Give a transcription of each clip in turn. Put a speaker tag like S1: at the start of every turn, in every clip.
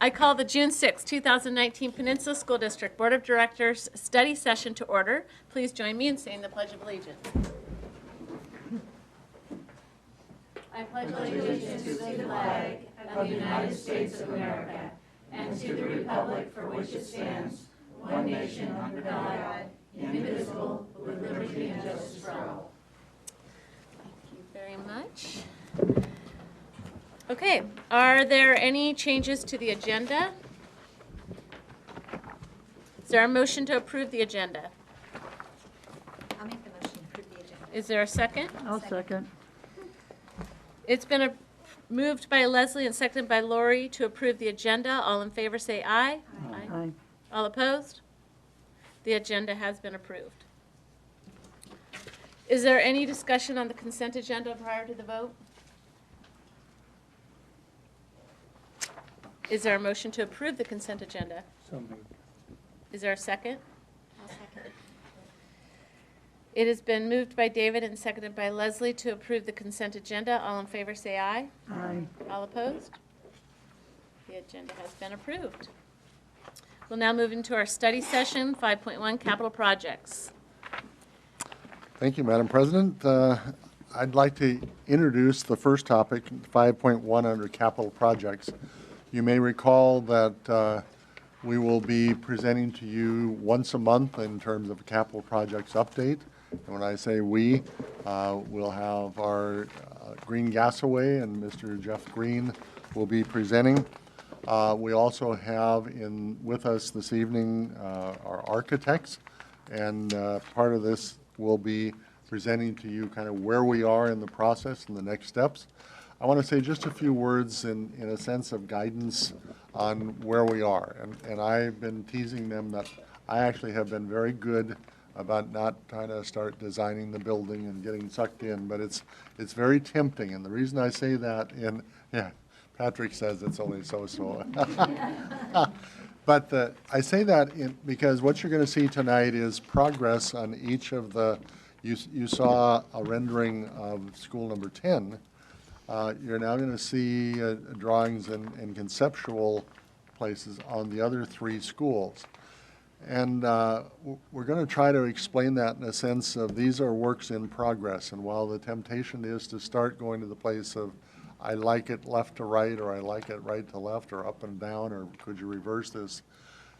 S1: I call the June 6, 2019 Peninsula School District Board of Directors study session to order. Please join me in saying the Pledge of Allegiance. I pledge allegiance to the flag of the United States of America and to the republic for which it stands, one nation under God, indivisible, with liberty and justice for all. Thank you very much. Okay, are there any changes to the agenda? Is there a motion to approve the agenda?
S2: I'll make the motion to approve the agenda.
S1: Is there a second?
S3: I'll second.
S1: It's been moved by Leslie and seconded by Lori to approve the agenda. All in favor say aye.
S3: Aye.
S1: All opposed? The agenda has been approved. Is there any discussion on the consent agenda prior to the vote? Is there a motion to approve the consent agenda?
S3: So moved.
S1: Is there a second?
S2: I'll second.
S1: It has been moved by David and seconded by Leslie to approve the consent agenda. All in favor say aye.
S3: Aye.
S1: All opposed? The agenda has been approved. We'll now move into our study session, 5.1 capital projects.
S4: Thank you, Madam President. I'd like to introduce the first topic, 5.1 under capital projects. You may recall that we will be presenting to you once a month in terms of a capital projects update. And when I say we, we'll have our Green Gasaway and Mr. Jeff Green will be presenting. We also have with us this evening our architects, and part of this will be presenting to you kind of where we are in the process and the next steps. I want to say just a few words in a sense of guidance on where we are. And I've been teasing them that I actually have been very good about not trying to start designing the building and getting sucked in, but it's very tempting. And the reason I say that Patrick says it's only so-so. But I say that because what you're going to see tonight is progress on each of the, you saw a rendering of school number 10. You're now going to see drawings and conceptual places on the other three schools. And we're going to try to explain that in a sense of these are works in progress. And while the temptation is to start going to the place of I like it left to right, or I like it right to left, or up and down, or could you reverse this,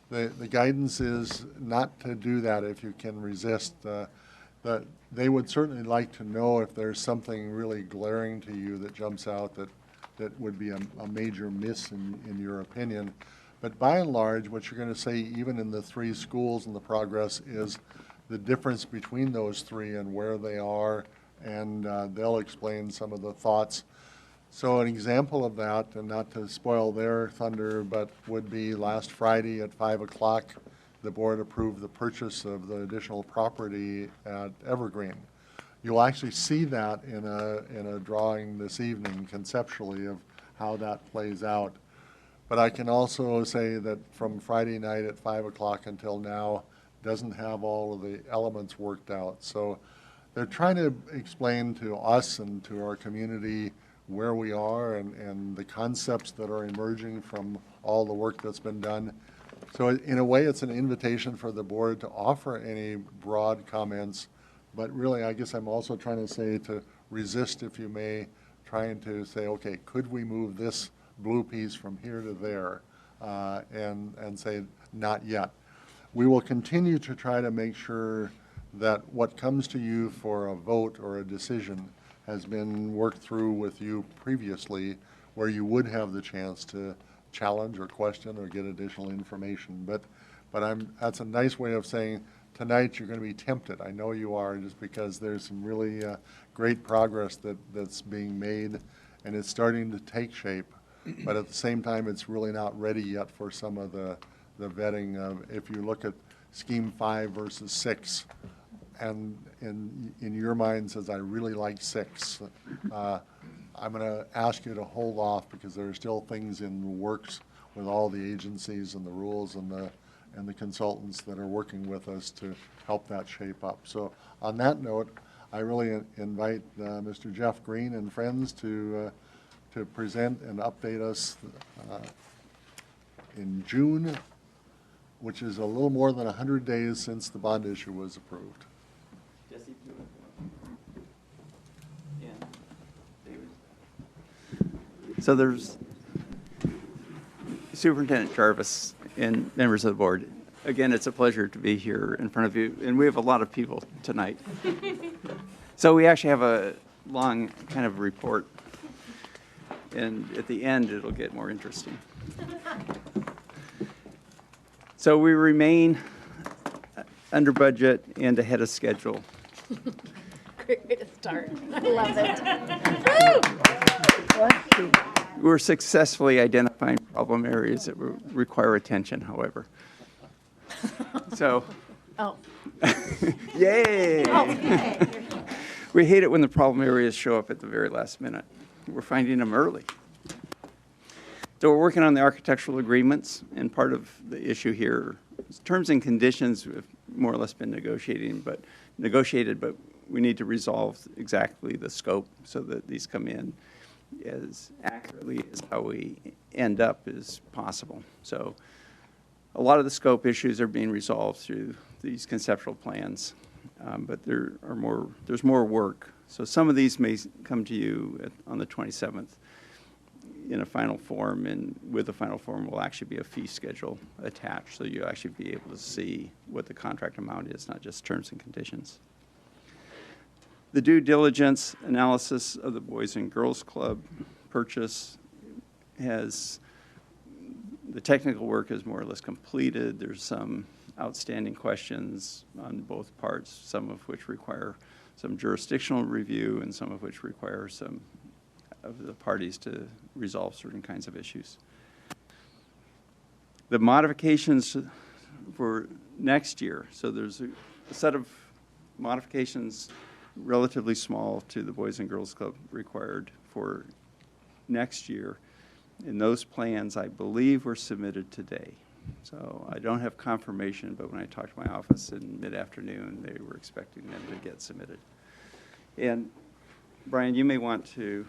S4: the guidance is not to do that if you can resist. That they would certainly like to know if there's something really glaring to you that jumps out that would be a major miss in your opinion. But by and large, what you're going to say, even in the three schools in the progress, is the difference between those three and where they are, and they'll explain some of the thoughts. So an example of that, and not to spoil their thunder, but would be last Friday at 5 o'clock, the board approved the purchase of the additional property at Evergreen. You'll actually see that in a drawing this evening conceptually of how that plays out. But I can also say that from Friday night at 5 o'clock until now doesn't have all of the elements worked out. So they're trying to explain to us and to our community where we are and the concepts that are emerging from all the work that's been done. So in a way, it's an invitation for the board to offer any broad comments, but really, I guess I'm also trying to say to resist, if you may, trying to say, okay, could we move this blue piece from here to there, and say, not yet. We will continue to try to make sure that what comes to you for a vote or a decision has been worked through with you previously, where you would have the chance to challenge or question or get additional information. But that's a nice way of saying tonight you're going to be tempted. I know you are, just because there's some really great progress that's being made, and it's starting to take shape. But at the same time, it's really not ready yet for some of the vetting of, if you look at scheme 5 versus 6, and in your mind says, I really like 6. I'm going to ask you to hold off because there are still things in the works with all the agencies and the rules and the consultants that are working with us to help that shape up. So on that note, I really invite Mr. Jeff Green and friends to present and update us in June, which is a little more than 100 days since the bond issue was approved.
S3: Jesse, do it. Yeah. David. So there's Superintendent Jarvis and members of the board. Again, it's a pleasure to be here in front of you, and we have a lot of people tonight. So we actually have a long kind of report, and at the end, it'll get more interesting. So we remain under budget and ahead of schedule.
S2: Great way to start. I love it.
S3: We're successfully identifying problem areas that require attention, however. So,
S2: Oh.
S3: yay!
S2: Okay.
S3: We hate it when the problem areas show up at the very last minute. We're finding them early. So we're working on the architectural agreements, and part of the issue here is terms and conditions have more or less been negotiated, but we need to resolve exactly the scope so that these come in as accurately as how we end up as possible. So a lot of the scope issues are being resolved through these conceptual plans, but there's more work. So some of these may come to you on the 27th in a final form, and with the final form will actually be a fee schedule attached, so you'll actually be able to see what the contract amount is, not just terms and conditions. The due diligence analysis of the Boys and Girls Club purchase the technical work is more or less completed. There's some outstanding questions on both parts, some of which require some jurisdictional review and some of which require some of the parties to resolve certain kinds of issues. The modifications for next year, so there's a set of modifications relatively small to the Boys and Girls Club required for next year. And those plans, I believe, were submitted today. So I don't have confirmation, but when I talked to my office in mid-afternoon, they were expecting them to get submitted. And Brian, you may want to,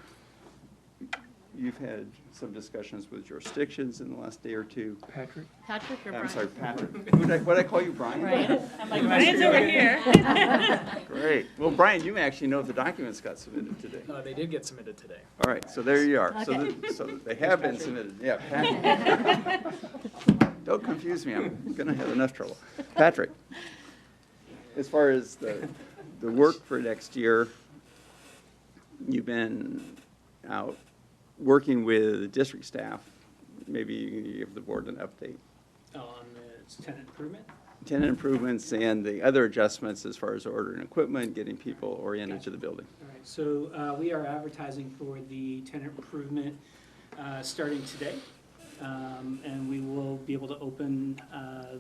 S3: you've had some discussions with jurisdictions in the last day or two.
S5: Patrick?
S2: Patrick or Brian?
S3: I'm sorry, Patrick. What did I call you, Brian?
S2: Brian.
S1: I'm like, Brian's over here.
S3: Great. Well, Brian, you may actually know if the documents got submitted today.
S5: They did get submitted today.
S3: All right, so there you are.
S2: Okay.
S3: So they have been submitted. Yeah, Patrick. Don't confuse me. I'm going to have enough trouble. Patrick, as far as the work for next year, you've been out working with district staff. Maybe you can give the board an update.
S5: On the tenant improvement?
S3: Tenant improvements and the other adjustments as far as ordering equipment, getting people oriented to the building.
S5: All right, so we are advertising for the tenant improvement starting today. And we will be able to open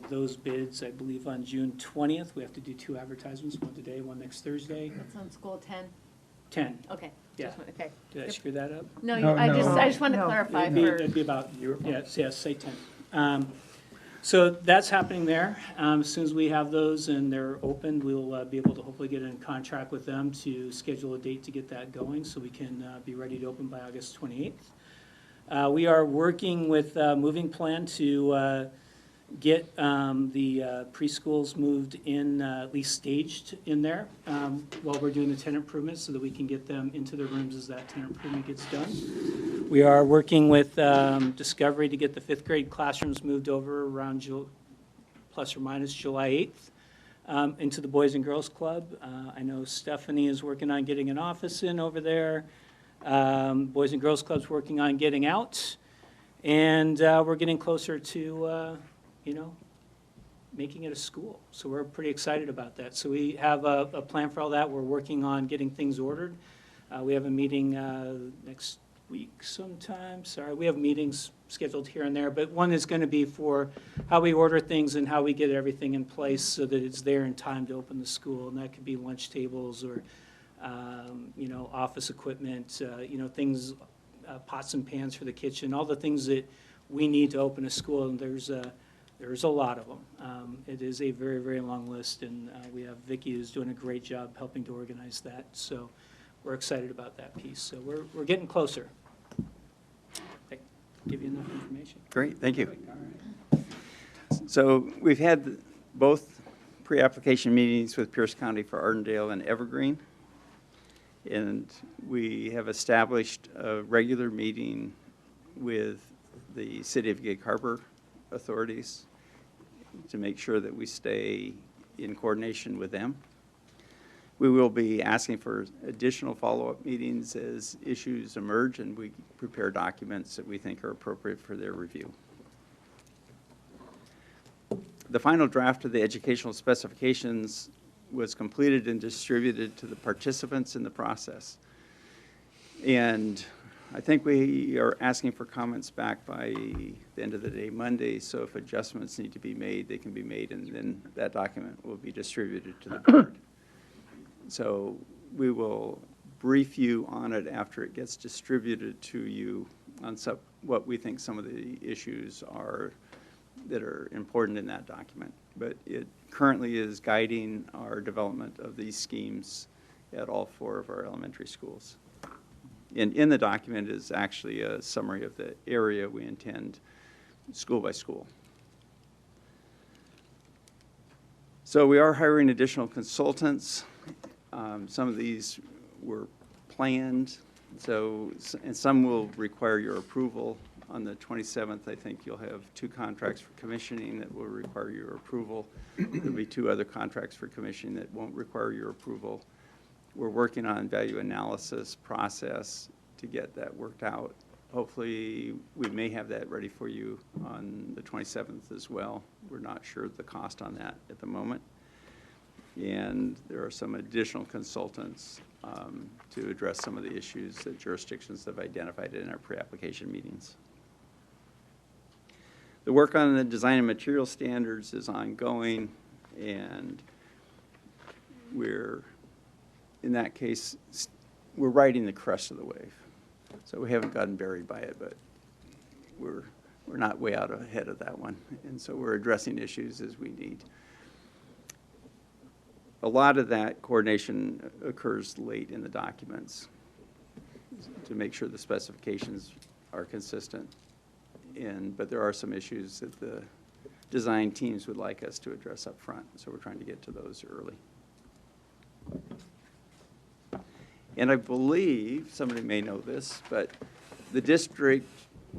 S5: those bids, I believe, on June 20th. We have to do 2 advertisements, one today, one next Thursday.
S2: That's on school 10.
S5: 10.
S2: Okay.
S5: Yeah.
S2: Okay.
S5: Did I screw that up?
S2: No,
S6: No,
S2: I
S6: no.
S2: just wanted to clarify
S5: It'd be about, yes, say 10. So that's happening there. As soon as we have those and they're open, we'll be able to hopefully get in contract with them to schedule a date to get that going so we can be ready to open by August 28th. We are working with Moving Plan to get the preschools moved in, at least staged in there while we're doing the tenant improvements so that we can get them into their rooms as that tenant improvement gets done. We are working with Discovery to get the 5th grade classrooms moved over around plus or minus July 8th into the Boys and Girls Club. I know Stephanie is working on getting an office in over there. Boys and Girls Club's working on getting out, and we're getting closer to, making it a school. So we're pretty excited about that. So we have a plan for all that. We're working on getting things ordered. We have a meeting next week sometime. Sorry, we have meetings scheduled here and there, but one is going to be for how we order things and how we get everything in place so that it's there in time to open the school, and that could be lunch tables or office equipment, things, pots and pans for the kitchen, all the things that we need to open a school, and there's a lot of them. It is a very, very long list, and we have Vicki who's doing a great job helping to organize that, so we're excited about that piece. So we're getting closer. Okay. give you enough information.
S3: Great, thank you.
S5: All right.
S3: So we've had both pre-application meetings with Pierce County for Ardendale and Evergreen. And we have established a regular meeting with the City of Gig Harbor authorities to make sure that we stay in coordination with them. We will be asking for additional follow-up meetings as issues emerge, and we prepare documents that we think are appropriate for their review. The final draft of the educational specifications was completed and distributed to the participants in the process. And I think we are asking for comments back by the end of the day Monday, so if adjustments need to be made, they can be made, and then that document will be distributed to the board. So we will brief you on it after it gets distributed to you on what we think some of the issues are that are important in that document. But it currently is guiding our development of these schemes at all 4 of our elementary schools. And in the document is actually a summary of the area we intend school by school. So we are hiring additional consultants. Some of these were planned, and some will require your approval. On the 27th, I think you'll have 2 contracts for commissioning that will require your approval. There'll be 2 other contracts for commissioning that won't require your approval. We're working on value analysis process to get that worked out. Hopefully, we may have that ready for you on the 27th as well. We're not sure of the cost on that at the moment. And there are some additional consultants to address some of the issues that jurisdictions have identified in our pre-application meetings. The work on the design and material standards is ongoing, and we're, in that case, we're riding the crest of the wave. So we haven't gotten buried by it, but we're not way out ahead of that one. And so we're addressing issues as we need. A lot of that coordination occurs late in the documents to make sure the specifications are consistent. But there are some issues that the design teams would like us to address up front, so we're trying to get to those early. And I believe, somebody may know this, but the district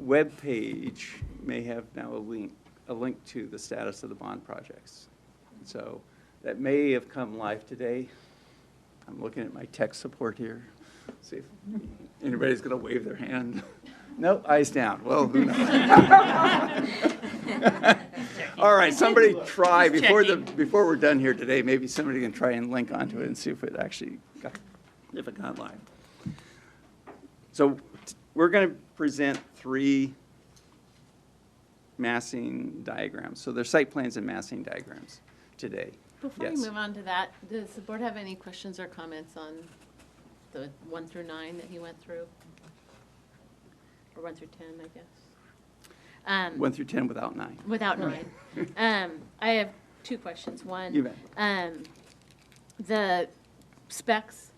S3: webpage may have now a link to the status of the bond projects. So that may have come live today. I'm looking at my tech support here. See if anybody's going to wave their hand. Nope, eyes down. Well, who knows? All right, somebody try before we're done here today. Maybe somebody can try and link onto it and see if it actually got live. So we're going to present 3 massing diagrams. So they're site plans and massing diagrams today.
S1: Before
S3: Yes.
S1: we move on to that, does the board have any questions or comments on the 1 through 9 that he went through? Or 1 through 10, I guess?
S3: 1 through 10 without 9.
S1: Without 9. I have 2 questions. One,
S3: You bet.
S1: the specs,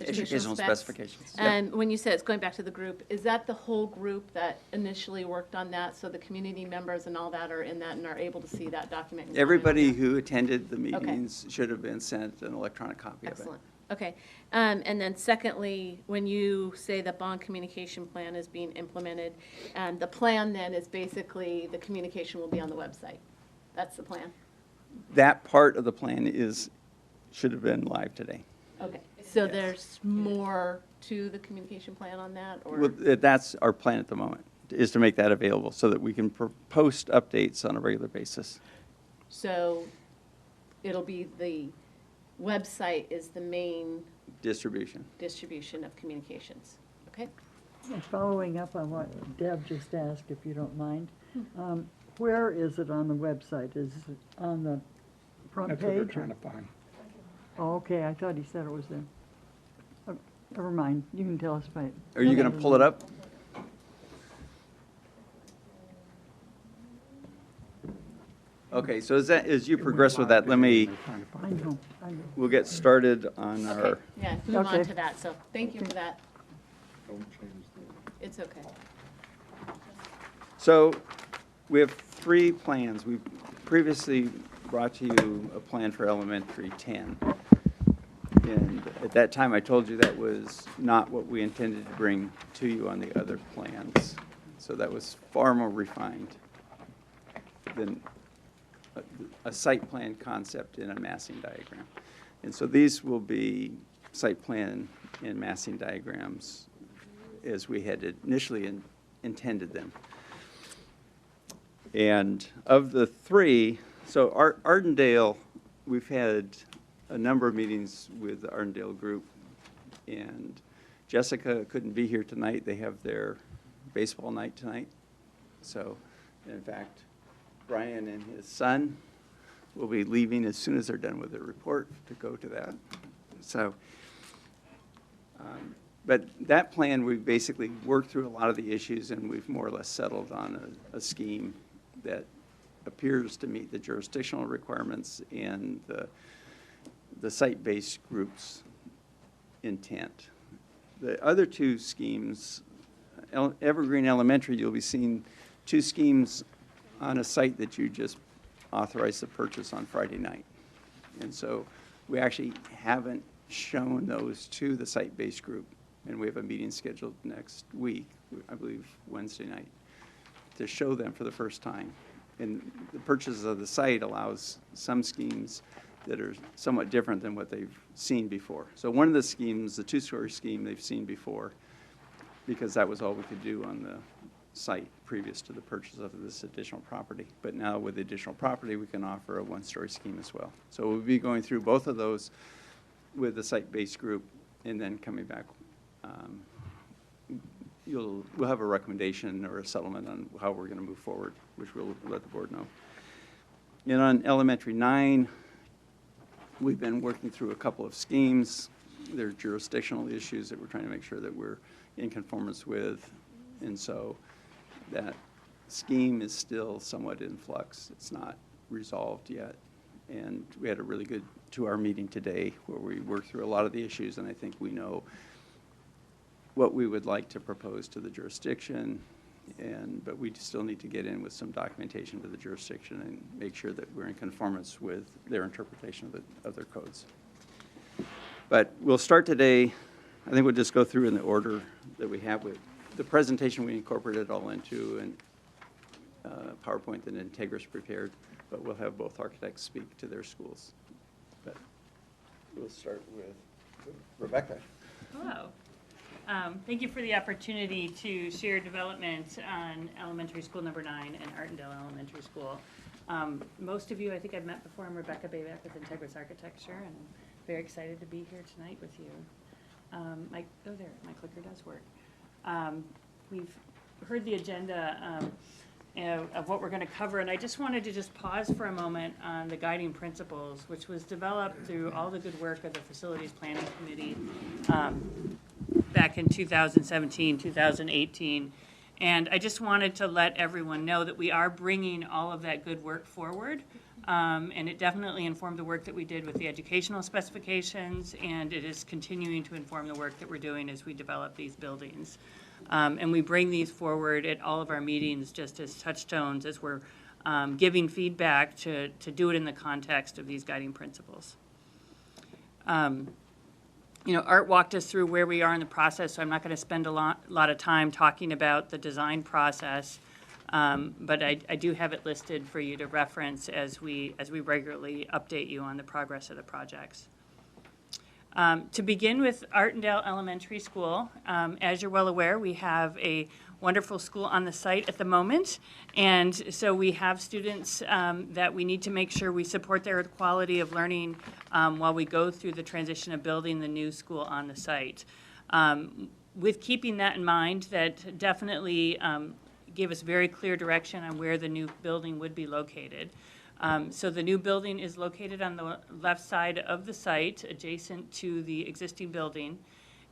S3: Educational specifications. Yep.
S1: And when you said it's going back to the group, is that the whole group that initially worked on that? So the community members and all that are in that and are able to see that document? and comment on
S3: Everybody
S1: that?
S3: who attended the meetings should have been sent an electronic copy of it.
S1: Excellent. Okay. And then secondly, when you say the bond communication plan is being implemented, the plan then is basically the communication will be on the website. That's the plan?
S3: That part of the plan should have been live today.
S1: Okay. So there's more to the communication plan on that, or?
S3: Well, that's our plan at the moment, is to make that available so that we can post updates on a regular basis.
S1: So it'll be the website is the main
S3: Distribution.
S1: distribution of communications, okay?
S6: And following up on what Deb just asked, if you don't mind, where is it on the website? Is it on the front
S7: That's what we're
S6: page?
S7: trying to find.
S6: Oh, okay, I thought he said it was there. Oh, never mind, you can tell us by.
S3: Are you going to pull it up? Okay, so as you progress with that,
S6: I know.
S3: we'll get started on our,
S1: Okay, yeah, move on
S6: Okay.
S1: to that, so thank you for that.
S7: Don't change the.
S1: It's okay.
S3: So we have 3 plans. We previously brought to you a plan for elementary 10. And at that time, I told you that was not what we intended to bring to you on the other plans. So that was far more refined than a site plan concept in a massing diagram. And so these will be site plan and massing diagrams as we had initially intended them. And of the 3, so Ardendale, we've had a number of meetings with the Ardendale group, and Jessica couldn't be here tonight. They have their baseball night tonight. So, in fact, Brian and his son will be leaving as soon as they're done with their report to go to that. So, but that plan, we basically worked through a lot of the issues, and we've more or less settled on a scheme that appears to meet the jurisdictional requirements and the site-based group's intent. The other 2 schemes, Evergreen Elementary, you'll be seeing 2 schemes on a site that you just authorized the purchase on Friday night. And so we actually haven't shown those to the site-based group, and we have a meeting scheduled next week, I believe Wednesday night, to show them for the first time. And the purchase of the site allows some schemes that are somewhat different than what they've seen before. So one of the schemes, the 2-story scheme, they've seen before, because that was all we could do on the site previous to the purchase of this additional property. But now with the additional property, we can offer a 1-story scheme as well. So we'll be going through both of those with the site-based group, and then coming back, we'll have a recommendation or a settlement on how we're going to move forward, which we'll let the board know. And on elementary 9, we've been working through a couple of schemes. There are jurisdictional issues that we're trying to make sure that we're in conformance with, and so that scheme is still somewhat in flux. It's not resolved yet, and we had a really good 2-hour meeting today where we worked through a lot of the issues, and I think we know what we would like to propose to the jurisdiction, but we still need to get in with some documentation to the jurisdiction and make sure that we're in conformance with their interpretation of their codes. But we'll start today. I think we'll just go through in the order that we have with the presentation. We incorporated all into an PowerPoint that Integris prepared, but we'll have both architects speak to their schools. But we'll start with Rebecca.
S7: Hello. Thank you for the opportunity to share development on elementary school number 9 and Ardendale Elementary School. Most of you, I think I've met before. I'm Rebecca Bayback with Integris Architecture, and I'm very excited to be here tonight with you. My clicker does work. We've heard the agenda of what we're going to cover, and I just wanted to just pause for a moment on the guiding principles, which was developed through all the good work of the Facilities Planning Committee back in 2017, 2018. And I just wanted to let everyone know that we are bringing all of that good work forward. And it definitely informed the work that we did with the educational specifications, and it is continuing to inform the work that we're doing as we develop these buildings. And we bring these forward at all of our meetings just as touchstones as we're giving feedback to do it in the context of these guiding principles. Art walked us through where we are in the process, so I'm not going to spend a lot of time talking about the design process, but I do have it listed for you to reference as we regularly update you on the progress of the projects. To begin with Ardendale Elementary School, as you're well aware, we have a wonderful school on the site at the moment, and so we have students that we need to make sure we support their quality of learning while we go through the transition of building the new school on the site. With keeping that in mind, that definitely gave us very clear direction on where the new building would be located. So the new building is located on the left side of the site, adjacent to the existing building.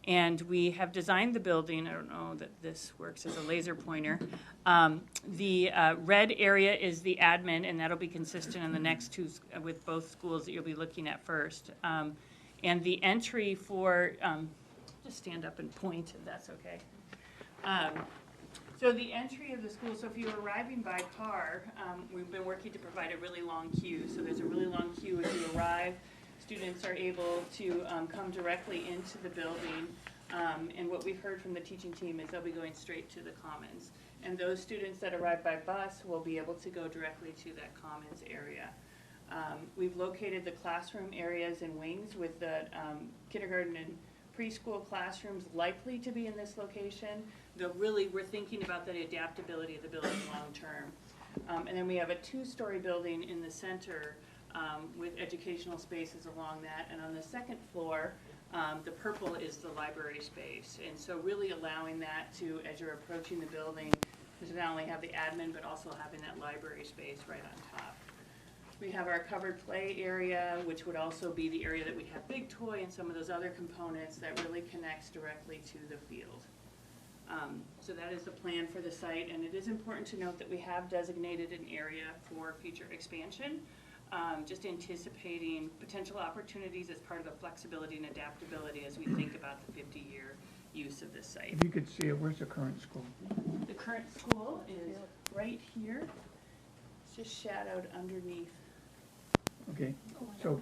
S7: And we have designed the building, I don't know that this works as a laser pointer. The red area is the admin, and that'll be consistent in the next 2 with both schools that you'll be looking at first. And the entry for, just stand up and point if that's okay. So the entry of the school, so if you're arriving by car, we've been working to provide a really long queue. So there's a really long queue as you arrive. Students are able to come directly into the building. And what we've heard from the teaching team is they'll be going straight to the Commons. And those students that arrive by bus will be able to go directly to that Commons area. We've located the classroom areas and wings with the kindergarten and preschool classrooms likely to be in this location. Though really, we're thinking about the adaptability of the building long-term. And then we have a two-story building in the center with educational spaces along that. And on the second floor, the purple is the library space. And so really allowing that to, as you're approaching the building, to not only have the admin, but also having that library space right on top. We have our covered play area, which would also be the area that we have big toy and some of those other components that really connects directly to the field. So that is the plan for the site, and it is important to note that we have designated an area for future expansion, just anticipating potential opportunities as part of the flexibility and adaptability as we think about the 50-year use of this site.
S8: If you could see it, where's the current school?
S7: The current school is right here. It's just shadowed underneath.
S8: Okay, so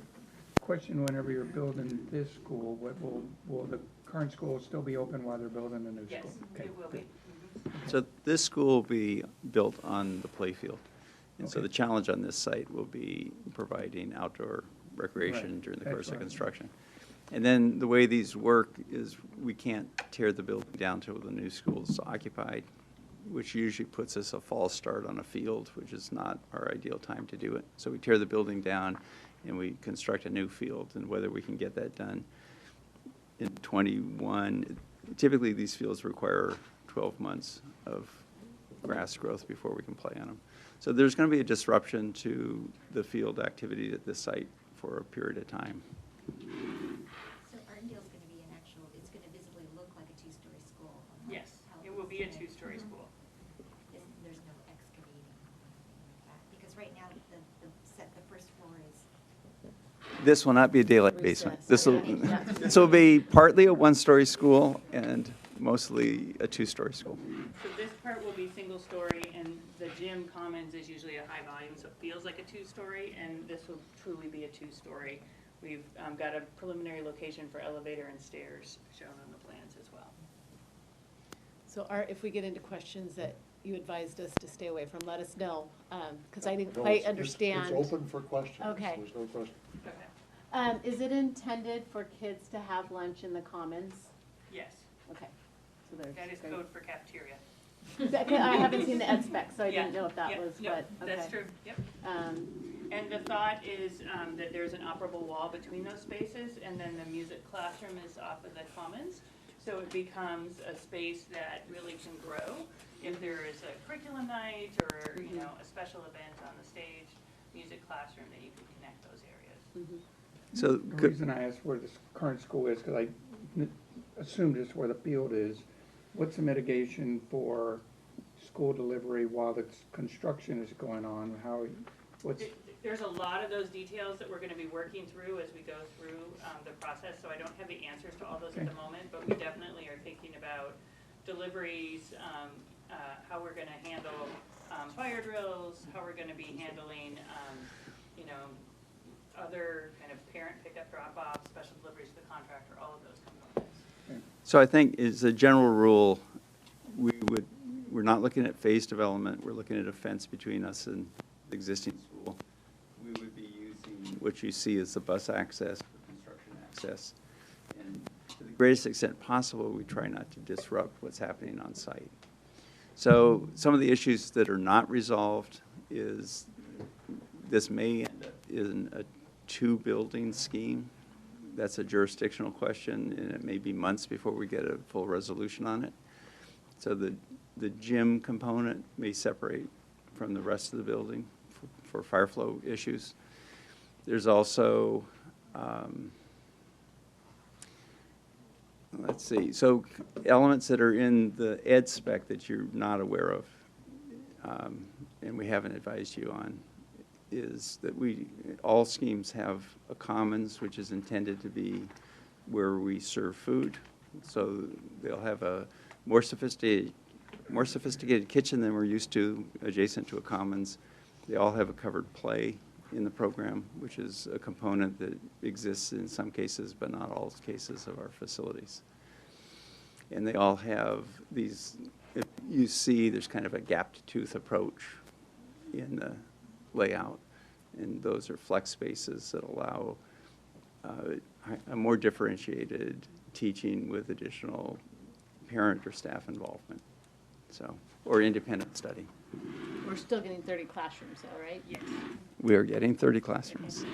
S8: question, whenever you're building this school, will the current school still be open while they're building the new
S7: Yes,
S8: school? Okay,
S7: it will be.
S8: good.
S3: So this school will be built on the playfield. And so
S8: Okay.
S3: the challenge on this site will be providing outdoor recreation
S8: Right.
S3: during the course of
S8: Excellent.
S3: construction. And then the way these work is we can't tear the building down till the new school's occupied, which usually puts us a false start on a field, which is not our ideal time to do it. So we tear the building down and we construct a new field, and whether we can get that done in 21, typically these fields require 12 months of grass growth before we can play on them. So there's going to be a disruption to the field activity at this site for a period of time.
S2: So Ardendel's going to be an actual, it's going to visibly look like a two-story school.
S7: Yes, it will be a two-story school.
S2: There's no excavating like that, because right now the first floor is.
S3: This will not be a daylight basement. This will be partly a one-story school and mostly a two-story school.
S7: So this part will be single-story, and the gym commons is usually a high volume, so it feels like a two-story, and this will truly be a two-story. We've got a preliminary location for elevator and stairs shown on the plans as well.
S1: So Art, if we get into questions that you advised us to stay away from, let us know, because I didn't
S4: No,
S1: quite
S4: it's
S1: understand.
S4: It's open for questions.
S1: Okay.
S4: There's no question.
S7: Okay.
S1: Is it intended for kids to have lunch in the commons?
S7: Yes,
S1: Okay. So there's.
S7: that is code for cafeteria.
S1: I haven't seen the ed spec, so I
S7: Yeah,
S1: didn't know if that
S7: yeah,
S1: was
S7: no,
S1: what, okay.
S7: that's true, yep. And the thought is that there's an operable wall between those spaces, and then the music classroom is off of the commons. So it becomes a space that really can grow. If there is a curriculum night or, you know, a special event on the stage, music classroom, that you can connect those areas.
S3: So
S8: The reason I asked where this current school is, because I assumed it's where the field is. What's the mitigation for school delivery while the construction is going on? What's,
S7: There's a lot of those details that we're going to be working through as we go through the process, so I don't have the answers to all those at the moment, but we definitely are thinking about deliveries, how we're going to handle fire drills, how we're going to be handling, you know, other kind of parent pickup, drop-off, special deliveries to the contractor, all of those components.
S3: So I think as a general rule, we're not looking at phase development, we're looking at a fence between us and the existing school. We would be using what you see as the bus access, the construction access. And to the greatest extent possible, we try not to disrupt what's happening on site. So some of the issues that are not resolved is this may end up in a two-building scheme. That's a jurisdictional question, and it may be months before we get a full resolution on it. So the gym component may separate from the rest of the building for fire flow issues. There's also, let's see, so elements that are in the ed spec that you're not aware of, and we haven't advised you on, is that all schemes have a commons, which is intended to be where we serve food. So they'll have a more sophisticated more sophisticated kitchen than we're used to, adjacent to a commons. They all have a covered play in the program, which is a component that exists in some cases, but not all cases of our facilities. And they all have these, if you see, there's kind of a gapped tooth approach in the layout. And those are flex spaces that allow a more differentiated teaching with additional parent or staff involvement, so, or independent study.
S1: We're still getting 30 classrooms though, right?
S7: Yes.
S3: We are getting 30 classrooms.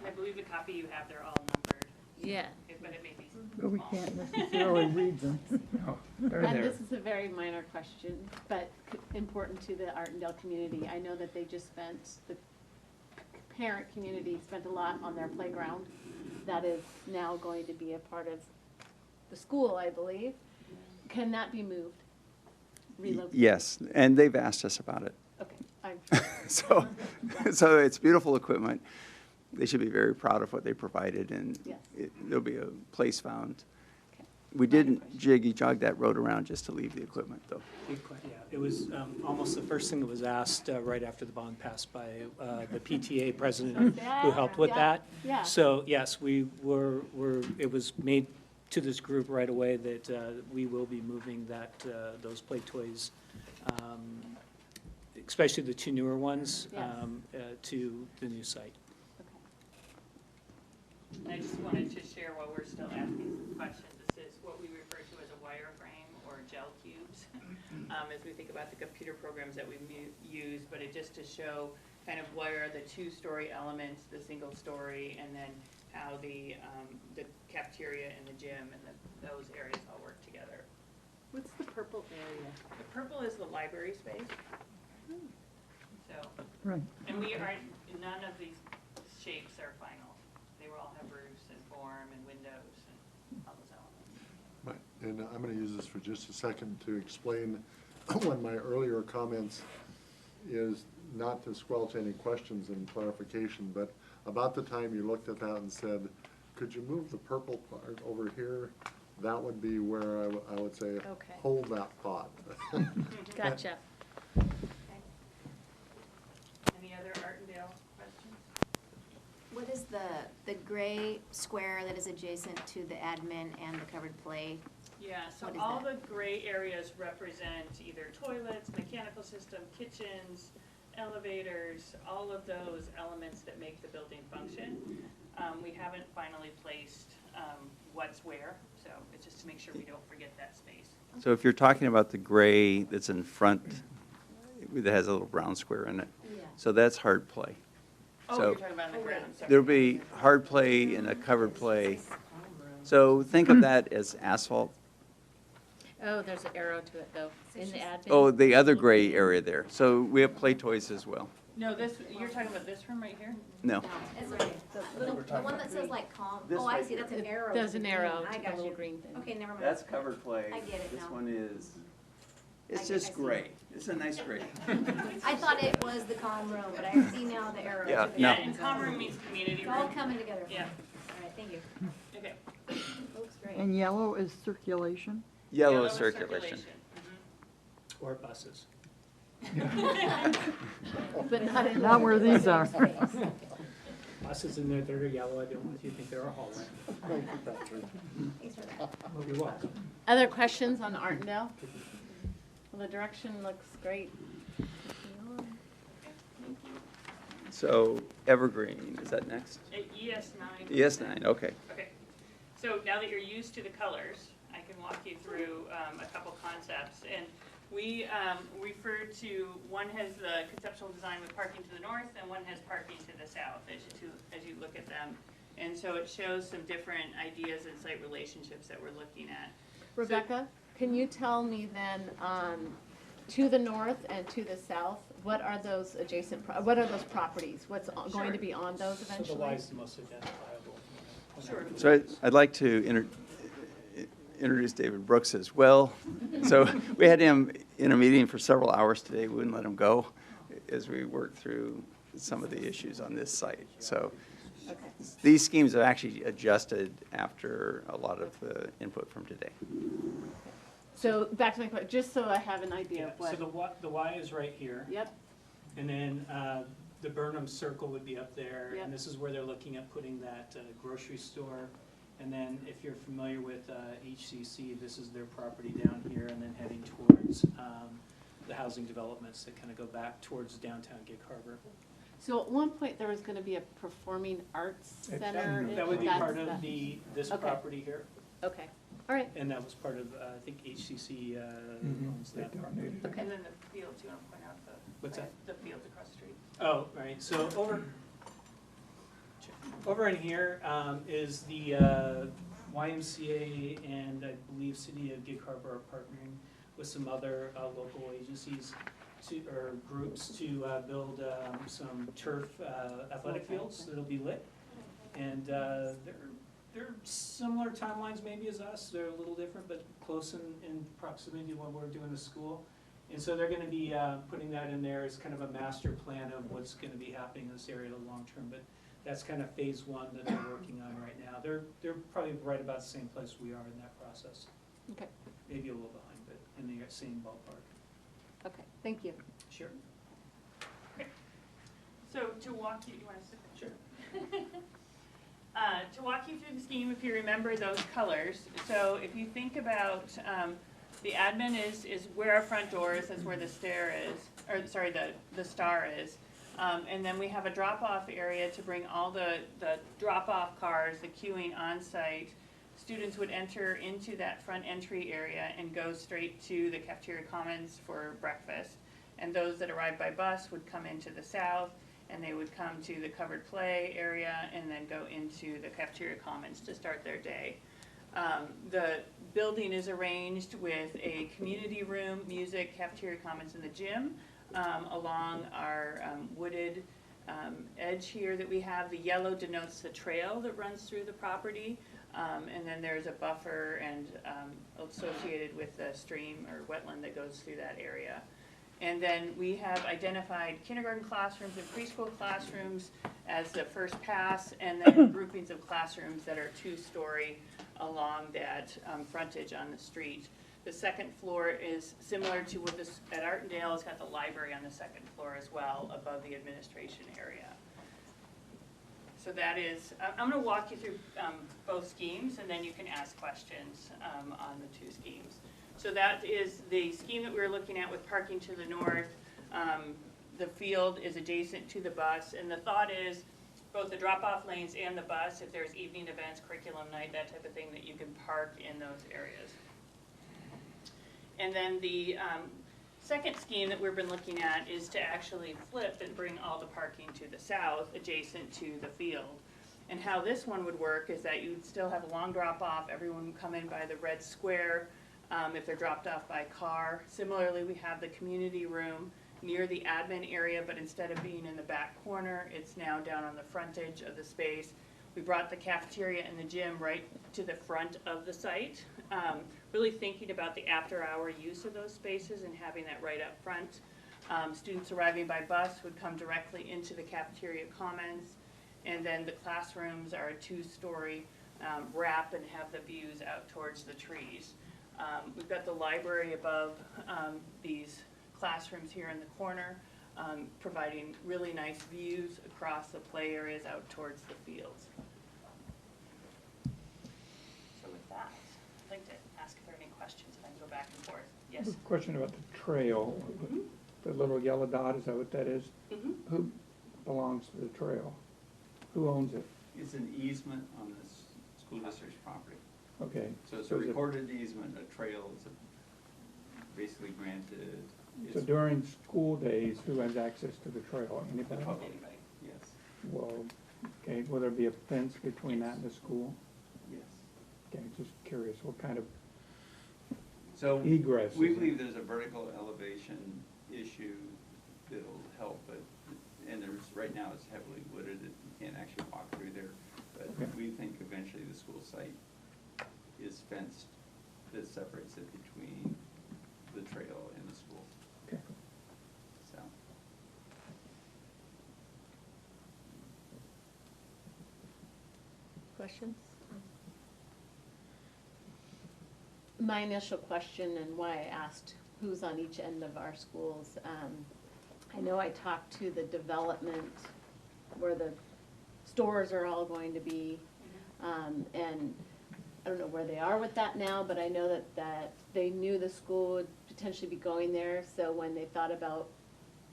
S7: I believe the copy you have, they're all numbered,
S1: Yeah.
S7: but it may be
S6: But we
S7: small.
S6: can't necessarily read them.
S8: No, they're
S1: And
S8: there.
S1: this is a very minor question, but important to the Artendale community. I know that they just spent, the parent community spent a lot on their playground. That is now going to be a part of the school, I believe. Can that be moved? Relocated?
S3: Yes, and they've asked us about it.
S1: Okay, I'm,
S3: So, so it's beautiful equipment. They should be very proud of what they provided, and
S1: Yes.
S3: there'll be a place found.
S1: okay.
S3: We didn't jog that road around just to leave the equipment, though.
S5: Good question. Yeah, it was almost the first thing that was asked right after the bond passed by the PTA president who helped with
S1: Yeah,
S5: that.
S1: yeah.
S5: So, yes, we were, it was made to this group right away that we will be moving that, those play toys, especially the two newer ones,
S1: Yes.
S5: to the new site.
S7: And I just wanted to share while we're still asking some questions, this is what we refer to as a wireframe or gel cubes, as we think about the computer programs that we use, but it just to show kind of where the two-story elements, the single story, and then how the cafeteria and the gym and those areas all work together.
S1: What's the purple area?
S7: The purple is the library space. So,
S6: Right.
S7: and we are, none of these shapes are final. They will all have roofs and form and windows and all those elements.
S4: Right, and I'm going to use this for just a second to explain one of my earlier comments is not to squelch any questions and clarification, but about the time you looked at that and said, could you move the purple part over here? That would be where I would say,
S1: Okay.
S4: hold that thought.
S1: Gotcha.
S7: Any other Artendale questions?
S2: What is the gray square that is adjacent to the admin and the covered play?
S7: Yeah, so
S2: What is
S7: all
S2: that?
S7: the gray areas represent either toilets, mechanical system, kitchens, elevators, all of those elements that make the building function. We haven't finally placed what's where, so it's just to make sure we don't forget that space.
S3: So if you're talking about the gray that's in front, that has a little brown square in it,
S2: Yeah.
S3: so that's hard play.
S7: Oh,
S3: So
S7: you're talking about on the ground, sorry.
S3: there'll be hard play and a covered play. So think of that as asphalt.
S1: Oh, there's an arrow to it though, in the admin.
S3: Oh, the other gray area there. So we have play toys as well.
S7: No, this, you're talking about this room right here?
S3: No.
S2: It's the one that says like calm,
S3: This
S2: oh, I
S3: right
S2: see, that's an arrow.
S1: There's
S2: to
S1: an
S2: the
S1: arrow
S2: green. I
S1: to the
S2: got
S1: little
S2: you.
S1: green thing.
S2: Okay, never mind.
S3: That's covered play.
S2: I get it
S3: This
S2: now.
S3: one is,
S2: I
S3: it's
S2: get- I
S3: just
S2: see.
S3: gray. It's a nice gray.
S2: I thought it was the calm room, but I see now the arrow.
S3: Yeah,
S2: to the
S3: no.
S7: Yeah,
S2: green.
S7: and common room means community
S2: It's all
S7: room.
S2: coming together. for me.
S7: Yeah.
S2: All right, thank you.
S7: Okay.
S2: Looks great.
S6: And yellow is circulation?
S3: Yellow
S7: is
S3: circulation.
S7: Mhm.
S5: Or buses.
S1: But not in.
S6: Not where these are.
S5: Buses in there that are yellow, I don't know if you think they're a hallway.
S2: Thanks for that.
S5: Well, you're welcome.
S1: Other questions on Artendale? Well, the direction looks great.
S3: So Evergreen, is that next?
S7: ES9.
S3: ES9, okay.
S7: Okay, so now that you're used to the colors, I can walk you through a couple concepts. And we refer to, one has the conceptual design with parking to the north, and one has parking to the south as you look at them. And so it shows some different ideas and site relationships that we're looking at.
S1: Rebecca, can you tell me then, to the north and to the south, what are those adjacent, what are those properties? What's going to be on those
S5: So the
S1: eventually?
S5: Y is the most identifiable.
S7: Sure.
S3: So I'd like to introduce David Brooks as well. So we had him in a meeting for several hours today. We wouldn't let him go as we worked through some of the issues on this site. So
S1: Okay.
S3: these schemes have actually adjusted after a lot of the input from today.
S1: So back to my question, just so I have an idea of
S5: So
S1: what,
S5: the Y is right here.
S1: yep,
S5: And then the Burnham Circle would be up there.
S1: Yep.
S5: And this is where they're looking at putting that grocery store. And then if you're familiar with HCC, this is their property down here, and then heading towards the housing developments that kind of go back towards downtown Gig Harbor.
S1: so at one point there was gonna be a performing arts
S8: It's
S1: center.
S8: done.
S5: That would be
S1: That's
S5: part of
S1: the-
S5: this
S1: Okay.
S5: property here.
S1: Okay, all right,
S5: And that was part of, I think HCC owns
S8: They
S5: that property.
S8: donated it.
S7: And then the fields, you want to point out the.
S5: What's that?
S7: The fields across the street.
S5: Oh, right, so over in here is the YMCA, and I believe City of Gig Harbor are partnering with some other local agencies or groups to build some turf athletic fields that'll be lit. And they're similar timelines maybe as us, they're a little different, but close in proximity to what we're doing in school. And so they're gonna be putting that in there as kind of a master plan of what's gonna be happening in this area long term, but that's kind of phase one that they're working on right now. They're probably right about the same place we are in that process.
S1: okay,
S5: Maybe a little behind, but in the same ballpark.
S1: okay, thank you.
S5: Sure.
S7: So to walk you want to sit?
S5: Sure.
S7: To walk you through the scheme, if you remember those colors, so if you think about, the admin is where our front door is, that's where the stair is, or sorry, the star is. And then we have a drop-off area to bring all the drop-off cars, the queuing on-site. Students would enter into that front entry area and go straight to the cafeteria commons for breakfast. And those that arrive by bus would come into the south, and they would come to the covered play area and then go into the cafeteria commons to start their day. The building is arranged with a community room, music, cafeteria commons, and the gym along our wooded edge here that we have. The yellow denotes the trail that runs through the property, and then there's a buffer and associated with the stream or wetland that goes through that area. And then we have identified kindergarten classrooms and preschool classrooms as the first pass, and then groupings of classrooms that are two-story along that frontage on the street. The second floor is similar to what this at Artendale. It's got the library on the second floor as well, above the administration area. So that is, I'm going to walk you through both schemes, and then you can ask questions on the two schemes. So that is the scheme that we were looking at with parking to the north. The field is adjacent to the bus, and the thought is both the drop-off lanes and the bus, if there's evening events, curriculum night, that type of thing, that you can park in those areas. And then the second scheme that we've been looking at is to actually flip and bring all the parking to the south, adjacent to the field. And how this one would work is that you'd still have a long drop-off, everyone would come in by the red square, if they're dropped off by car. Similarly, we have the community room near the admin area, but instead of being in the back corner, it's now down on the frontage of the space. We brought the cafeteria and the gym right to the front of the site, really thinking about the after-hour use of those spaces and having that right up front. Students arriving by bus would come directly into the cafeteria commons, and then the classrooms are a two-story wrap and have the views out towards the trees. We've got the library above these classrooms here in the corner, providing really nice views across the play areas out towards the fields. So with that, I'd like to ask if there are any questions, if I can go back and forth. Yes?
S8: Question about the trail. The little yellow dot, is that what that is?
S7: Mm-hmm.
S8: Who belongs to the trail? Who owns it?
S3: It's an easement on this school district's property.
S8: Okay.
S3: So it's a
S8: So is it-
S3: recorded easement, a trail is basically granted.
S8: So
S3: It's
S8: during school days, who has access to the trail?
S3: the
S8: Anybody?
S3: public, yes,
S8: Well, okay, will there be a fence between that and the school?
S3: yes.
S8: Okay, just curious, what kind of
S3: So
S8: egress?
S3: we
S8: is it?
S3: believe there's a vertical elevation issue that'll help, but, and there's, right now it's heavily wooded, you can't actually walk through there. But
S8: Okay.
S3: we think eventually the school site is fenced that separates it between the trail and the school,
S8: Okay.
S3: so.
S1: Questions? my initial question and why I asked who's on each end of our schools, I know I talked to the development where the stores are all going to be, and I don't know where they are with that now, but I know that they knew the school would potentially be going there, so when they thought about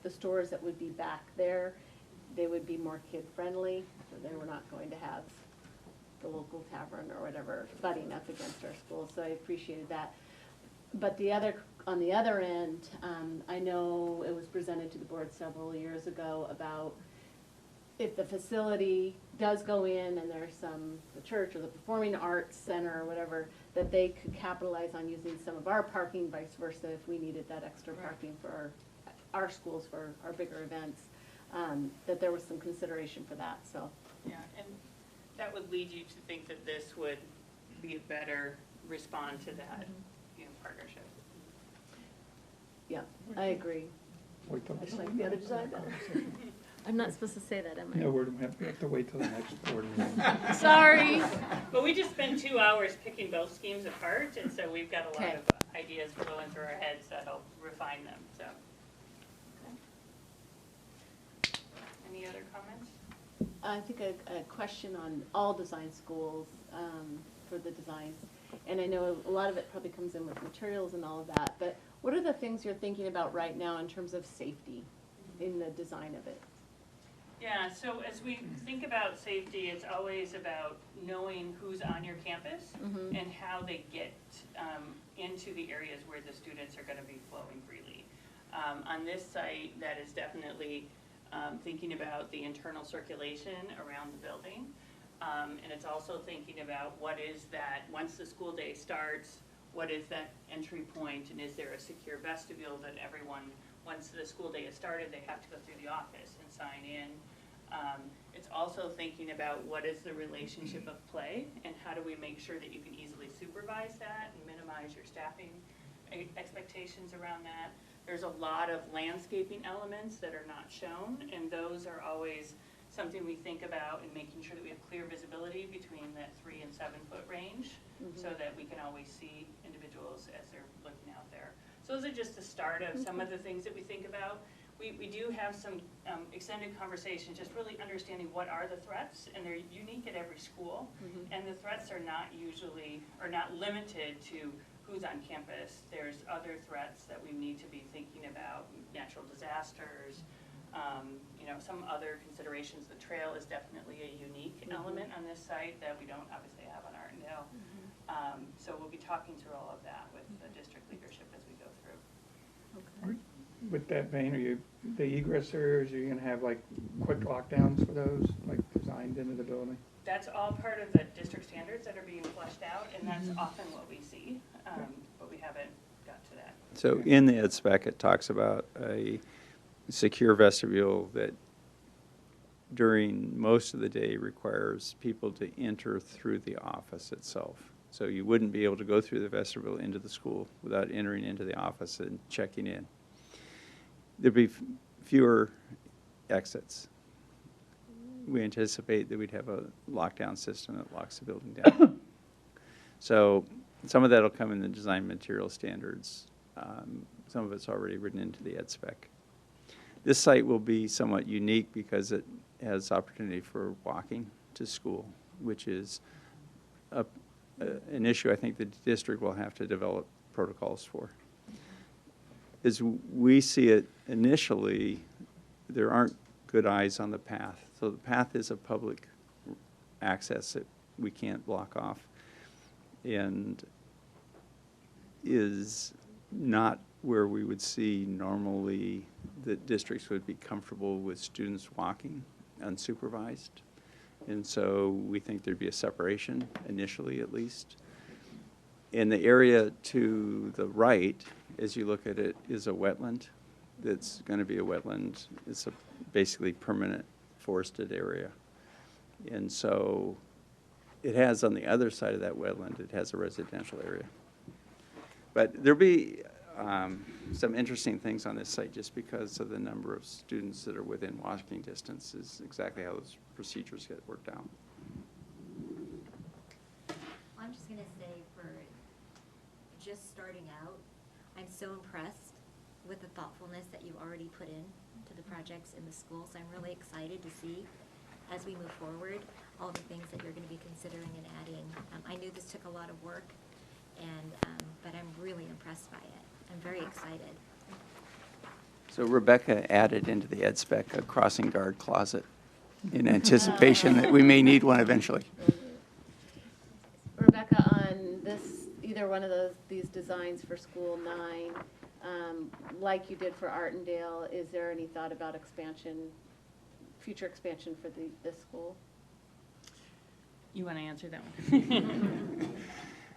S1: the stores that would be back there, they would be more kid-friendly, so they were not going to have the local tavern or whatever butting up against our school, so I appreciated that. But on the other end, I know it was presented to the board several years ago about if the facility does go in and there's the church or the performing arts center or whatever, that they could capitalize on using some of our parking, vice versa, if we needed that extra parking for our schools for our bigger events, that there was some consideration for that, so.
S7: Yeah, and that would lead you to think that this would be a better respond to that, partnership.
S1: Yeah, I agree.
S8: Wait till-
S1: I just like the other design better. I'm not supposed to say that, am I?
S8: No, we have to wait till the next board meeting.
S1: Sorry.
S7: But we just spent 2 hours picking both schemes apart, and so we've got a lot
S1: Okay.
S7: of ideas going through our heads that'll refine them, so. Any other comments?
S1: I think a question on all design schools, for the designs. And I know a lot of it probably comes in with materials and all of that, but what are the things you're thinking about right now in terms of safety in the design of it?
S7: Yeah, so as we think about safety, it's always about knowing who's on your campus
S1: Mhm.
S7: and how they get into the areas where the students are gonna be flowing freely. On this site, that is definitely thinking about the internal circulation around the building. And it's also thinking about what is that, once the school day starts, what is that entry point, and is there a secure vestibule that everyone, once the school day has started, they have to go through the office and sign in. It's also thinking about what is the relationship of play, and how do we make sure that you can easily supervise that and minimize your staffing expectations around that. There's a lot of landscaping elements that are not shown, and those are always something we think about in making sure that we have clear visibility between that 3 and 7 foot range, so that we can always see individuals as they're looking out there. So those are just the start of some of the things that we think about. We do have some extended conversations, just really understanding what are the threats, and they're unique at every school. And the threats are not limited to who's on campus. There's other threats that we need to be thinking about, natural disasters, some other considerations. The trail is definitely a unique element on this site that we don't obviously have on Artendale. So we'll be talking through all of that with the district leadership as we go through.
S8: With that vein, the egress areas, are you gonna have like quick lockdowns for those, like designed into the building?
S7: That's all part of the district standards that are being fleshed out, and that's often what we see, but we haven't got to that.
S3: So in the ed spec, it talks about a secure vestibule that during most of the day requires people to enter through the office itself. So you wouldn't be able to go through the vestibule into the school without entering into the office and checking in. There'd be fewer exits. We anticipate that we'd have a lockdown system that locks the building down. So some of that will come in the design material standards. Some of it's already written into the ed spec. This site will be somewhat unique because it has opportunity for walking to school, which is an issue I think the district will have to develop protocols for. As we see it initially, there aren't good eyes on the path. So the path is a public access that we can't block off, and is not where we would see normally that districts would be comfortable with students walking unsupervised. And so we think there'd be a separation, initially at least. In the area to the right, as you look at it, is a wetland that's going to be a wetland. It's a basically permanent forested area. And so it has on the other side of that wetland, it has a residential area. But there'll be some interesting things on this site just because of the number of students that are within walking distance is exactly how those procedures get worked out.
S2: I'm just gonna say for just starting out. I'm so impressed with the thoughtfulness that you've already put in to the projects in the school, so I'm really excited to see, as we move forward, all the things that you're gonna be considering and adding. I knew this took a lot of work, and, but I'm really impressed by it. I'm very excited.
S3: So Rebecca added into the ed spec a crossing guard closet in anticipation that we may need one eventually.
S1: Rebecca, on this, either one of these designs for School 9, like you did for Artendale, is there any thought about expansion, future expansion for this school?
S7: You want to answer that one?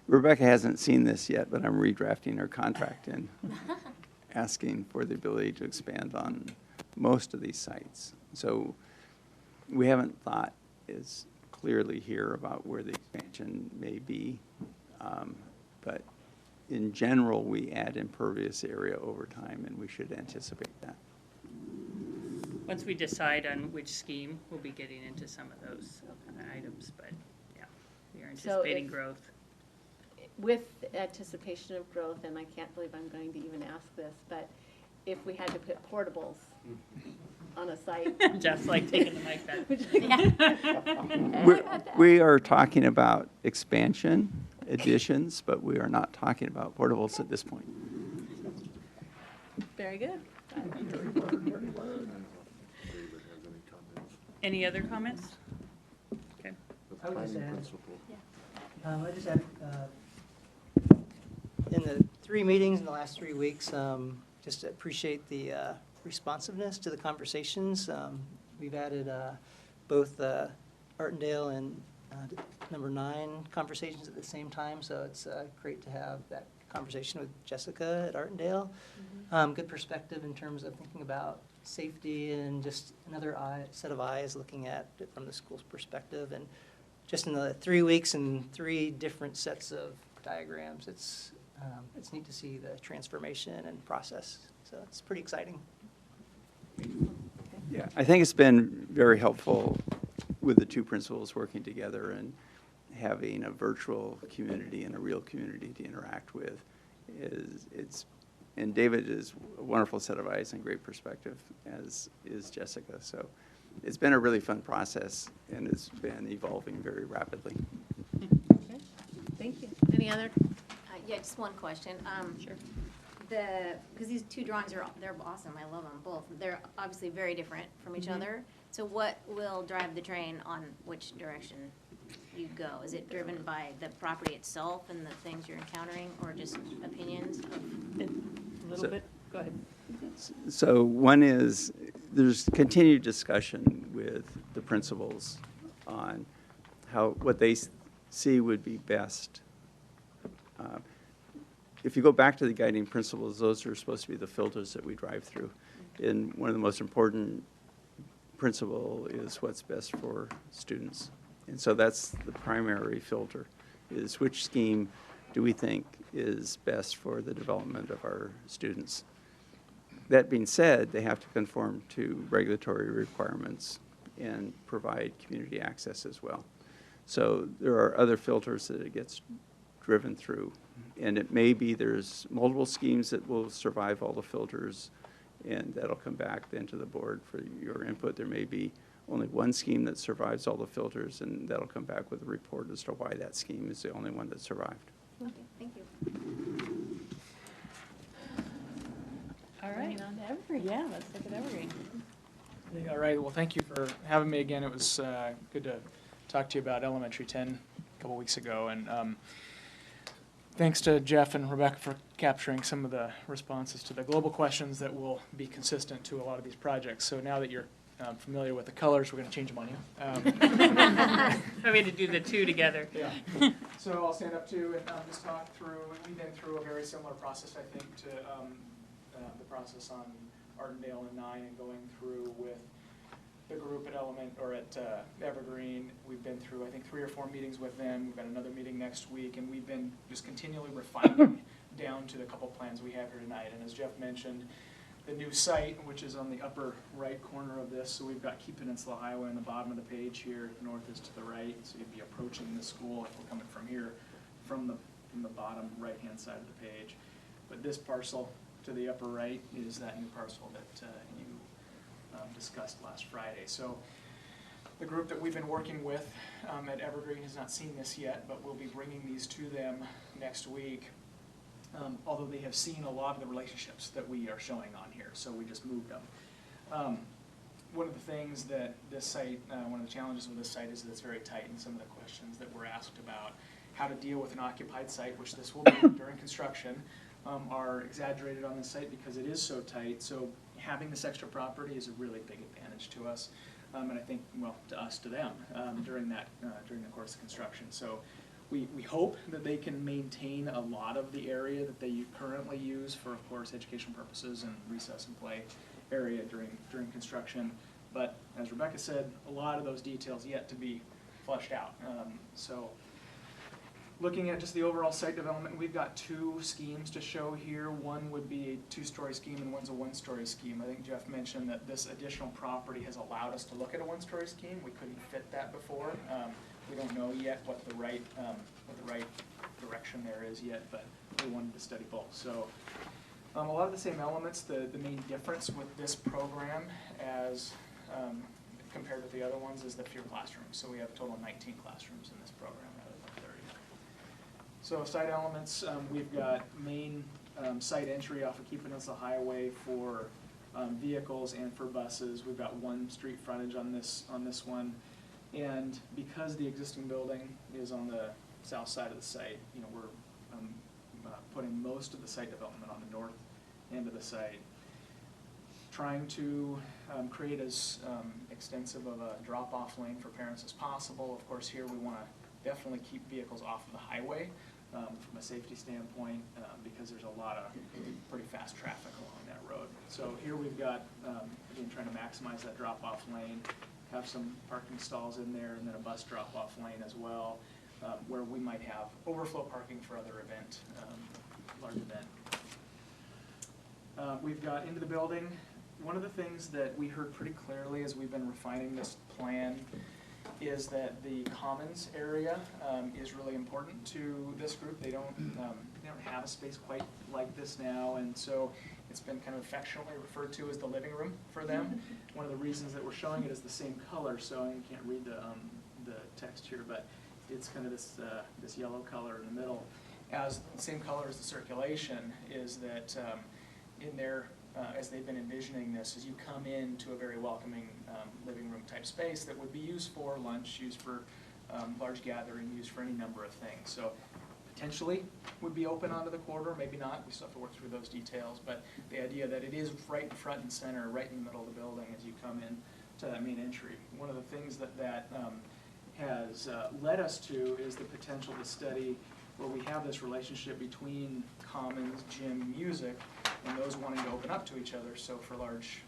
S3: Rebecca hasn't seen this yet, but I'm redrafting her contract and asking for the ability to expand on most of these sites. So we haven't thought as clearly here about where the expansion may be, but in general, we add impervious area over time, and we should anticipate that.
S7: Once we decide on which scheme, we'll be getting into some of those items, but yeah, we are
S1: So
S7: anticipating
S1: if-
S7: growth.
S1: With anticipation of growth, and I can't believe I'm going to even ask this, but if we had to put portables on a site.
S7: Jeff's like taking the mic back.
S3: We are talking about expansion, additions, but we are not talking about portables at this point.
S1: Very good.
S7: Any other comments? Okay.
S9: I would just add, in the 3 meetings in the last 3 weeks, just appreciate the responsiveness to the conversations. We've added both Artendale and number 9 conversations at the same time, so it's great to have that conversation with Jessica at Artendale. Good perspective in terms of thinking about safety and just another set of eyes looking at it from the school's perspective. And just in the 3 weeks and 3 different sets of diagrams, it's neat to see the transformation and process. So it's pretty exciting.
S3: Yeah, I think it's been very helpful with the 2 principals working together and having a virtual community and a real community to interact with. And David is a wonderful set of eyes and great perspective, as is Jessica. So it's been a really fun process, and it's been evolving very rapidly.
S1: Okay. Thank you. Any other?
S2: Yeah, just one question.
S7: Sure.
S2: Because these 2 drawings they're awesome. I love them both. They're obviously very different from each other. So what will drive the train on which direction you go? Is it driven by the property itself and the things you're encountering, or just opinions of?
S7: A little bit, go ahead.
S3: So one is, there's continued discussion with the principals on what they see would be best. If you go back to the guiding principles, those are supposed to be the filters that we drive through. And one of the most important principle is what's best for students. And so that's the primary filter, is which scheme do we think is best for the development of our students. That being said, they have to conform to regulatory requirements and provide community access as well. So there are other filters that it gets driven through. And it may be there's multiple schemes that will survive all the filters, and that'll come back then to the board for your input. There may be only one scheme that survives all the filters, and that'll come back with a report as to why that scheme is the only one that survived.
S2: Okay, thank you.
S7: All right.
S1: On to Evergreen.
S7: Yeah, let's look at Evergreen.
S10: All right, well, thank you for having me again. It was good to talk to you about Elementary 10 a couple weeks ago. And thanks to Jeff and Rebecca for capturing some of the responses to the global questions that will be consistent to a lot of these projects. So now that you're familiar with the colors, we're going to change them on you.
S7: So we had to do the 2 together.
S10: Yeah. So I'll stand up too and just talk through, we've been through a very similar process, I think, to the process on Artendale and 9 and going through with the group at Evergreen. We've been through, I think, 3 or 4 meetings with them. We've got another meeting next week, and we've been just continually refining down to the couple plans we have here tonight. And as Jeff mentioned, the new site, which is on the upper right corner of this, so we've got Key Peninsula Highway on the bottom of the page here. The north is to the right, so you'd be approaching the school if we're coming from here, from the in the bottom right-hand side of the page. But this parcel to the upper right is that new parcel that you discussed last Friday. So the group that we've been working with at Evergreen has not seen this yet, but we'll be bringing these to them next week. Although they have seen a lot of the relationships that we are showing on here, so we just moved them. One of the things that this site, one of the challenges with this site is that it's very tight, and some of the questions that were asked about how to deal with an occupied site, which this will be during construction, are exaggerated on this site because it is so tight. So having this extra property is a really big advantage to us, and I think, well, to us, to them, during the course of construction. So we hope that they can maintain a lot of the area that they currently use for, of course, education purposes and recess and play area during construction. But as Rebecca said, a lot of those details yet to be fleshed out. So looking at just the overall site development, we've got two schemes to show here. One would be a two-story scheme and one's a one-story scheme. I think Jeff mentioned that this additional property has allowed us to look at a one-story scheme. We couldn't fit that before. We don't know yet what the right direction there is yet, but we wanted to study both. So a lot of the same elements. The main difference with this program as compared with the other ones is the fewer classrooms. So we have a total of 19 classrooms in this program rather than 30. So site elements, we've got main site entry off of Keep Peninsula Highway for vehicles and for buses. We've got one street frontage on this one. And because the existing building is on the south side of the site, you know, we're putting most of the site development on the north end of the site, trying to create as extensive of a drop-off lane for parents as possible. Of course, here we want to definitely keep vehicles off of the highway from a safety standpoint because there's a lot of pretty fast traffic along that road. So here we've got, again, trying to maximize that drop-off lane, have some parking stalls in there, and then a bus drop-off lane as well, where we might have overflow parking for other event, large event. We've got into the building. One of the things that we heard pretty clearly as we've been refining this plan is that the commons area is really important to this group. They don't have a space quite like this now, and so it's been kind of affectionately referred to as the living room for them. One of the reasons that we're showing it is the same color, so you can't read the text here, but it's kind of this yellow color in the middle. As the same color as the circulation is that in their as they've been envisioning this, as you come into a very welcoming living room type space that would be used for lunch, used for large gathering, used for any number of things. So potentially would be open onto the corridor, maybe not. We still have to work through those details, but the idea that it is right in front and center, right in the middle of the building as you come in to that main entry. One of the things that has led us to is the potential to study where we have this relationship between commons, gym, music, and those wanting to open up to each other. So for large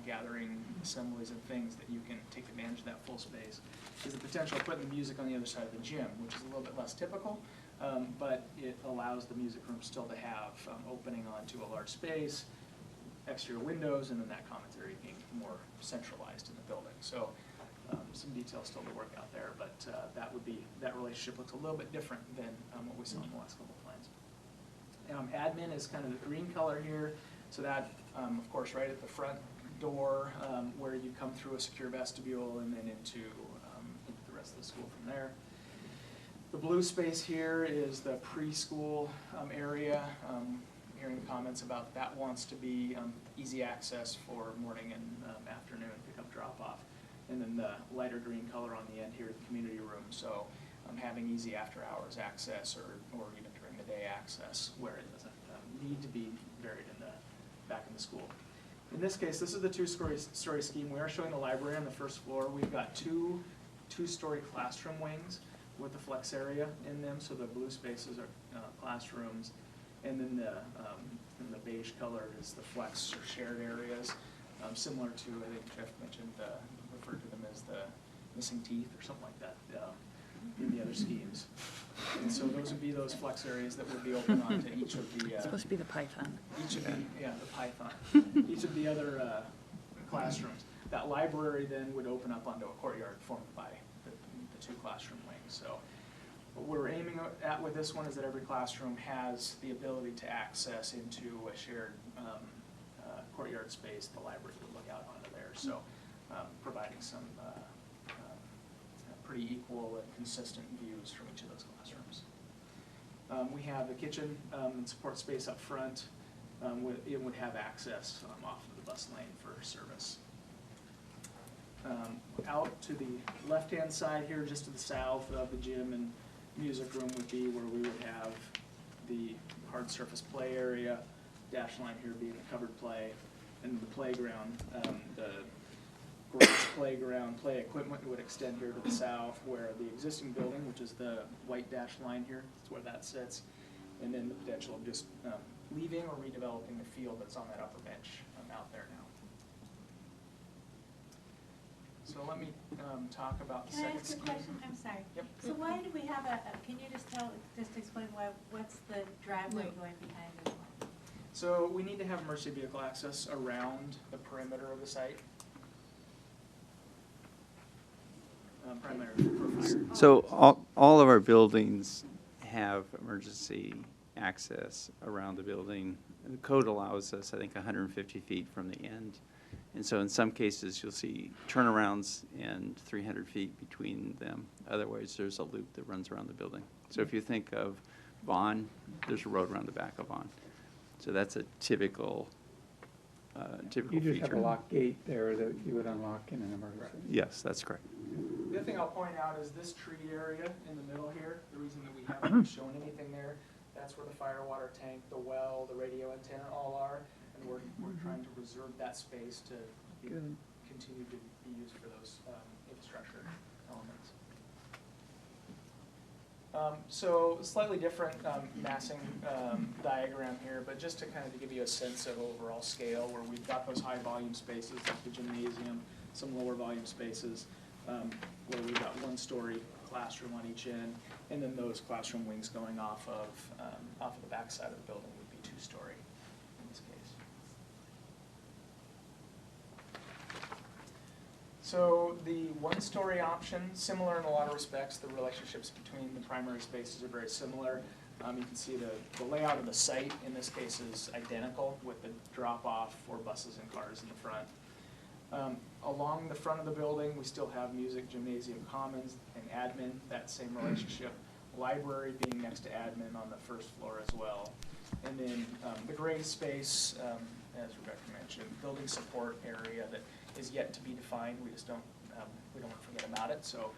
S10: gathering assemblies and things that you can take advantage of that full space, is the potential of putting the music on the other side of the gym, which is a little bit less typical, but it allows the music room still to have opening onto a large space, exterior windows, and then that commons area being more centralized in the building. So some details still to work out there, but that relationship looks a little bit different than what we saw in the last couple of plans. Admin is kind of the green color here, so that, of course, right at the front door where you come through a secure vestibule and then into the rest of the school from there. The blue space here is the preschool area. Hearing comments about that wants to be easy access for morning and afternoon pickup drop-off. And then the lighter green color on the end here, the community room. So having easy after-hours access or even during the day access where it doesn't need to be buried back in the school. In this case, this is the two-story scheme. We are showing the library on the first floor. We've got two-story classroom wings with the flex area in them. So the blue spaces are classrooms, and then the beige color is the flex or shared areas, similar to, I think Jeff mentioned, referred to them as the missing teeth or something like that in the other schemes. And so those would be those flex areas that would be open onto each of the...
S7: It's supposed to be the python.
S10: Each of the python. Each of the other classrooms. That library then would open up onto a courtyard formed by the two classroom wings. So What we're aiming at with this one is that every classroom has the ability to access into a shared courtyard space. The library would look out onto there, so providing some pretty equal and consistent views from each of those classrooms. We have the kitchen and support space up front. It would have access off of the bus lane for service. Out to the left-hand side here, just to the south of the gym and music room, would be where we would have the hard surface play area, dash line here being the covered play, and the playground. The grass playground play equipment would extend here to the south, where the existing building, which is the white dash line here, that's where that sits, and then the potential of just leaving or redeveloping the field that's on that upper bench out there now. So let me talk about the
S1: Can I
S10: second
S1: ask a
S10: scheme.
S1: question? I'm sorry.
S10: Yep.
S1: So why do we have can you just explain what's the driveway going behind this one?
S10: So we need to have emergency vehicle access around the perimeter of the site. Primarily for fire.
S3: So all of our buildings have emergency access around the building. The code allows us, I think, 150 feet from the end. And so in some cases, you'll see turnarounds and 300 feet between them. Otherwise, there's a loop that runs around the building. So if you think of Vaughan, there's a road around the back of Vaughan. So that's a typical feature.
S8: You just have a lock gate there that you would unlock in an emergency.
S3: Yes, that's correct.
S10: The other thing I'll point out is this tree area in the middle here. The reason that we haven't shown anything there, that's where the fire water tank, the well, the radio antenna all are. And we're trying to reserve that space to continue to be used for those infrastructure elements. So slightly different massing diagram here, but just to kind of give you a sense of overall scale, where we've got those high volume spaces like the gymnasium, some lower volume spaces, where we've got one-story classroom on each end, and then those classroom wings going off of the back side of the building would be two-story in this case. So the one-story option, similar in a lot of respects. The relationships between the primary spaces are very similar. You can see the layout of the site in this case is identical, with the drop-off for buses and cars in the front. Along the front of the building, we still have music, gymnasium, commons, and admin, that same relationship. Library being next to admin on the first floor as well. And then the gray space, as Rebecca mentioned, building support area that is yet to be defined. We just don't, we don't want to forget about it. So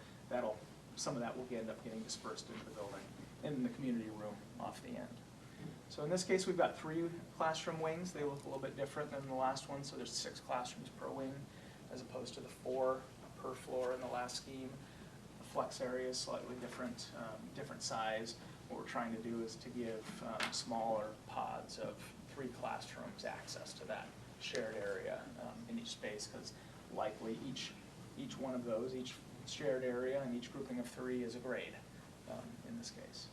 S10: some of that will end up getting dispersed into the building, and in the community room off the end. So in this case, we've got 3 classroom wings. They look a little bit different than the last one. So there's 6 classrooms per wing, as opposed to the 4 per floor in the last scheme. The flex area is slightly different, different size. What we're trying to do is to give smaller pods of 3 classrooms access to that shared area in each space, because likely each one of those, each shared area and each grouping of 3 is a grade in this case.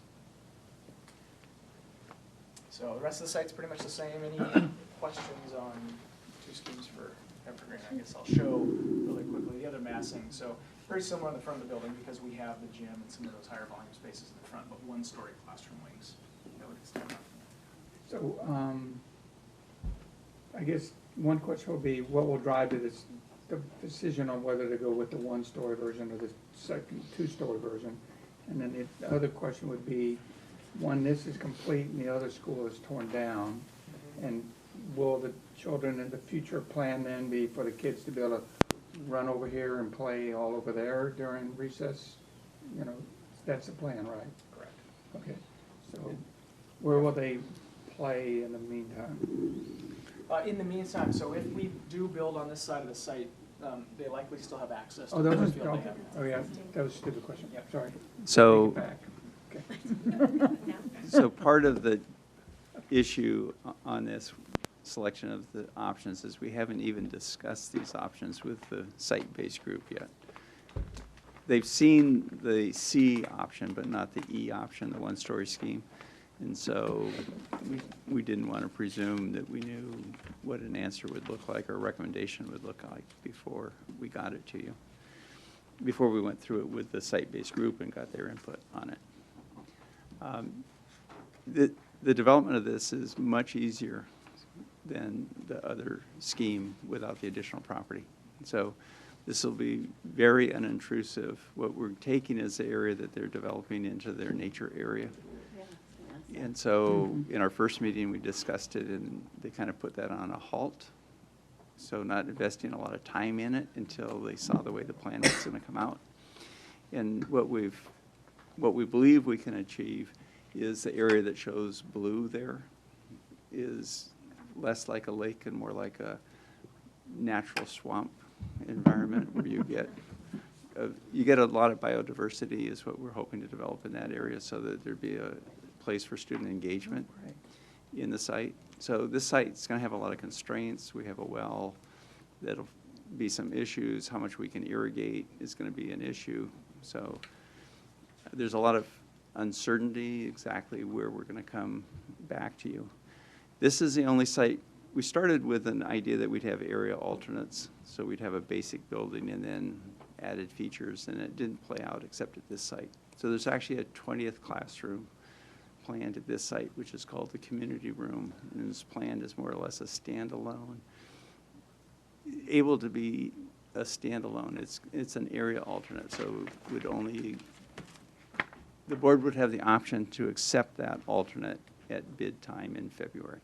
S10: So the rest of the site's pretty much the same. Any questions on 2 schemes for Evergreen? I guess I'll show really quickly the other massing. So very similar in the front of the building, because we have the gym and some of those higher volume spaces in the front, but one-story classroom wings that would extend up.
S8: So, I guess one question will be, what will drive the decision on whether to go with the one-story version or the second 2-story version? And then the other question would be, when this is complete and the other school is torn down, and will the children in the future plan then be for the kids to be able to run over here and play all over there during recess? You know, that's the plan, right?
S10: Correct.
S8: Okay, so where will they play in the meantime?
S10: In the meantime, so if we do build on this side of the site, they likely still have access to
S8: Oh,
S10: the
S8: that was,
S10: field they have.
S8: oh yeah, that was a stupid question,
S10: Yep.
S8: sorry.
S3: So,
S8: Take it back. Okay.
S3: so part of the issue on this selection of the options is we haven't even discussed these options with the site-based group yet. They've seen the C option, but not the E option, the one-story scheme. And so we didn't want to presume that we knew what an answer would look like or a recommendation would look like before we got it to you, before we went through it with the site-based group and got their input on it. The development of this is much easier than the other scheme without the additional property. So this will be very unintrusive. What we're taking is the area that they're developing into their nature area. And so in our first meeting, we discussed it, and they kind of put that on a halt. So not investing a lot of time in it until they saw the way the plan was going to come out. And what we believe we can achieve is the area that shows blue there is less like a lake and more like a natural swamp environment where you get a lot of biodiversity is what we're hoping to develop in that area, so that there'd be a place for student engagement in the site. So this site's going to have a lot of constraints. We have a well. That'll be some issues. How much we can irrigate is going to be an issue. So there's a lot of uncertainty exactly where we're going to come back to you. This is the only site. We started with an idea that we'd have area alternates. So we'd have a basic building and then added features, and it didn't play out except at this site. So there's actually a 20th classroom planned at this site, which is called the community room, and it's planned as more or less a standalone. Able to be a standalone. It's an area alternate, so would only, the board would have the option to accept that alternate at bid time in February.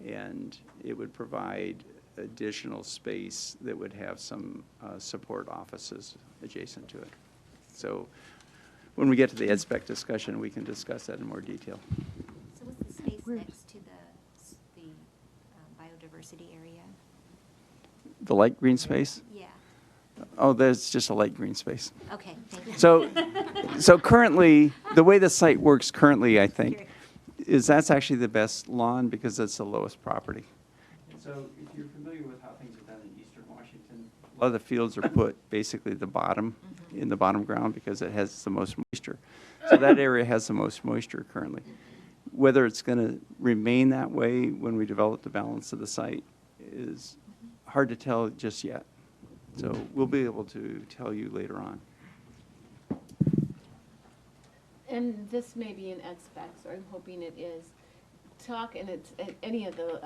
S3: And it would provide additional space that would have some support offices adjacent to it. So when we get to the ed spec discussion, we can discuss that in more detail.
S2: So what's the space next to the biodiversity area?
S3: The light green space?
S2: Yeah.
S3: Oh, there's just a light green space.
S2: Okay, thank you.
S3: So currently, the way the site works currently, I think, is that's actually the best lawn because that's the lowest property. And so if you're familiar with how things are done in eastern Washington, a lot of the fields are put basically the bottom, in the bottom ground because it has the most moisture. So that area has the most moisture currently. Whether it's going to remain that way when we develop the balance of the site is hard to tell just yet. So we'll be able to tell you later on.
S1: And this may be in ed specs, or I'm hoping it is. Talk, and it's at any of the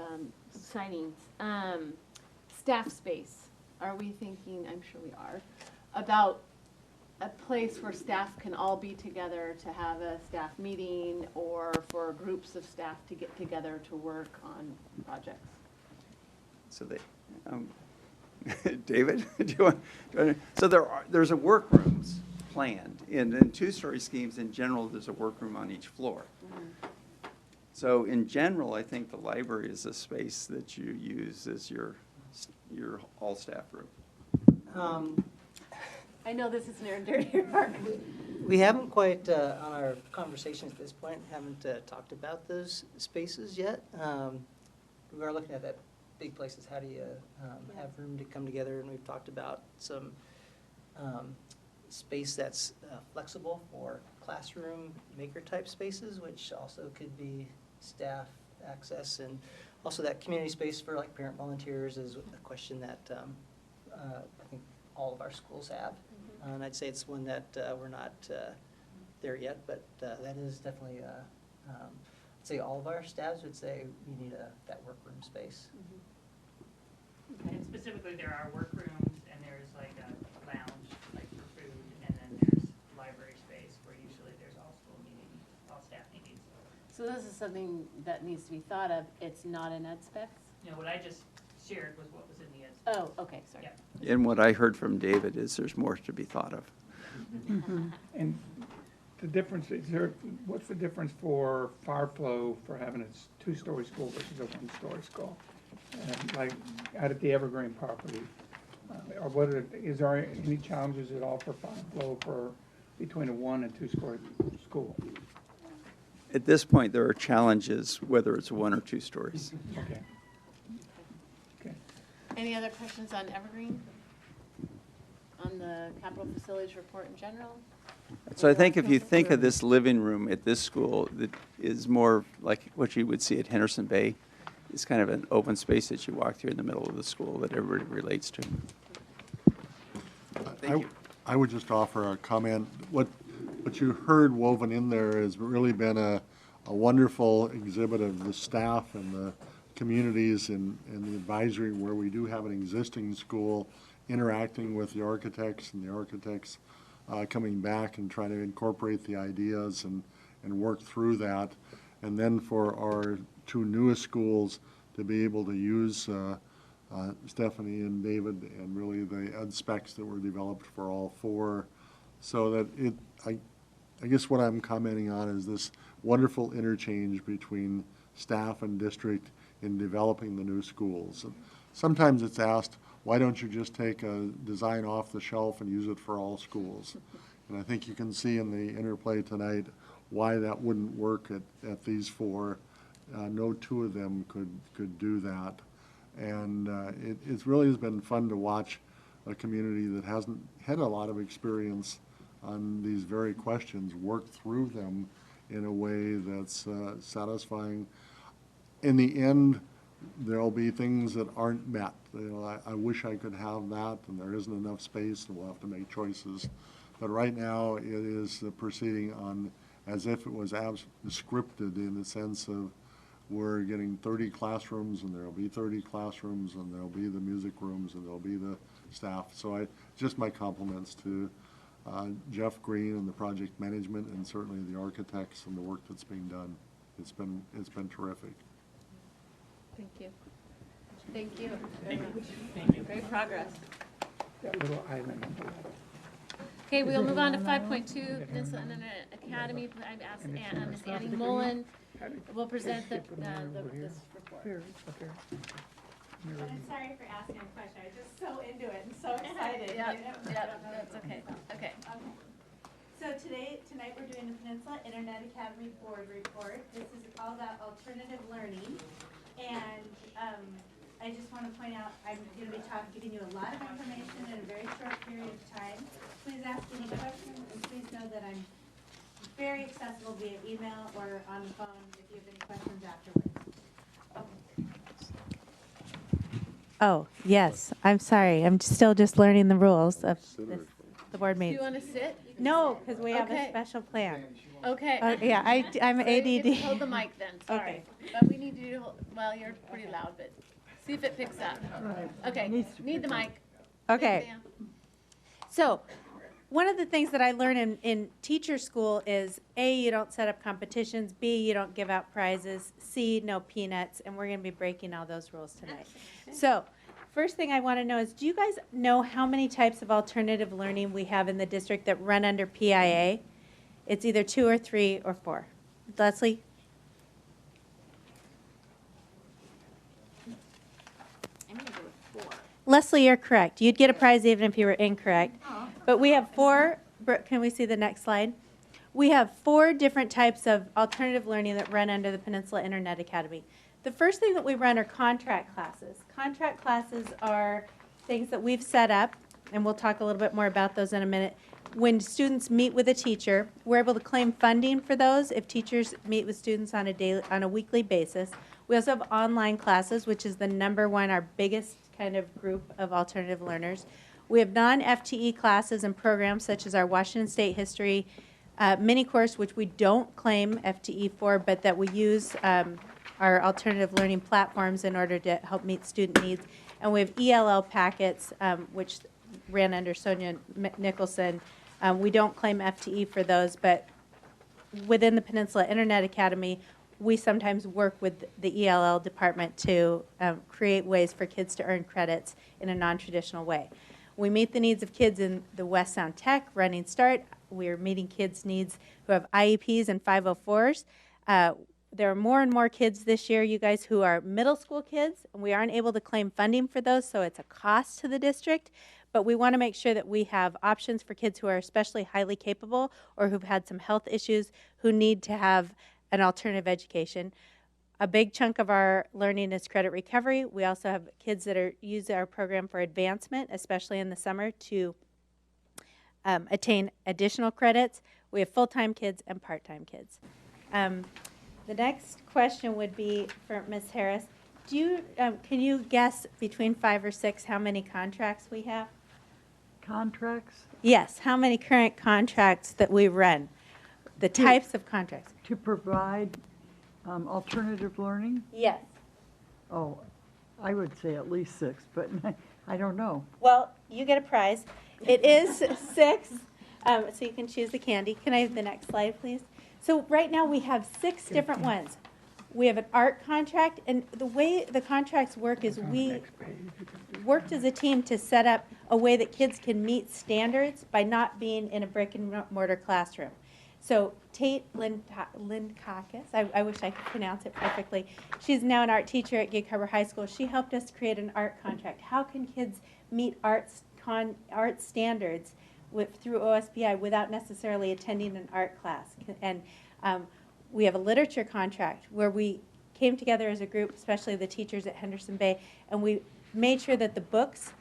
S1: signings. Staff space. Are we thinking, I'm sure we are, about a place where staff can all be together to have a staff meeting, or for groups of staff to get together to work on projects?
S3: So they, David, do you want, so there's a workrooms planned. In two-story schemes, in general, there's a workroom on each floor. So in general, I think the library is a space that you use as your all-staff room.
S1: I know this is near and dear to your heart.
S9: We haven't quite, on our conversations at this point, haven't talked about those spaces yet. We are looking at that big places. How do you have room to come together? And we've talked about some space that's flexible for classroom maker-type spaces, which also could be staff access, and also that community space for like parent volunteers is a question that I think all of our schools have. And I'd say it's one that we're not there yet, but that is definitely, I'd say all of our staffs would say we need that workroom space.
S7: And specifically, there are workrooms, and there's like a lounge, like for food, and then there's library space where usually there's all school meetings, all staff meetings.
S1: So this is something that needs to be thought of. It's not in ed specs?
S7: You know, what I just shared was what was in the ed specs.
S1: Oh, okay, sorry.
S7: Yeah.
S3: And what I heard from David is there's more to be thought of.
S8: And the difference, what's the difference for fire flow for having a two-story school versus a one-story school? And like out at the Evergreen property, or is there any challenges at all for fire flow between a one and two-story school?
S3: At this point, there are challenges whether it's one or two stories.
S8: Okay. Okay.
S1: Any other questions on Evergreen? On the capital facilities report in general?
S3: So I think if you think of this living room at this school, that is more like what you would see at Henderson Bay. It's kind of an open space that you walk through in the middle of the school that everybody relates to. Thank you.
S4: I would just offer a comment. What what you heard woven in there has really been a wonderful exhibit of the staff and the communities and the advisory where we do have an existing school interacting with the architects and the architects coming back and trying to incorporate the ideas and work through that. And then for our two newest schools to be able to use Stephanie and David and really the ed specs that were developed for all four, so that I guess what I'm commenting on is this wonderful interchange between staff and district in developing the new schools. Sometimes it's asked, why don't you just take a design off the shelf and use it for all schools? And I think you can see in the interplay tonight why that wouldn't work at these four. No two of them could do that. And it really has been fun to watch a community that hasn't had a lot of experience on these very questions work through them in a way that's satisfying. In the end, there'll be things that aren't met. You know, I wish I could have that, and there isn't enough space, and we'll have to make choices. But right now, it is proceeding on as if it was scripted, in the sense of we're getting 30 classrooms, and there'll be 30 classrooms, and there'll be the music rooms, and there'll be the staff. So just my compliments to Jeff Green and the project management, and certainly the architects and the work that's being done. It's been terrific.
S1: Thank you. Thank you.
S7: Thank you.
S1: Great progress.
S8: That little island.
S1: Okay, we'll move on to 5.2, Peninsula Internet Academy. I've asked Ms. Annie Mullen will present this report.
S11: I'm sorry for asking a question. I was just so into it and so excited.
S1: Yep, that's okay. Okay.
S11: So tonight we're doing the Peninsula Internet Academy Board Report. This is all about alternative learning. And I just want to point out, I'm going to be giving you a lot of information in a very short period of time. Please ask any questions, and please know that I'm very accessible via email or on the phone if you have any questions afterwards. Okay.
S12: Oh, yes. I'm sorry. I'm still just learning the rules of the board
S1: Do you
S12: meeting.
S1: want to sit? You can
S12: No,
S1: sit.
S12: because we have a
S1: Okay.
S12: special plan.
S1: Okay.
S12: Yeah, I'm
S1: So you
S12: ADD.
S1: can hold the mic then, sorry. But we need you to hold, well, you're pretty loud, but see if it picks up. Okay, need the mic.
S12: Okay.
S1: Sam.
S12: So, one of the things that I learned in teacher school is A, you don't set up competitions, B, you don't give out prizes, C, no peanuts, and we're going to be breaking all those rules tonight. So, first thing I want to know is, do you guys know how many types of alternative learning we have in the district that run under PIA? It's either 2 or 3 or 4. Leslie?
S2: I'm gonna go with 4.
S12: Leslie, you're correct. You'd get a prize even if you were incorrect. But we have 4, can we see the next slide? We have 4 different types of alternative learning that run under the Peninsula Internet Academy. The first thing that we run are contract classes. Contract classes are things that we've set up, and we'll talk a little bit more about those in a minute. When students meet with a teacher, we're able to claim funding for those if teachers meet with students on a weekly basis. We also have online classes, which is the #1, our biggest kind of group of alternative learners. We have non-FTE classes and programs such as our Washington State History mini course, which we don't claim FTE for, but that we use our alternative learning platforms in order to help meet student needs. And we have ELL packets, which ran under Sonia Nicholson. We don't claim FTE for those, but within the Peninsula Internet Academy, we sometimes work with the ELL department to create ways for kids to earn credits in a non-traditional way. We meet the needs of kids in the West Sound Tech, Running Start. We're meeting kids' needs who have IEPs and 504s. There are more and more kids this year, you guys, who are middle school kids, and we aren't able to claim funding for those, so it's a cost to the district. But we want to make sure that we have options for kids who are especially highly capable or who've had some health issues who need to have an alternative education. A big chunk of our learning is credit recovery. We also have kids that use our program for advancement, especially in the summer, to attain additional credits. We have full-time kids and part-time kids. The next question would be for Ms. Harris. Can you guess between 5 or 6 how many contracts we have?
S6: contracts
S12: Yes, how many current contracts that we run, the types of contracts.
S6: to provide alternative learning?
S12: Yes.
S6: Oh, I would say at least 6, but I don't know.
S12: Well, you get a prize. It is 6, so you can choose the candy. Can I have the next slide, please? So right now we have 6 different ones. We have an art contract, and the way the contracts work is we worked as a team to set up a way that kids can meet standards by not being in a brick and mortar classroom. So Tate Lindkakis, I wish I could pronounce it perfectly. She's now an art teacher at Gig Harbor High School. She helped us create an art contract. How can kids meet art standards through OSPI without necessarily attending an art class? And we have a literature contract where we came together as a group, especially the teachers at Henderson Bay, and we made sure that the books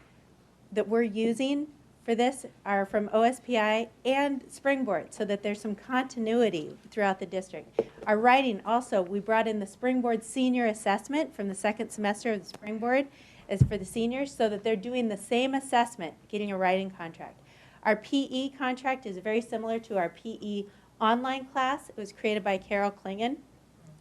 S12: that we're using for this are from OSPI and Springboard, so that there's some continuity throughout the district. Our writing also, we brought in the Springboard senior assessment from the second semester of the Springboard as for the seniors, so that they're doing the same assessment, getting a writing contract. Our PE contract is very similar to our PE online class. It was created by Carol Klingon,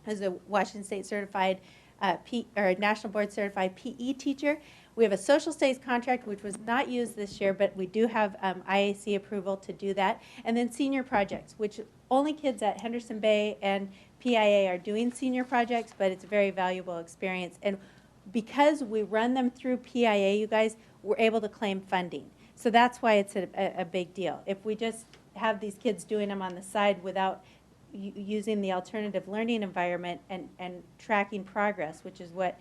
S12: who's a Washington State certified National Board certified PE teacher. We have a social studies contract, which was not used this year, but we do have IAC approval to do that. And then senior projects, which only kids at Henderson Bay and PIA are doing senior projects, but it's a very valuable experience. And because we run them through PIA, you guys, we're able to claim funding. So that's why it's a big deal. If we just have these kids doing them on the side without using the alternative learning environment and tracking progress, which is what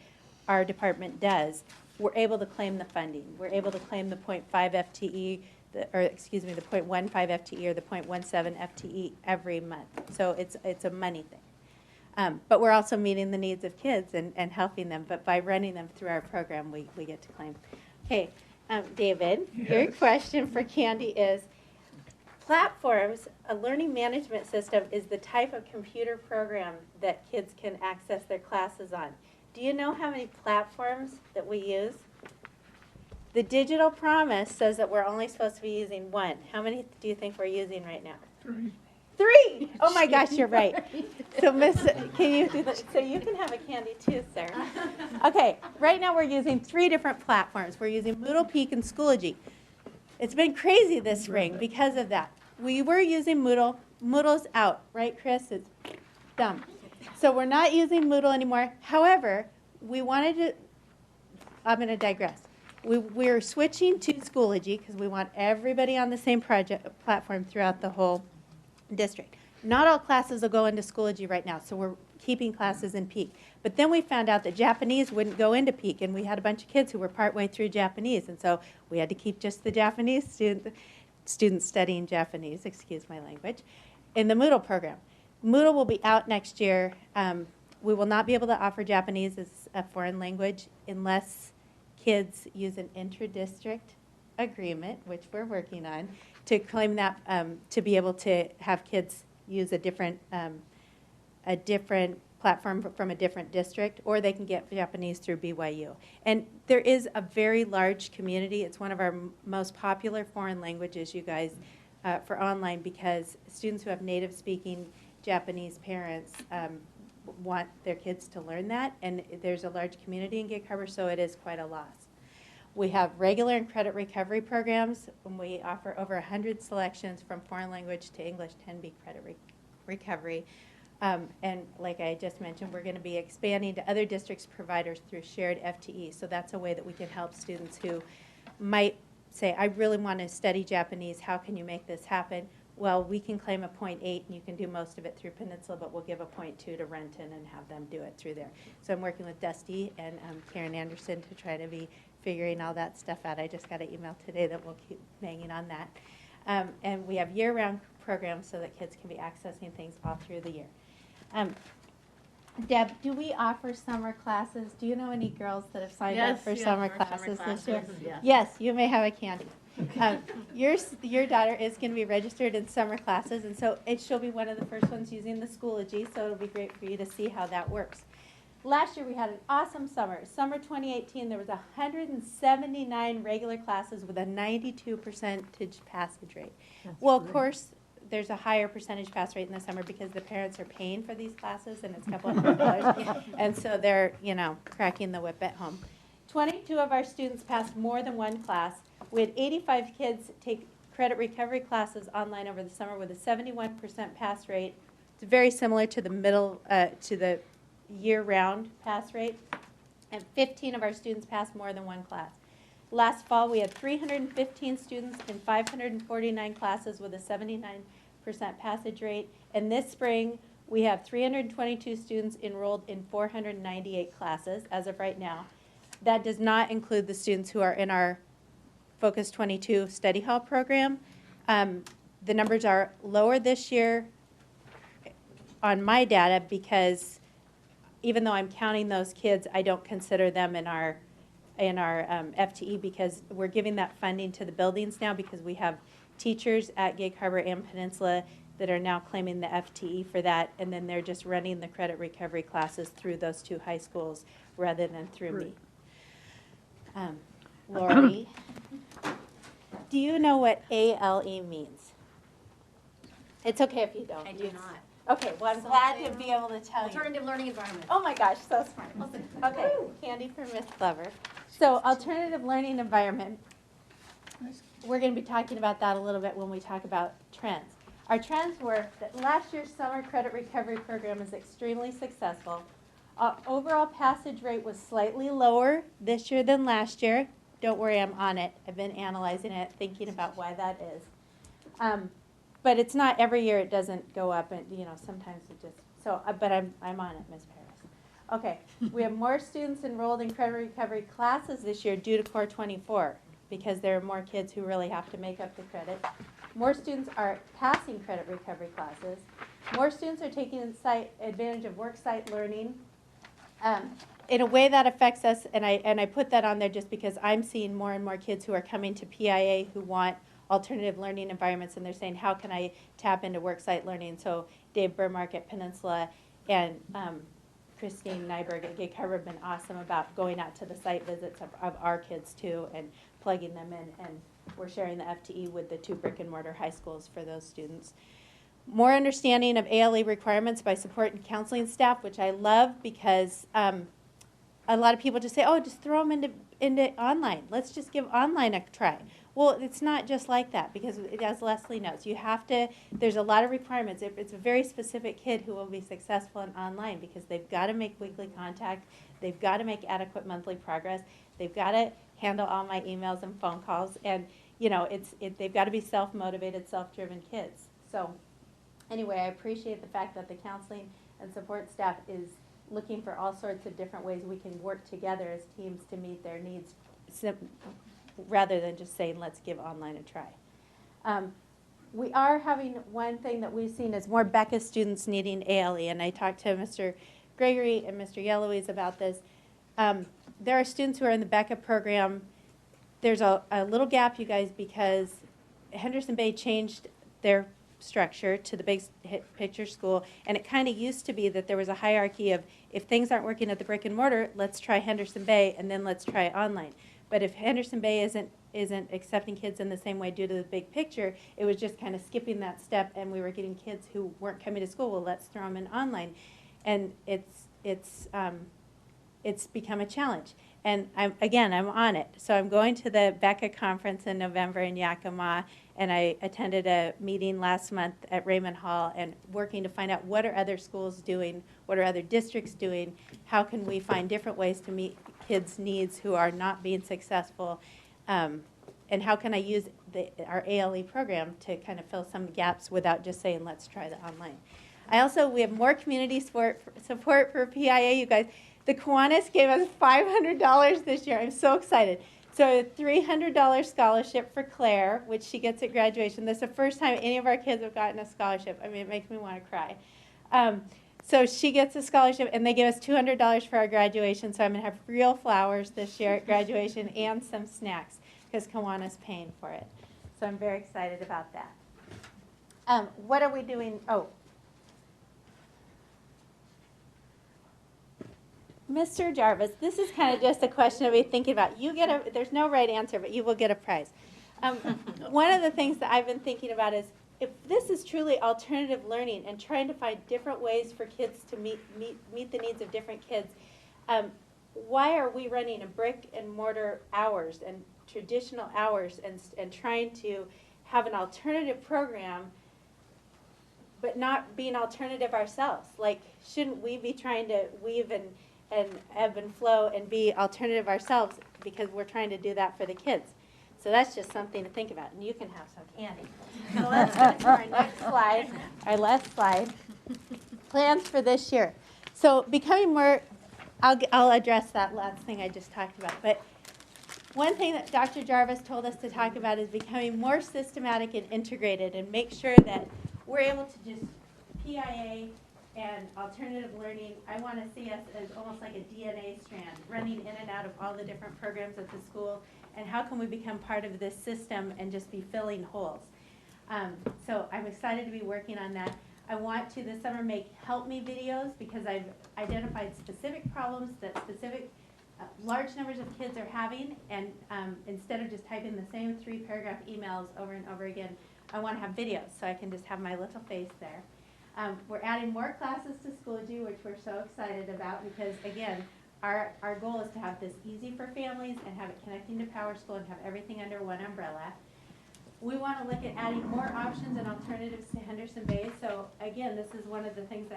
S12: our department does, we're able to claim the funding. We're able to claim the 0.5 FTE, the 0.15 FTE or the 0.17 FTE every month. So it's a money thing. But we're also meeting the needs of kids and helping them. But by running them through our program, we get to claim. Okay, David, your question for Candy is, platforms, a learning management system is the type of computer program that kids can access their classes on. Do you know how many platforms that we use? The Digital Promise says that we're only supposed to be using 1. How many do you think we're using right now?
S8: 3.
S12: 3! Oh my gosh, you're right. So Miss, can you do that? So you can have a candy too, sir. Okay, right now we're using 3 different platforms. We're using Moodle, Peak, and Schoology. It's been crazy this spring because of that. We were using Moodle. Moodle's out, right, Chris? It's dumb. So we're not using Moodle anymore. However, we wanted to, I'm going to digress. We're switching to Schoology because we want everybody on the same platform throughout the whole district. Not all classes will go into Schoology right now, so we're keeping classes in Peak. But then we found out that Japanese wouldn't go into Peak, and we had a bunch of kids who were partway through Japanese, and so we had to keep just the Japanese students studying Japanese, excuse my language, in the Moodle program. Moodle will be out next year. We will not be able to offer Japanese as a foreign language unless kids use an intra-district agreement, which we're working on, to claim that, to be able to have kids use a different platform from a different district, or they can get Japanese through BYU. And there is a very large community. It's one of our most popular foreign languages, you guys, for online, because students who have native speaking Japanese parents want their kids to learn that, and there's a large community in Gig Harbor, so it is quite a loss. We have regular and credit recovery programs, and we offer over 100 selections from foreign language to English 10B credit recovery. And like I just mentioned, we're going to be expanding to other districts' providers through shared FTE, so that's a way that we can help students who might say, I really want to study Japanese, how can you make this happen? Well, we can claim a 0.8, and you can do most of it through Peninsula, but we'll give a 0.2 to Renton and have them do it through there. So I'm working with Dusty and Karen Anderson to try to be figuring all that stuff out. I just got an email today that we'll keep banging on that. And we have year-round programs so that kids can be accessing things all through the year. Deb, do we offer summer classes? Do you know any girls that have signed up for summer classes this year? Yes, you may have a candy. Your daughter is going to be registered in summer classes, and so she'll be one of the first ones using the Schoology, so it'll be great for you to see how that works. Last year, we had an awesome summer. Summer 2018, there was 179 regular classes with a 92% passage rate. Well, of course, there's a higher percentage pass rate in the summer because the parents are paying for these classes, and it's a couple $100. And so they're, cracking the whip at home. 22 of our students passed more than one class. We had 85 kids take credit recovery classes online over the summer with a 71% pass rate. It's very similar to the year-round pass rate. And 15 of our students passed more than one class. Last fall, we had 315 students in 549 classes with a 79% passage rate. And this spring, we have 322 students enrolled in 498 classes as of right now. That does not include the students who are in our Focus 22 study hall program. The numbers are lower this year on my data because even though I'm counting those kids, I don't consider them in our FTE because we're giving that funding to the buildings now because we have teachers at Gig Harbor and Peninsula that are now claiming the FTE for that, and then they're just running the credit recovery classes through those two high schools rather than through me. Lori, do you know what ALE means? It's okay if you don't.
S2: I do not.
S12: Okay, well, I'm glad to be able to tell you.
S2: Alternative learning environment.
S12: Oh my gosh, so smart. Okay, candy for Miss Clever. So alternative learning environment, we're going to be talking about that a little bit when we talk about trends. Our trends were that last year's summer credit recovery program is extremely successful. Overall passage rate was slightly lower this year than last year. Don't worry, I'm on it. I've been analyzing it, thinking about why that is. But it's not every year it doesn't go up, and sometimes it just but I'm on it, Ms. Paris. Okay, we have more students enrolled in credit recovery classes this year due to Core 24 because there are more kids who really have to make up the credit. More students are passing credit recovery classes. More students are taking advantage of worksite learning. In a way that affects us, and I put that on there just because I'm seeing more and more kids who are coming to PIA who want alternative learning environments, and they're saying, how can I tap into worksite learning? So Dave Burmark at Peninsula and Christine Nyberg at Gig Harbor have been awesome about going out to the site visits of our kids too and plugging them in, and we're sharing the FTE with the two brick and mortar high schools for those students. More understanding of ALE requirements by support and counseling staff, which I love because a lot of people just say, oh, just throw them into online. Let's just give online a try. Well, it's not just like that because, as Leslie knows, there's a lot of requirements. It's a very specific kid who will be successful in online because they've got to make weekly contact. They've got to make adequate monthly progress. They've got to handle all my emails and phone calls. And, they've got to be self-motivated, self-driven kids. So anyway, I appreciate the fact that the counseling and support staff is looking for all sorts of different ways we can work together as teams to meet their needs rather than just saying, let's give online a try. We are having one thing that we've seen is more Becca students needing ALE, and I talked to Mr. Gregory and Mr. Yellowes about this. There are students who are in the Becca program. There's a little gap, you guys, because Henderson Bay changed their structure to the big picture school, and it kind of used to be that there was a hierarchy of if things aren't working at the brick and mortar, let's try Henderson Bay, and then let's try online. But if Henderson Bay isn't accepting kids in the same way due to the big picture, it was just kind of skipping that step, and we were getting kids who weren't coming to school. Well, let's throw them in online, and it's become a challenge. And I'm on it. So I'm going to the Becca conference in November in Yakima, and I attended a meeting last month at Raymond Hall and working to find out what are other schools doing, what are other districts doing, how can we find different ways to meet kids' needs who are not being successful, and how can I use our ALE program to kind of fill some gaps without just saying, let's try the online. We have more community support for PIA, you guys. The Kiwanis gave us $500 this year. I'm so excited. So a $300 scholarship for Claire, which she gets at graduation. This is the first time any of our kids have gotten a scholarship. I mean, it makes me want to cry. So she gets a scholarship, and they give us $200 for our graduation. So I'm going to have real flowers this year at graduation and some snacks because Kiwanis paying for it. So I'm very excited about that. What are we doing? Oh. Mr. Jarvis, this is kind of just a question to be thinking about. There's no right answer, but you will get a prize. One of the things that I've been thinking about is if this is truly alternative learning and trying to find different ways for kids to meet the needs of different kids, why are we running a brick and mortar hours and traditional hours and trying to have an alternative program but not being alternative ourselves? Like, shouldn't we be trying to weave and ebb and flow and be alternative ourselves because we're trying to do that for the kids? So that's just something to think about, and you can have some candy. So let's go to our next slide, our last slide. Plans for this year. So becoming more, I'll address that last thing I just talked about. But one thing that Dr. Jarvis told us to talk about is becoming more systematic and integrated and make sure that we're able to just PIA and alternative learning. I want to see us as almost like a DNA strand running in and out of all the different programs at the school. And how can we become part of this system and just be filling holes? So I'm excited to be working on that. I want to this summer make help me videos because I've identified specific problems that specific large numbers of kids are having, and instead of just typing the same 3-paragraph emails over and over again, I want to have videos so I can just have my little face there. We're adding more classes to Schoology, which we're so excited about because, again, our goal is to have this easy for families and have it connecting to Power School and have everything under one umbrella. We want to look at adding more options and alternatives to Henderson Bay. So again, this is one of the things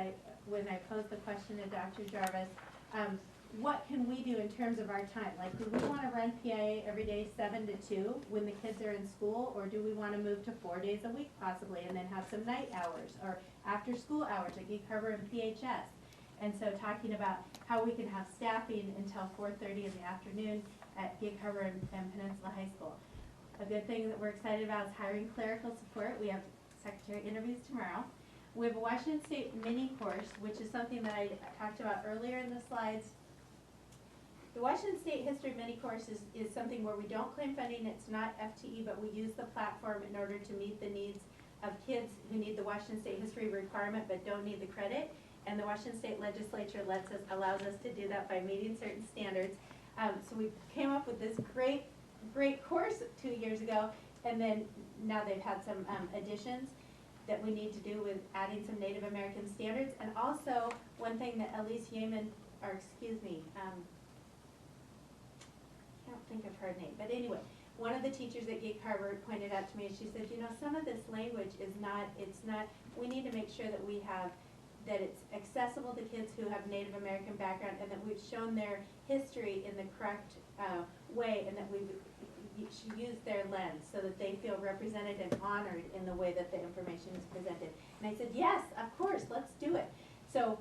S12: when I posed the question to Dr. Jarvis, what can we do in terms of our time? Like, do we want to run PIA every day 7 to 2 when the kids are in school, or do we want to move to 4 days a week possibly and then have some night hours or after school hours at Gig Harbor and PHS? And so talking about how we can have staffing until 4:30 in the afternoon at Gig Harbor and Peninsula High School. A good thing that we're excited about is hiring clerical support. We have secretary interviews tomorrow. We have a Washington State mini course, which is something that I talked about earlier in the slides. The Washington State History mini course is something where we don't claim funding. It's not FTE, but we use the platform in order to meet the needs of kids who need the Washington State History requirement but don't need the credit. And the Washington State Legislature allows us to do that by meeting certain standards. So we came up with this great course 2 years ago, and then now they've had some additions that we need to do with adding some Native American standards. And also, one thing that Elise Yeaman, or excuse me, can't think of her name, but anyway, one of the teachers at Gig Harbor pointed out to me, she said, you know, some of this language is not, we need to make sure that we have, that it's accessible to kids who have Native American background and that we've shown their history in the correct way and that we've used their lens so that they feel represented and honored in the way that the information is presented. And I said, yes, of course, let's do it. So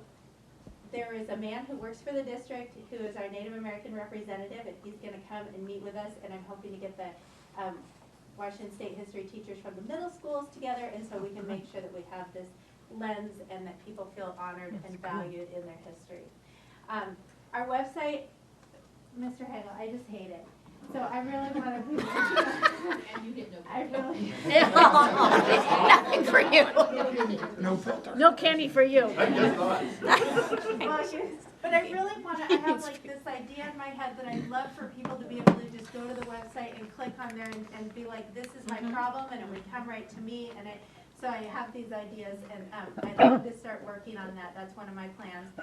S12: there is a man who works for the district who is our Native American representative, and he's going to come and meet with us, and I'm hoping to get the Washington State history teachers from the middle schools together, and so we can make sure that we have this lens and that people feel honored and valued in their history. Our website, Mr. Hagel, I just hate it. So I really want to be and you get no
S1: Nothing for you.
S8: No filter.
S1: No candy for you.
S12: but I really want to, I have like this idea in my head that I'd love for people to be able to just go to the website and click on there and be like, this is my problem, and it would come right to me. And so I have these ideas, and I'd love to start working on that. That's one of my plans.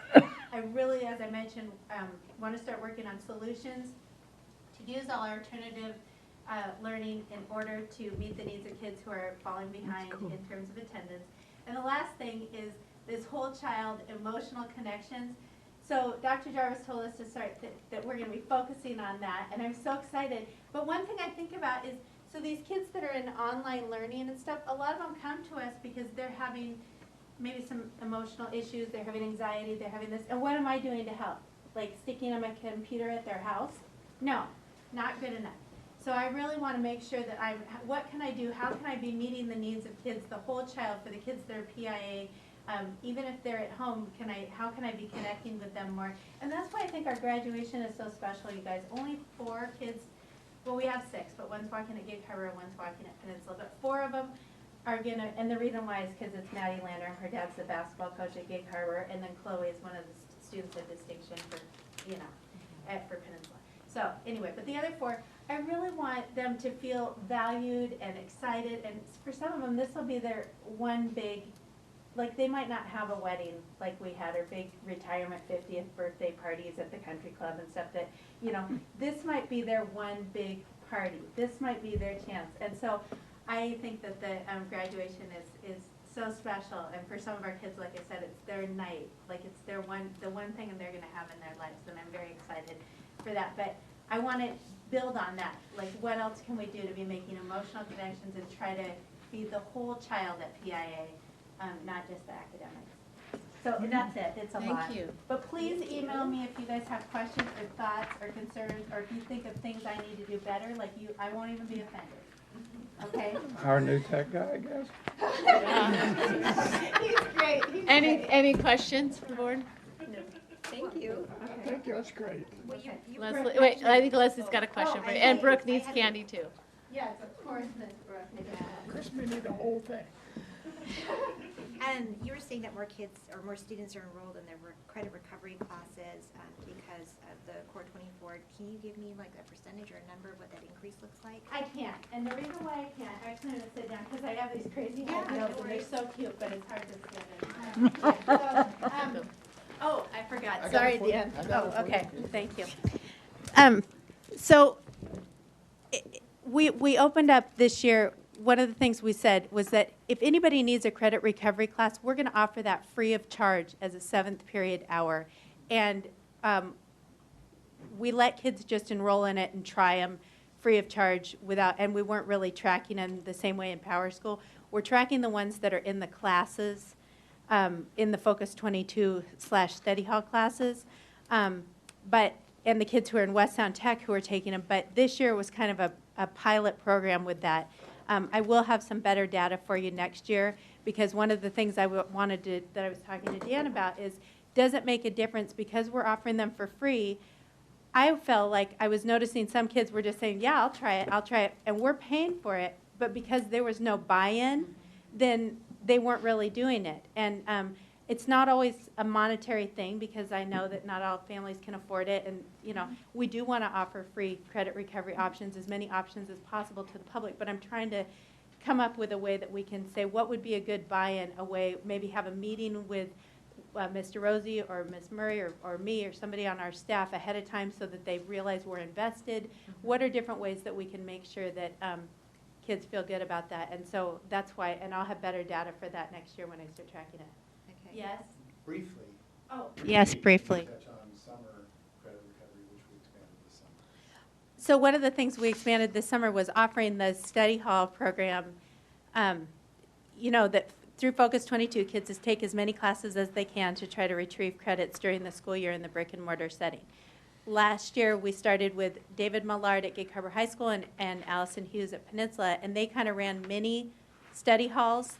S12: I really, as I mentioned, want to start working on solutions to use all alternative learning in order to meet the needs of kids who are falling behind in terms of attendance. And the last thing is this whole child emotional connections. So Dr. Jarvis told us to start that we're going to be focusing on that, and I'm so excited. But one thing I think about is, so these kids that are in online learning and stuff, a lot of them come to us because they're having maybe some emotional issues, they're having anxiety, they're having this, and what am I doing to help? Like sticking them a computer at their house? No, not good enough. So I really want to make sure that what can I do? How can I be meeting the needs of kids, the whole child, for the kids that are PIA, even if they're at home, how can I be connecting with them more? And that's why I think our graduation is so special, you guys. Only 4 kids, well, we have 6, but one's walking at Gig Harbor and one's walking at Peninsula, but 4 of them are gonna, and the reason why is because it's Maddie Lander, her dad's the basketball coach at Gig Harbor, and then Chloe is one of the students of distinction for you know, for Peninsula. So anyway, but the other 4, I really want them to feel valued and excited, and for some of them, this will be their one big, like they might not have a wedding like we had, or big retirement 50th birthday parties at the country club and stuff that, you know, this might be their one big party. This might be their chance. And so I think that the graduation is so special, and for some of our kids, like I said, it's their night, like it's the one thing they're going to have in their lives, and I'm very excited for that. But I want to build on that. Like, what else can we do to be making emotional connections and try to feed the whole child at PIA, not just the academics. So that's it. It's a lot.
S1: Thank you.
S12: But please email me if you guys have questions or thoughts or concerns, or if you think of things I need to do better. Like you, I won't even be offended. Okay?
S8: Our new tech guy, I guess.
S12: He's great. He's great.
S1: Any questions from the board?
S2: Thank you.
S8: Thank you, that's great.
S1: Leslie, wait, I think Leslie's got a question for you, and Brooke needs candy too.
S12: Yes, of course, Miss Brooke.
S8: Chris, we need the whole thing.
S2: And you were saying that more kids or more students are enrolled in their credit recovery classes because of the Core 24. Can you give me like a percentage or a number of what that increase looks like?
S12: I can't, and the reason why I can't, I actually want to sit down because I have these crazy
S2: Yeah,
S12: ideas,
S2: no
S12: and they're
S2: worries.
S12: so cute, but it's hard to sit in. Oh, I forgot. Sorry, Dan. Oh, okay. Thank you. So we opened up this year. One of the things we said was that if anybody needs a credit recovery class, we're going to offer that free of charge as a 7th period hour. And we let kids just enroll in it and try them free of charge without, and we weren't really tracking them the same way in Power School. We're tracking the ones that are in the classes, in the Focus 22/study hall classes, and the kids who are in West Sound Tech who are taking them. But this year was kind of a pilot program with that. I will have some better data for you next year, because one of the things that I was talking to Dan about is, does it make a difference because we're offering them for free? I felt like I was noticing some kids were just saying, yeah, I'll try it, and we're paying for it, but because there was no buy-in, then they weren't really doing it. And it's not always a monetary thing, because I know that not all families can afford it, and we do want to offer free credit recovery options, as many options as possible to the public, but I'm trying to come up with a way that we can say what would be a good buy-in, a way, maybe have a meeting with Mr. Rosie or Ms. Murray or me or somebody on our staff ahead of time so that they realize we're invested. What are different ways that we can make sure that kids feel good about that? And so that's why, and I'll have better data for that next year when I start tracking it.
S2: Okay.
S12: Yes?
S13: Briefly.
S12: Oh, yes, briefly.
S13: Touch on summer credit recovery, which we expanded this summer.
S12: So one of the things we expanded this summer was offering the study hall program, that through Focus 22, kids just take as many classes as they can to try to retrieve credits during the school year in the brick and mortar setting. Last year, we started with David Millard at Gig Harbor High School and Allison Hughes at Peninsula, and they kind of ran mini study halls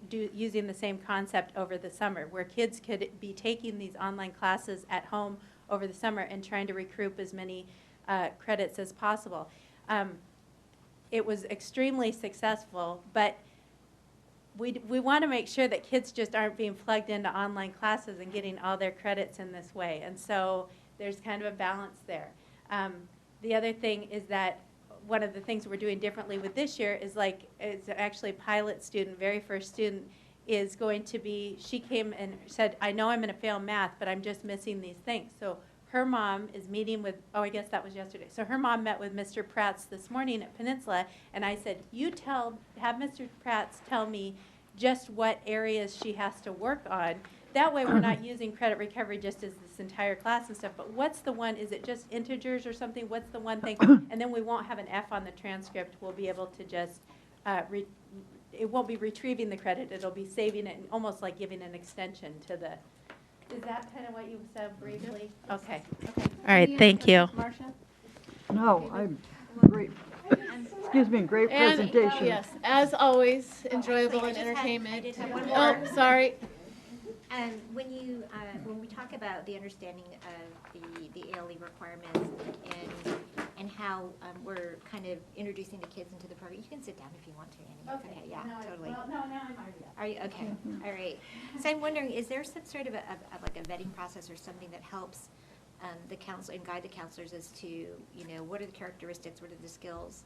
S12: using the same concept over the summer, where kids could be taking these online classes at home over the summer and trying to recoup as many credits as possible. It was extremely successful, but we want to make sure that kids just aren't being plugged into online classes and getting all their credits in this way. And so there's kind of a balance there. The other thing is that one of the things we're doing differently with this year is it's actually a pilot student, very first student, is going to be, she came and said, I know I'm going to fail math, but I'm just missing these things. So her mom is meeting with, I guess that was yesterday. So her mom met with Mr. Pratt's this morning at Peninsula, and I said, have Mr. Pratt's tell me just what areas she has to work on. That way we're not using credit recovery just as this entire class and stuff, but what's the one, is it just integers or something? What's the one thing? And then we won't have an F on the transcript. We'll be able to just, it won't be retrieving the credit. It'll be saving it and almost like giving an extension to the, is that kind of what you said briefly? Okay. All right, thank you.
S1: Marcia?
S6: No, I'm great. Excuse me, great presentation.
S1: Yes, as always, enjoyable
S2: Wait,
S1: and
S2: I
S1: entertainment.
S2: did have one more.
S1: Oh, sorry.
S2: When we talk about the understanding of the ALE requirements and how we're kind of introducing the kids into the program, you can sit down if you want to, Annie. It's okay, yeah, totally.
S12: Well, no, now I'm already up.
S2: Are you, okay, all right. So I'm wondering, is there some sort of a vetting process or something that helps the council, and guide the counselors as to, you know, what are the characteristics, what are the skills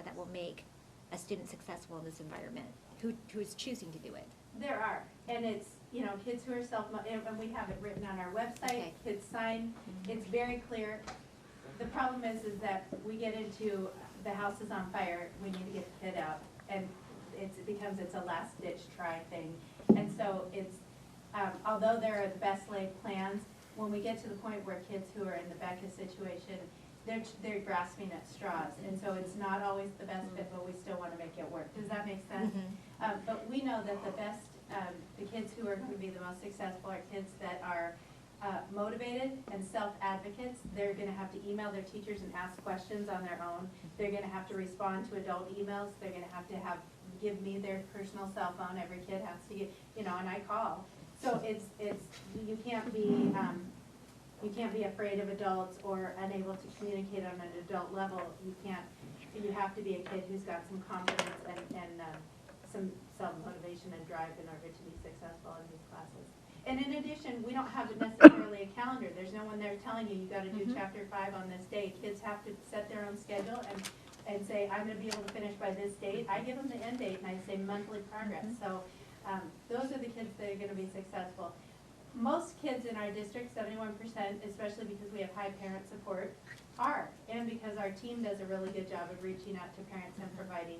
S2: that will make a student successful in this environment? Who is choosing to do it?
S12: There are, and it's, you know, kids who are and we have it written on our website,
S2: Okay.
S12: kids sign, it's very clear. The problem is that we get into, the house is on fire, we need to get the kid out, and it becomes a last ditch try thing. And so it's, although there are the best laid plans, when we get to the point where kids who are in the Becca situation, they're grasping at straws, and so it's not always the best fit, but we still want to make it work. Does that make sense? But we know that the best, the kids who are going to be the most successful are kids that are motivated and self-advocates. They're going to have to email their teachers and ask questions on their own. They're going to have to respond to adult emails. They're going to have give me their personal cell phone. Every kid has to get, you know, and I call. So it's you can't be afraid of adults or unable to communicate on an adult level. You have to be a kid who's got some confidence and some self-motivation and drive in order to be successful in these classes. And in addition, we don't have necessarily a calendar. There's no one there telling you got to do chapter 5 on this day. Kids have to set their own schedule and say, I'm going to be able to finish by this date. I give them the end date and I say monthly progress. So those are the kids that are going to be successful. Most kids in our district, 71%, especially because we have high parent support, are, and because our team does a really good job of reaching out to parents and providing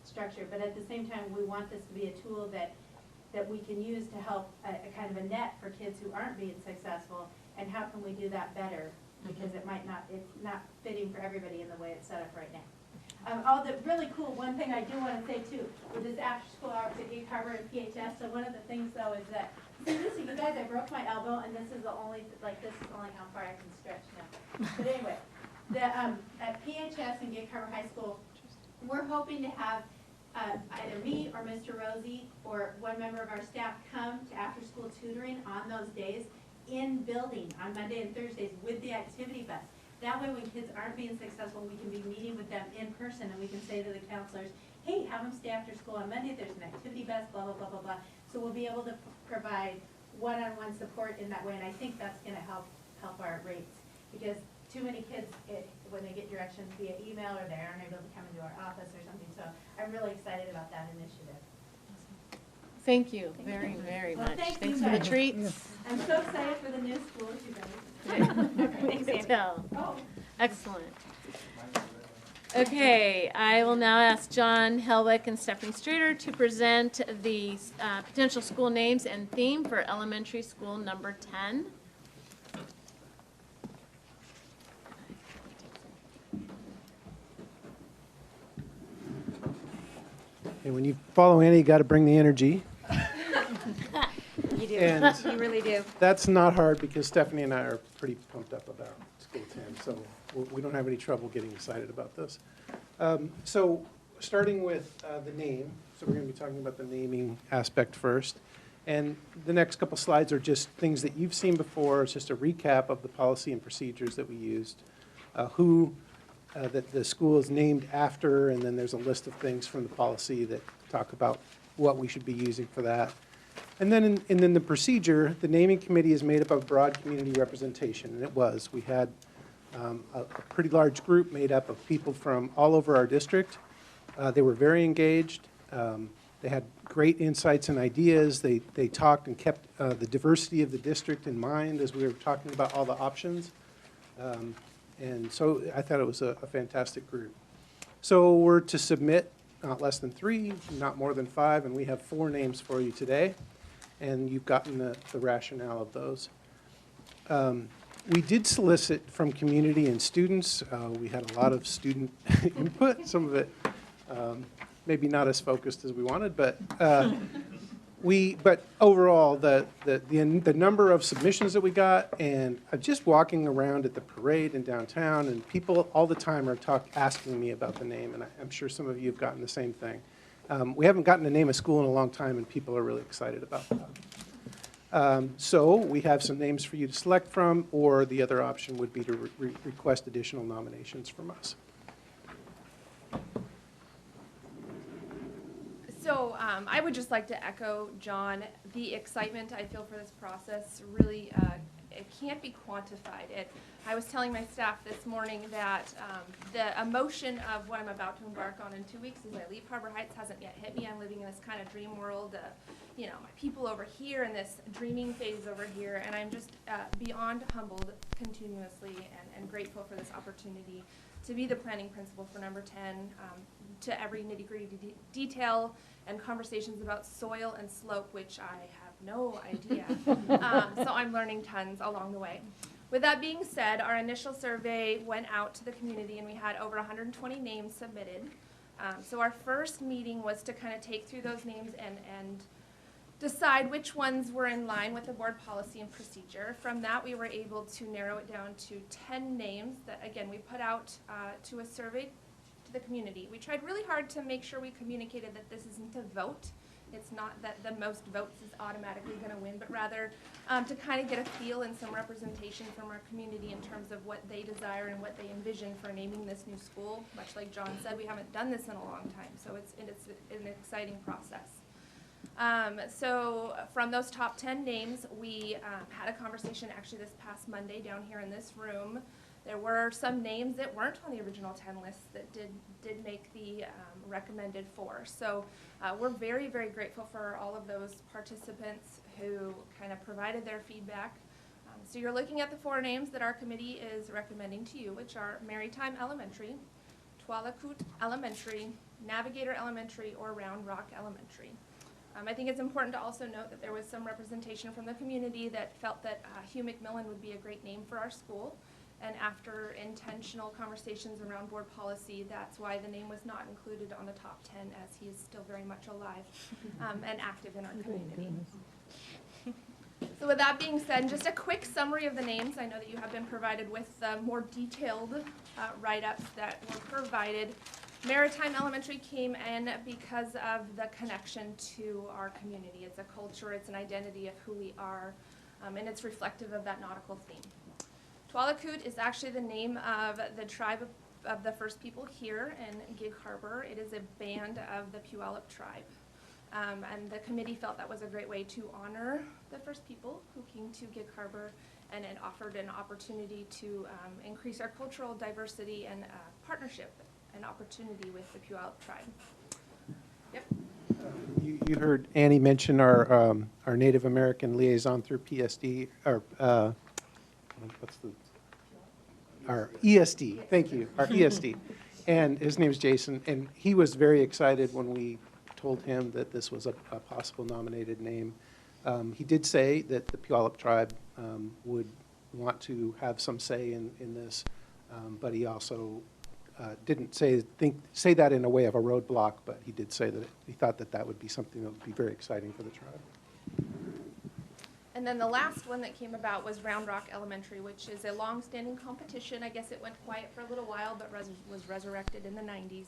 S12: structure. But at the same time, we want this to be a tool that we can use to help a kind of a net for kids who aren't being successful, and how can we do that better, because it's not fitting for everybody in the way it's set up right now. All the really cool, one thing I do want to say too, with this after school hours at Gig Harbor and PHS, so one of the things though is that, see this, you guys, I broke my elbow and this is the only, this is only how far I can stretch now. But anyway, at PHS and Gig Harbor High School, we're hoping to have either me or Mr. Rosie or one member of our staff come to after school tutoring on those days in building on Monday and Thursdays with the activity bus. That way when kids aren't being successful, we can be meeting with them in person and we can say to the counselors, hey, have them stay after school on Monday, there's an activity bus, blah, blah, blah, blah, blah. So we'll be able to provide one-on-one support in that way, and I think that's gonna help our rates. Because too many kids, when they get directions via email or they aren't able to come into our office or something, so I'm really excited about that initiative.
S1: Thank you very, very
S12: Well,
S1: much.
S12: thank
S1: Thanks
S12: you
S1: for the
S12: guys.
S1: treats.
S12: I'm so excited for the new schools, you guys.
S1: Thanks, Andy.
S12: Oh.
S1: Excellent. Okay, I will now ask John Helwick and Stephanie Streeter to present the potential school names and theme for elementary school number 10.
S14: And when you follow Annie, you got to bring the energy.
S2: You do,
S14: And
S2: you really do.
S14: that's not hard because Stephanie and I are pretty pumped up about School 10, so we don't have any trouble getting excited about this. So starting with the name, so we're going to be talking about the naming aspect first. And the next couple slides are just things that you've seen before. It's just a recap of the policy and procedures that we used, that the school is named after, and then there's a list of things from the policy that talk about what we should be using for that. And then in the procedure, the naming committee is made up of broad community representation, and it was. We had a pretty large group made up of people from all over our district. They were very engaged. They had great insights and ideas. They talked and kept the diversity of the district in mind as we were talking about all the options. And so I thought it was a fantastic group. So we're to submit not less than 3, not more than 5, and we have 4 names for you today. And you've gotten the rationale of those. We did solicit from community and students. We had a lot of student input, some of it maybe not as focused as we wanted, but but overall, the number of submissions that we got, and just walking around at the parade in downtown, and people all the time are asking me about the name, and I'm sure some of you have gotten the same thing. We haven't gotten to name a school in a long time, and people are really excited about that. So we have some names for you to select from, or the other option would be to request additional nominations from us.
S15: So I would just like to echo John, the excitement I feel for this process. Really it can't be quantified. I was telling my staff this morning that the emotion of what I'm about to embark on in 2 weeks as I leave Harbor Heights hasn't yet hit me. I'm living in this kind of dream world, you know, my people over here and this dreaming phase over here, and I'm just beyond humbled continuously and grateful for this opportunity to be the planning principal for number 10, to every nitty-gritty detail and conversations about soil and slope, which I have no idea. So I'm learning tons along the way. With that being said, our initial survey went out to the community and we had over 120 names submitted. So our first meeting was to kind of take through those names and decide which ones were in line with the board policy and procedure. From that, we were able to narrow it down to 10 names that, again, we put out to a survey to the community. We tried really hard to make sure we communicated that this isn't a vote. It's not that the most votes is automatically going to win, but rather to kind of get a feel and some representation from our community in terms of what they desire and what they envision for naming this new school. Much like John said, we haven't done this in a long time, so it's an exciting process. So from those top 10 names, we had a conversation actually this past Monday down here in this room. There were some names that weren't on the original 10 list that did make the recommended 4. So we're very, very grateful for all of those participants who kind of provided their feedback. So you're looking at the 4 names that our committee is recommending to you, which are Maritime Elementary, Tualacoot Elementary, Navigator Elementary, or Round Rock Elementary. I think it's important to also note that there was some representation from the community that felt that Hugh McMillan would be a great name for our school. And after intentional conversations around board policy, that's why the name was not included on the top 10, as he is still very much alive and active in our community. So with that being said, just a quick summary of the names. I know that you have been provided with more detailed write-ups that were provided. Maritime Elementary came in because of the connection to our community. It's a culture, it's an identity of who we are, and it's reflective of that nautical theme. Tualacoot is actually the name of the tribe of the first people here in Gig Harbor. It is a band of the Puyallup tribe. And the committee felt that was a great way to honor the first people who came to Gig Harbor, and it offered an opportunity to increase our cultural diversity and partnership and opportunity with the Puyallup tribe. Yep.
S14: You heard Annie mention our Native American liaison through PSD, or our ESD, thank you, our ESD. And his name is Jason, and he was very excited when we told him that this was a possible nominated name. He did say that the Puyallup tribe would want to have some say in this, but he also didn't say that in a way of a roadblock, but he did say that he thought that would be something that would be very exciting for the tribe.
S15: And then the last one that came about was Round Rock Elementary, which is a long-standing competition. I guess it went quiet for a little while, but was resurrected in the 90s,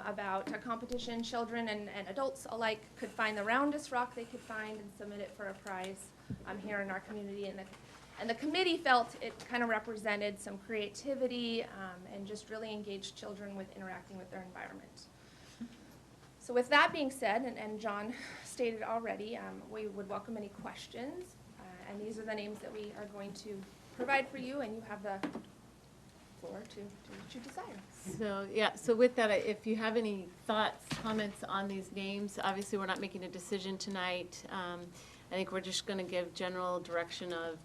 S15: about a competition children and adults alike could find the roundest rock they could find and submit it for a prize here in our community. And the committee felt it kind of represented some creativity and just really engaged children with interacting with their environment. So with that being said, and John stated already, we would welcome any questions. And these are the names that we are going to provide for you, and you have the floor to do what you desire.
S1: So, yeah, so with that, if you have any thoughts, comments on these names, obviously we're not making a decision tonight. I think we're just going to give general direction of,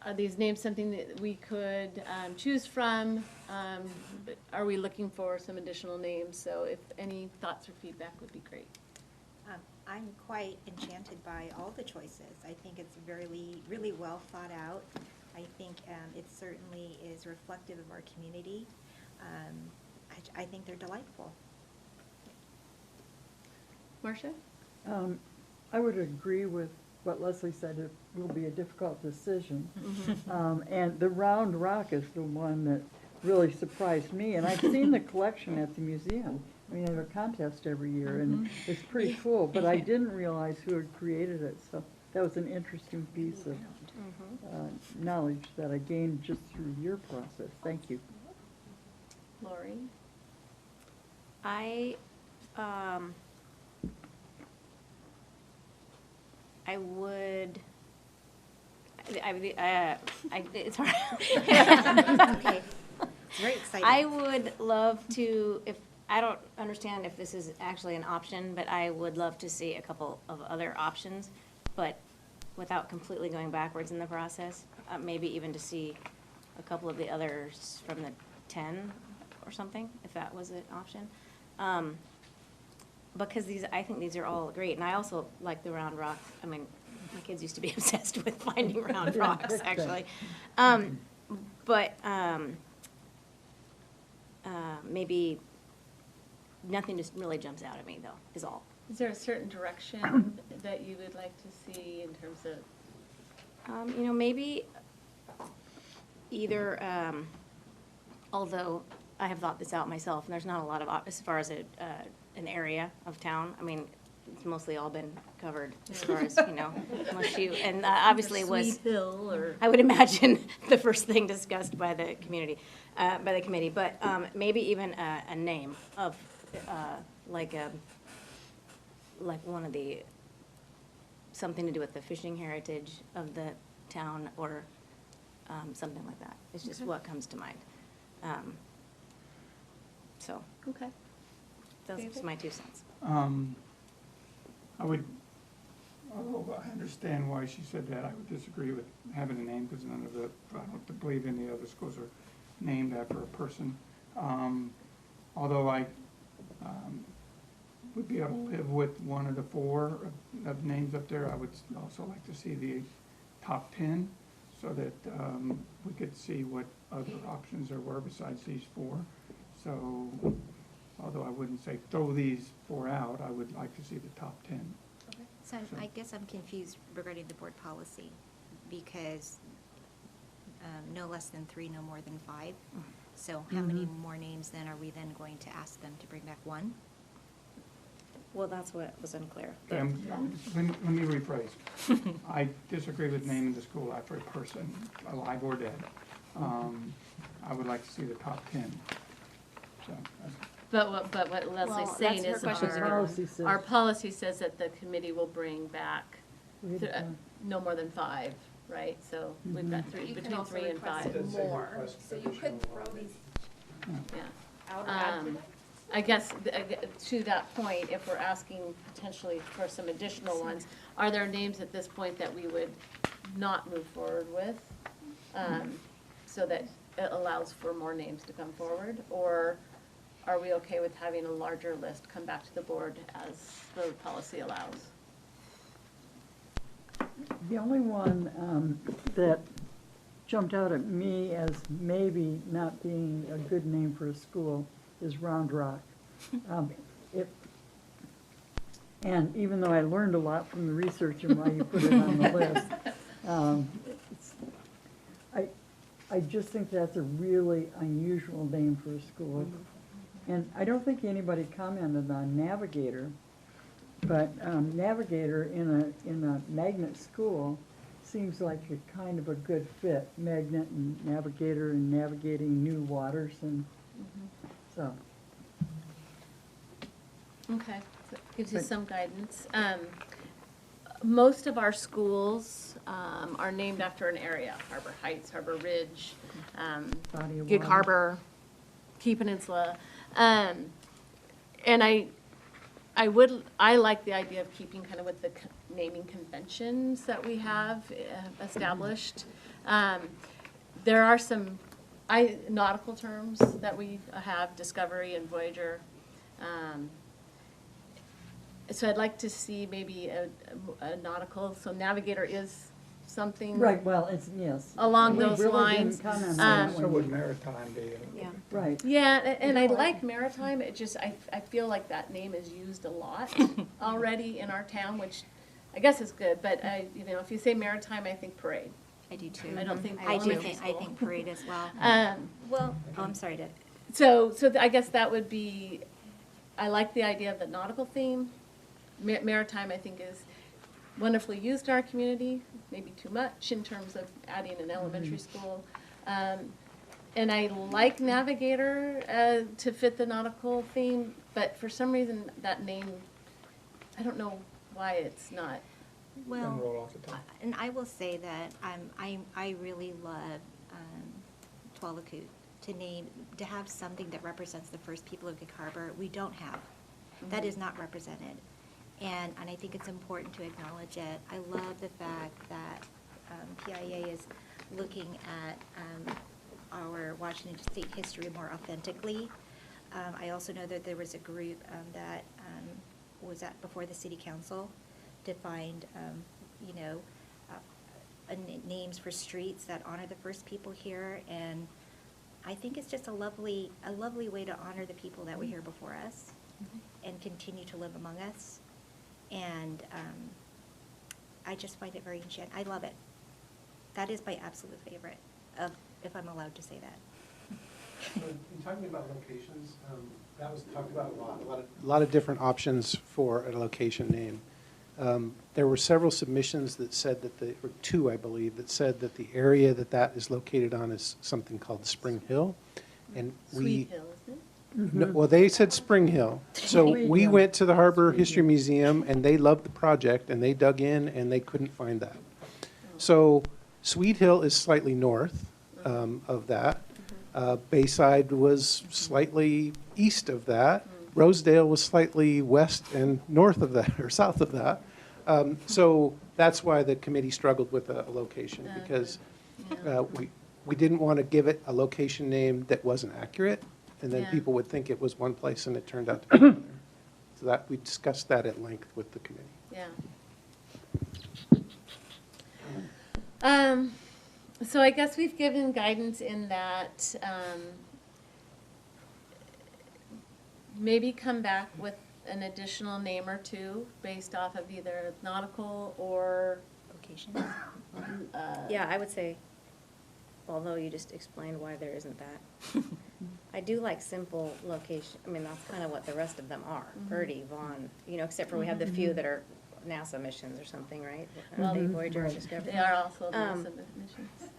S1: are these names something that we could choose from? But are we looking for some additional names? So if any thoughts or feedback would be great.
S2: I'm quite enchanted by all the choices. I think it's really well thought out. I think it certainly is reflective of our community. I think they're delightful.
S1: Marcia?
S6: I would agree with what Leslie said. It will be a difficult decision. And the Round Rock is the one that really surprised me. And I've seen the collection at the museum. I mean, they have a contest every year, and it's pretty cool. But I didn't realize who had created it. So that was an interesting piece of knowledge that I gained just through your process. Thank you.
S1: Lori?
S2: It's hard. Okay.
S16: It's very exciting.
S2: I would love to, if, I don't understand if this is actually an option, but I would love to see a couple of other options, but without completely going backwards in the process. Maybe even to see a couple of the others from the 10 or something, if that was an option. Because I think these are all great, and I also like the round rock. I mean, my kids used to be obsessed with finding round rocks, actually. Maybe nothing just really jumps out at me, though, is all.
S7: Is there a certain direction that you would like to see in terms of?
S2: Maybe either, although I have thought this out myself, and there's not a lot of, as far as an area of town. I mean, it's mostly all been covered as far as, unless you, and obviously it was,
S7: Sweet Hill or?
S2: I would imagine, the first thing discussed by the community, by the committee, but maybe even a name of, like one of the, something to do with the fishing heritage of the town, or something like that. It's just what comes to mind. So,
S7: Okay.
S2: those are my 2 cents.
S8: I would, although I understand why she said that, I would disagree with having a name, because none of the, I don't believe any of the other schools are named after a person. Although I would be able to live with one of the 4 of names up there, I would also like to see the top 10, so that we could see what other options there were besides these 4. So, although I wouldn't say throw these 4 out, I would like to see the top 10.
S2: So I guess I'm confused regarding the board policy, because no less than 3, no more than 5. So how many more names then are we then going to ask them to bring back? 1? Well, that's what was unclear.
S8: Let me rephrase. I disagree with naming the school after a person, alive or dead. I would like to see the top 10. So,
S7: But what Leslie's saying
S2: that's
S7: is
S2: her question.
S7: our policy says that the committee will bring back
S6: We had done-
S7: no more than 5, right? So we've got 3,
S15: You can
S7: between
S15: also
S7: 3 and
S15: request
S7: 5.
S8: Does say
S15: more,
S8: request
S15: so you
S8: additional
S15: could throw
S8: ones.
S15: these
S7: Yeah.
S15: out or add to
S7: I guess, to that point, if we're asking potentially for some additional ones, are there names at this point that we would not move forward with? So that it allows for more names to come forward? Or are we okay with having a larger list come back to the board as the policy allows?
S6: The only one that jumped out at me as maybe not being a good name for a school is Round Rock. And even though I learned a lot from the research and why you put it on the list, I just think that's a really unusual name for a school. And I don't think anybody commented on Navigator, but Navigator in a magnet school seems like a kind of a good fit. Magnet and Navigator and navigating new waters, and so.
S7: Okay, so it gives you some guidance. Most of our schools are named after an area: Harbor Heights, Harbor Ridge,
S6: Body of
S7: Gig
S6: water.
S7: Harbor, Key Peninsula. And I like the idea of keeping kind of with the naming conventions that we have established. There are some nautical terms that we have: Discovery and Voyager. So I'd like to see maybe a nautical, so Navigator is something.
S6: Right, well, it's, yes.
S7: Along
S6: We
S7: those
S6: really
S7: lines.
S6: didn't comment on that
S8: So
S6: one.
S8: would maritime be?
S2: Yeah.
S6: Right.
S7: Yeah, and I like maritime, it just, I feel like that name is used a lot already in our town, which I guess is good, but if you say maritime, I think parade.
S2: I do too.
S7: I don't think
S2: I do
S7: elementary
S2: think, I
S7: school.
S2: think parade as well.
S7: Well,
S2: Oh, I'm sorry, Deb.
S7: so I guess that would be, I like the idea of the nautical theme. Maritime, I think, is wonderfully used in our community, maybe too much in terms of adding an elementary school. And I like Navigator to fit the nautical theme, but for some reason, that name, I don't know why it's not
S2: Well,
S8: roll off the top.
S2: and I will say that I really love Tualacoot to have something that represents the first people of Gig Harbor. We don't have. That is not represented. And I think it's important to acknowledge it. I love the fact that PIA is looking at our Washington State history more authentically. I also know that there was a group that was before the city council to find, names for streets that honor the first people here. And I think it's just a lovely way to honor the people that were here before us and continue to live among us. And I just find it very enchanting. I love it. That is my absolute favorite, if I'm allowed to say that.
S14: In talking about locations, that was talked about a lot of different options for a location name. There were several submissions that said that or two, I believe, that said that the area that is located on is something called Spring Hill. And
S1: Sweet Hill, isn't it?
S14: No, well, they said Spring Hill. So
S6: Sweet
S14: we
S6: Hill.
S14: went to the Harbor History Museum, and they loved the project, and they dug in, and they couldn't find that. So Sweet Hill is slightly north of that. Bayside was slightly east of that. Rosedale was slightly west and north of that, or south of that. So that's why the committee struggled with a location, because we didn't want to give it a location name that wasn't accurate, and then
S1: Yeah.
S14: people would think it was one place and it turned out to be another. So we discussed that at length with the committee.
S1: Yeah. So I guess we've given guidance in that, maybe come back with an additional name or two based off of either nautical or,
S2: Location.
S16: Yeah, I would say, although you just explained why there isn't that. I do like simple location, I mean, that's kind of what the rest of them are, Birdie, Vaughn, except for we have the few that are NASA missions or something, right?
S1: Well,
S16: Voyager and Discovery.
S1: they are also
S16: Um,
S1: NASA missions.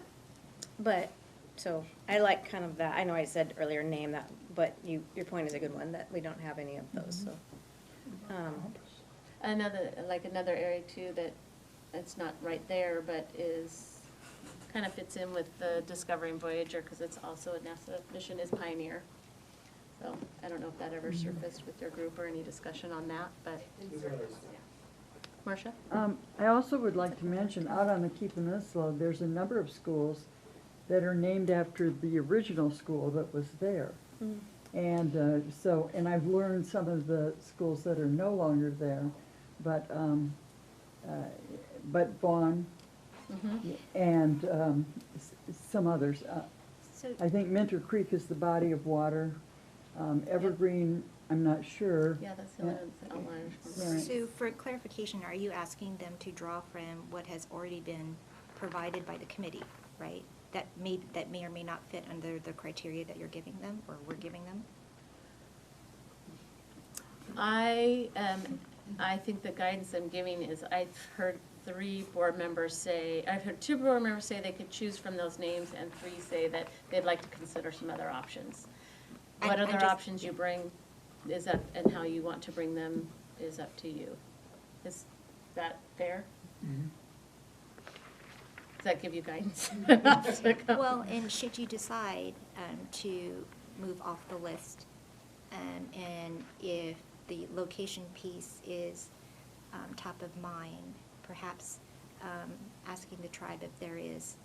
S16: But, so, I like kind of that, I know I said earlier name that, but your point is a good one, that we don't have any of those, so.
S1: Another area too that, it's not right there, but kind of fits in with the Discovery and Voyager, because it's also a NASA mission, is Pioneer. So, I don't know if that ever surfaced with your group or any discussion on that, but. Marcia?
S6: I also would like to mention, out on the Key Peninsula, there's a number of schools that are named after the original school that was there. And and I've learned some of the schools that are no longer there, but Vaughn and some others.
S2: So,
S6: I think Minter Creek is the body of water. Evergreen, I'm not sure.
S1: Yeah, that's the only outliers.
S6: Right.
S2: so for clarification, are you asking them to draw from what has already been provided by the committee, right? That may or may not fit under the criteria that you're giving them, or we're giving them?
S1: I think the guidance I'm giving is, I've heard two board members say they could choose from those names, and 3 say that they'd like to consider some other options. What
S2: I'm
S1: other
S2: just-
S1: options you bring is up, and how you want to bring them is up to you. Is that fair? Does that give you guidance?
S2: Well, and should you decide to move off the list, and if the location piece is top of mind, perhaps asking the tribe if there is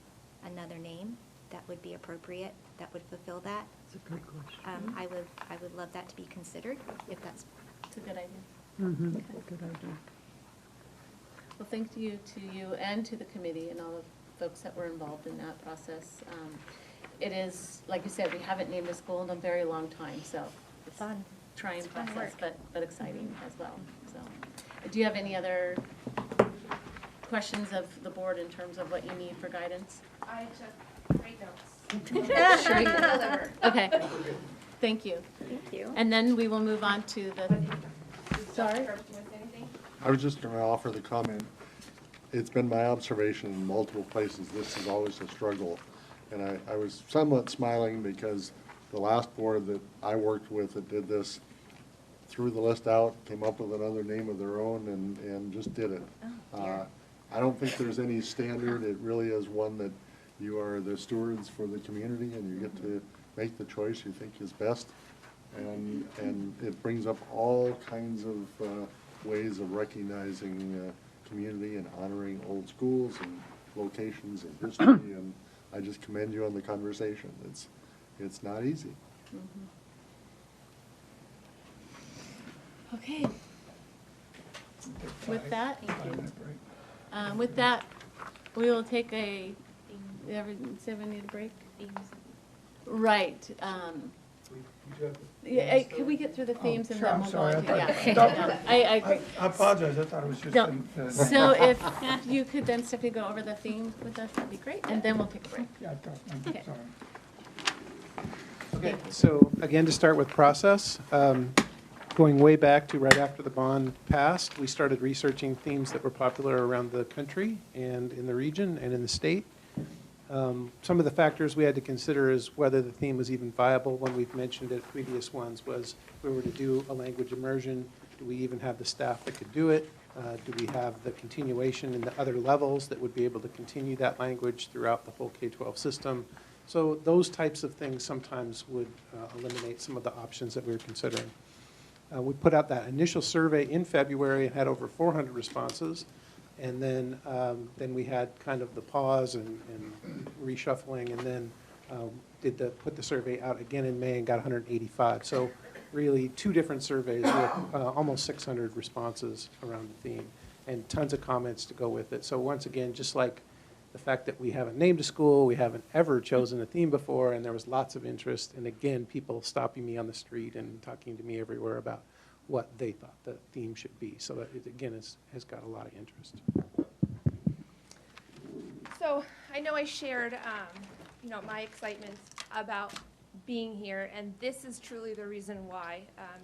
S2: another name that would be appropriate, that would fulfill that.
S6: That's a good question.
S2: I would love that to be considered, if that's.
S1: It's a good idea.
S6: That's a good idea.
S1: Well, thank you to you and to the committee and all the folks that were involved in that process. It is, like you said, we haven't named a school in a very long time, so it's
S2: Fun.
S1: trying
S2: It's fun
S1: process,
S2: work.
S1: but exciting as well. So, do you have any other questions of the board in terms of what you need for guidance?
S15: I took great notes.
S1: Sure you
S15: Ready to
S1: did.
S15: deliver.
S1: Okay, thank you.
S16: Thank you.
S1: And then we will move on to the, sorry?
S15: Do you want to say anything?
S4: I was just going to offer the comment, it's been my observation in multiple places, this is always a struggle. And I was somewhat smiling because the last board that I worked with that did this threw the list out, came up with another name of their own, and just did it. I don't think there's any standard. It really is one that you are the stewards for the community, and you get to make the choice you think is best. And it brings up all kinds of ways of recognizing community and honoring old schools and locations and history, and I just commend you on the conversation. It's not easy.
S1: Okay. With that, with that, we will take a, does everyone need a break? Right. Yeah, can we get through the themes and then we'll go into, yeah. I agree.
S8: I apologize, I thought it was just.
S1: No. So if you could then, Stephanie, go over the theme with us, that'd be great, and then we'll take a break.
S8: Yeah, I thought, I'm
S1: Okay.
S8: sorry.
S14: Okay, so again, to start with process, going way back to right after the bond passed, we started researching themes that were popular around the country and in the region and in the state. Some of the factors we had to consider is whether the theme was even viable. When we've mentioned it, previous ones was, if we were to do a language immersion, do we even have the staff that could do it? Do we have the continuation in the other levels that would be able to continue that language throughout the whole K-12 system? So those types of things sometimes would eliminate some of the options that we were considering. We put out that initial survey in February and had over 400 responses. And then we had kind of the pause and reshuffling, and then put the survey out again in May and got 185. So really 2 different surveys with almost 600 responses around the theme and tons of comments to go with it. So once again, just like the fact that we haven't named a school, we haven't ever chosen a theme before, and there was lots of interest. And again, people stopping me on the street and talking to me everywhere about what they thought the theme should be. So that it, again, has got a lot of interest.
S15: So I know I shared, my excitement about being here, and this is truly the reason why.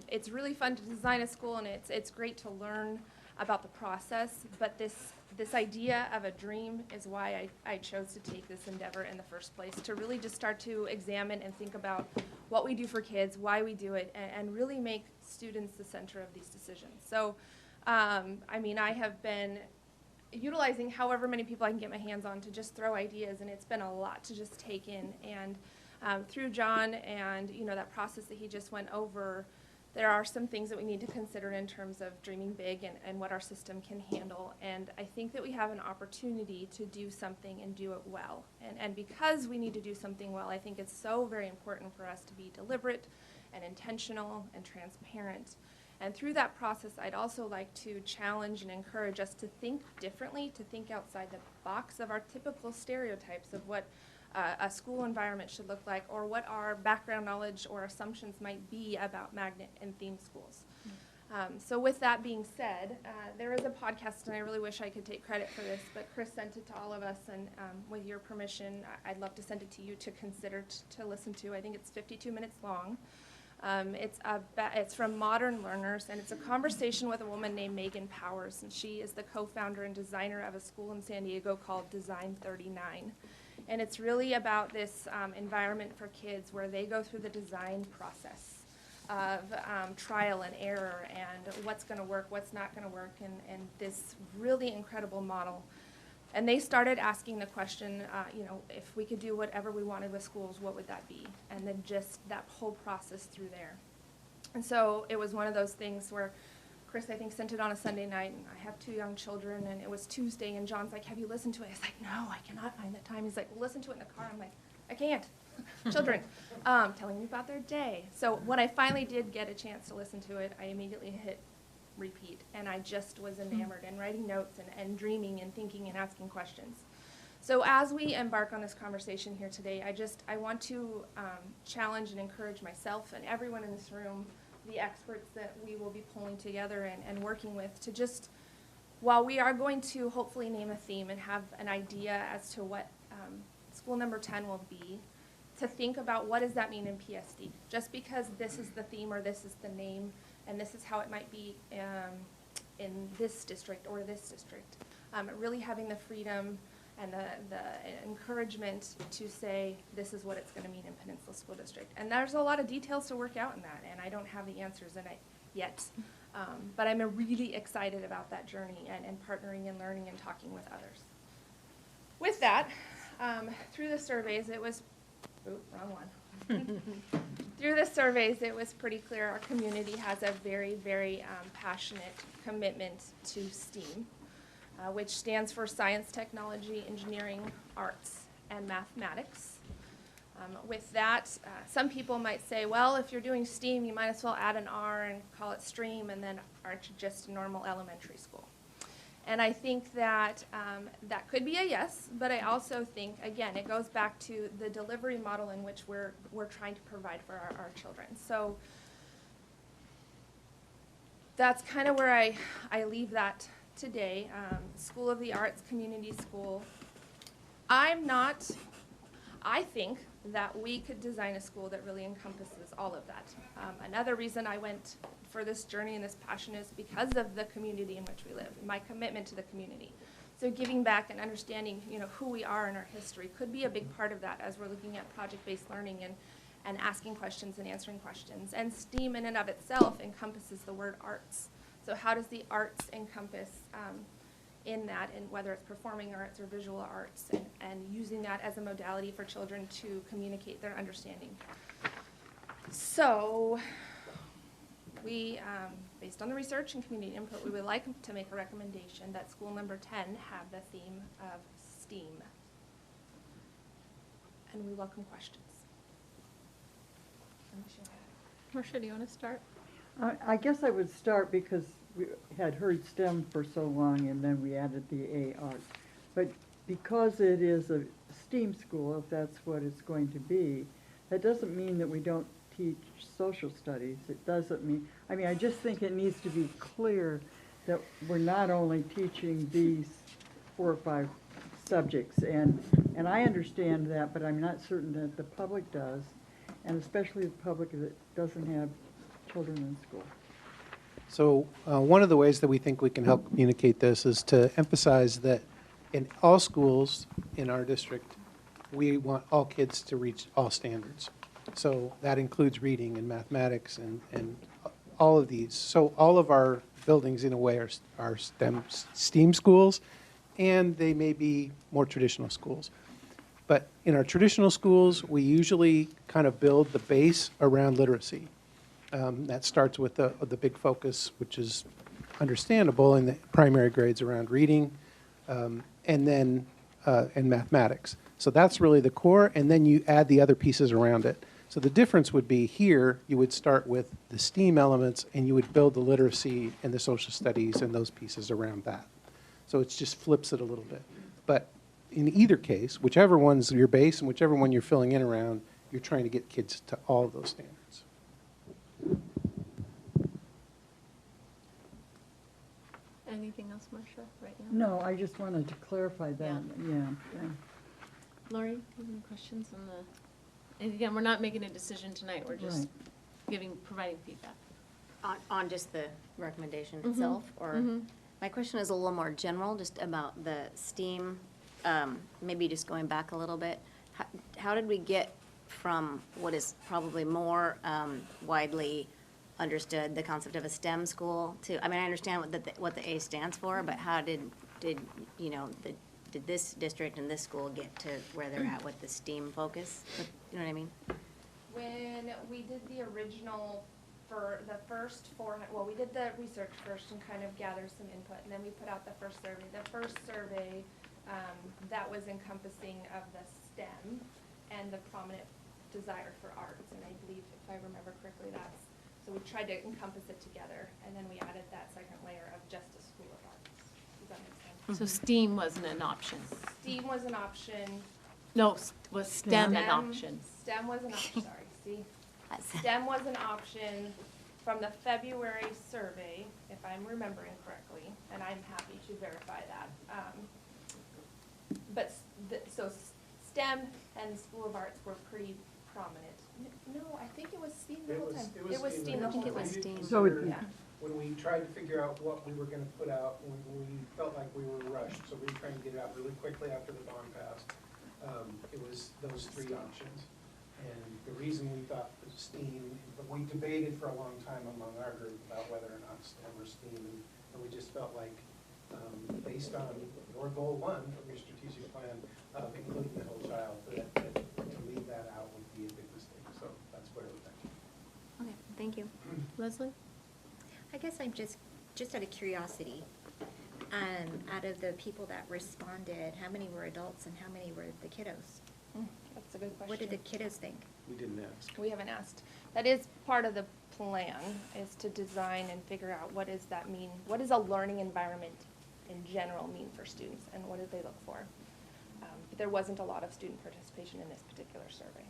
S15: It's really fun to design a school, and it's great to learn about the process, but this idea of a dream is why I chose to take this endeavor in the first place, to really just start to examine and think about what we do for kids, why we do it, and really make students the center of these decisions. So, I have been utilizing however many people I can get my hands on to just throw ideas, and it's been a lot to just take in. And through John and, that process that he just went over, there are some things that we need to consider in terms of dreaming big and what our system can handle. And I think that we have an opportunity to do something and do it well. And because we need to do something well, I think it's so very important for us to be deliberate and intentional and transparent. And through that process, I'd also like to challenge and encourage us to think differently, to think outside the box of our typical stereotypes of what a school environment should look like, or what our background knowledge or assumptions might be about magnet and theme schools. So with that being said, there is a podcast, and I really wish I could take credit for this, but Chris sent it to all of us, and with your permission, I'd love to send it to you to consider to listen to. I think it's 52 minutes long. It's from Modern Learners, and it's a conversation with a woman named Megan Powers, and she is the co-founder and designer of a school in San Diego called Design 39. And it's really about this environment for kids where they go through the design process of trial and error and what's going to work, what's not going to work, and this really incredible model. And they started asking the question, if we could do whatever we wanted with schools, what would that be? And then just that whole process through there. And so it was one of those things where Chris, I think, sent it on a Sunday night, and I have 2 young children, and it was Tuesday, and John's like, have you listened to it? I was like, no, I cannot find the time. He's like, well, listen to it in the car. I'm like, I can't. Children, telling me about their day. So when I finally did get a chance to listen to it, I immediately hit repeat, and I just was enamored and writing notes and dreaming and thinking and asking questions. So as we embark on this conversation here today, I want to challenge and encourage myself and everyone in this room, the experts that we will be pulling together and working with, to just, while we are going to hopefully name a theme and have an idea as to what school number 10 will be, to think about what does that mean in PSD. Just because this is the theme or this is the name and this is how it might be in this district or this district. Really having the freedom and the encouragement to say this is what it's going to mean in Peninsula School District. And there's a lot of details to work out in that, and I don't have the answers in it yet. But I'm really excited about that journey and partnering and learning and talking with others. With that, through the surveys, it was, wrong one. Through the surveys, it was pretty clear our community has a very, very passionate commitment to STEAM, which stands for science, technology, engineering, arts, and mathematics. With that, some people might say, well, if you're doing STEAM, you might as well add an R and call it STREAM, and then aren't you just a normal elementary school? And I think that that could be a yes, but I also think, again, it goes back to the delivery model in which we're trying to provide for our children. So that's kind of where I leave that today. School of the Arts, community school. I think that we could design a school that really encompasses all of that. Another reason I went for this journey and this passion is because of the community in which we live, my commitment to the community. So giving back and understanding, who we are and our history could be a big part of that as we're looking at project-based learning and asking questions and answering questions. And STEAM in and of itself encompasses the word arts. So how does the arts encompass in that, and whether it's performing arts or visual arts, and using that as a modality for children to communicate their understanding. So we, based on the research and community input, we would like to make a recommendation that school number 10 have the theme of STEAM. And we welcome questions.
S1: Marcia, do you want to start?
S6: I guess I would start because we had heard STEM for so long, and then we added the A arts. But because it is a STEAM school, if that's what it's going to be, that doesn't mean that we don't teach social studies. It doesn't mean, I just think it needs to be clear that we're not only teaching these 4 or 5 subjects, and I understand that, but I'm not certain that the public does, and especially the public that doesn't have children in school.
S14: So one of the ways that we think we can help communicate this is to emphasize that in all schools in our district, we want all kids to reach all standards. So that includes reading and mathematics and all of these. So all of our buildings, in a way, are STEAM schools, and they may be more traditional schools. But in our traditional schools, we usually kind of build the base around literacy. That starts with the big focus, which is understandable in the primary grades around reading, and then and mathematics. So that's really the core, and then you add the other pieces around it. So the difference would be here, you would start with the STEAM elements, and you would build the literacy and the social studies and those pieces around that. So it just flips it a little bit. But in either case, whichever one's your base and whichever one you're filling in around, you're trying to get kids to all of those standards.
S1: Anything else, Marcia, right now?
S6: No, I just wanted to clarify that, yeah.
S1: Lori, do you have any questions on the, and again, we're not making a decision tonight, we're just providing feedback.
S16: On just the recommendation itself, or? My question is a little more general, just about the STEAM, maybe just going back a little bit. How did we get from what is probably more widely understood, the concept of a STEM school, to, I understand what the A stands for, but how did this district and this school get to where they're at with the STEAM focus? You know what I mean?
S15: When we did the original, for the first 4, well, we did the research first and kind of gathered some input, and then we put out the first survey. The first survey, that was encompassing of the STEM and the prominent desire for arts, and I believe, if I remember correctly, so we tried to encompass it together, and then we added that second layer of just a school of arts. Does that make sense?
S1: So STEAM wasn't an option?
S15: STEAM was an option.
S1: No, was STEM an option?
S15: STEM was an option, sorry, see? STEM was an option from the February survey, if I'm remembering correctly, and I'm happy to verify that. So STEM and School of Arts were pretty prominent. No, I think it was STEAM the whole time. It was STEAM the whole time.
S6: So
S14: When we tried to figure out what we were going to put out, we felt like we were rushed, so we were trying to get it out really quickly after the bond passed. It was those 3 options. And the reason we thought STEAM, but we debated for a long time among our group about whether or not STEM or STEAM, and we just felt like, based on your goal one of your strategic plan of including the whole child, that to leave that out would be a big mistake. So that's where we're thinking.
S2: Okay, thank you.
S12: Leslie?
S2: I guess I'm just out of curiosity, out of the people that responded, how many were adults and how many were the kiddos?
S15: That's a good question.
S2: What did the kiddos think?
S14: We didn't ask.
S15: We haven't asked. That is part of the plan, is to design and figure out what does that mean, what does a learning environment in general mean for students, and what do they look for? But there wasn't a lot of student participation in this particular survey.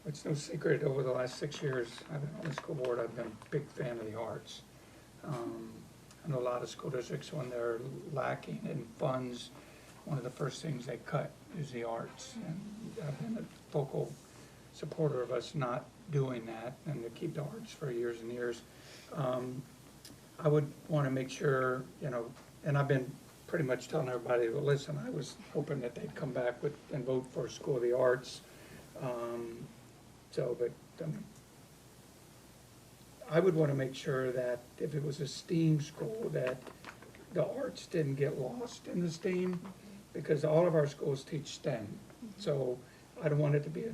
S8: It's no secret, over the last 6 years I've been on the school board, I've been a big fan of the arts. I know a lot of school districts, when they're lacking in funds, one of the first things they cut is the arts. And I've been a vocal supporter of us not doing that and to keep the arts for years and years. I would want to make sure, you know, and I've been pretty much telling everybody, well, listen, I was hoping that they'd come back with and vote for School of the Arts. I would want to make sure that if it was a STEAM school, that the arts didn't get lost in the STEAM, because all of our schools teach STEM. So I don't want it to be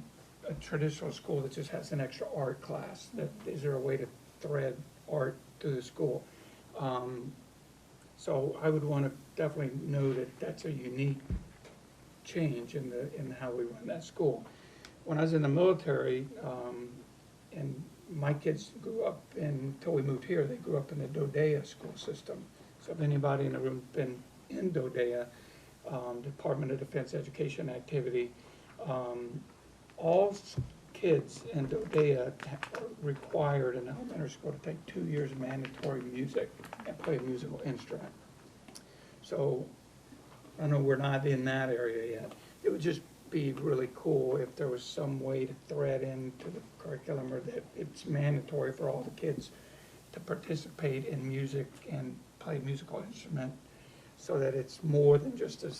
S8: a traditional school that just has an extra art class. That, is there a way to thread art through the school? So I would want to definitely know that that's a unique change in how we run that school. When I was in the military, and my kids grew up until we moved here, they grew up in the Dodea school system. So if anybody in the room has been in Dodea, Department of Defense Education Activity, all kids in Dodea are required in elementary school to take 2 years of mandatory music and play a musical instrument. So I know we're not in that area yet. It would just be really cool if there was some way to thread into the curriculum, or that it's mandatory for all the kids to participate in music and play a musical instrument, so that it's more than just a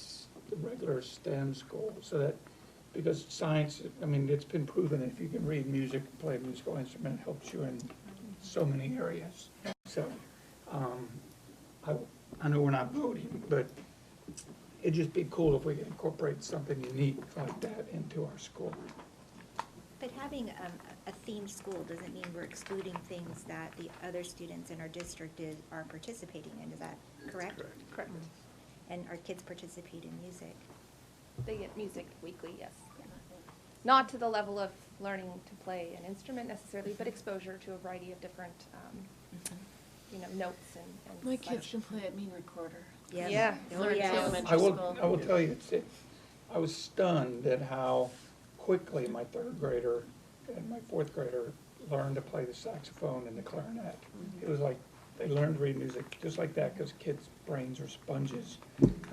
S8: regular STEM school. So that, because science, I mean, it's been proven that if you can read music and play a musical instrument, it helps you in so many areas. So I know we're not voting, but it'd just be cool if we could incorporate something unique like that into our school.
S2: But having a themed school doesn't mean we're excluding things that the other students in our district are participating in, is that correct?
S15: Correct.
S2: And our kids participate in music?
S15: They get music weekly, yes. Not to the level of learning to play an instrument necessarily, but exposure to a variety of different, you know, notes and
S1: My
S15: such.
S1: kids can play at mean recorder.
S2: Yes.
S15: Yeah.
S2: Oh, yes.
S8: I will tell you, I was stunned at how quickly my third grader and my fourth grader learned to play the saxophone and the clarinet. It was like they learned to read music just like that, because kids' brains are sponges.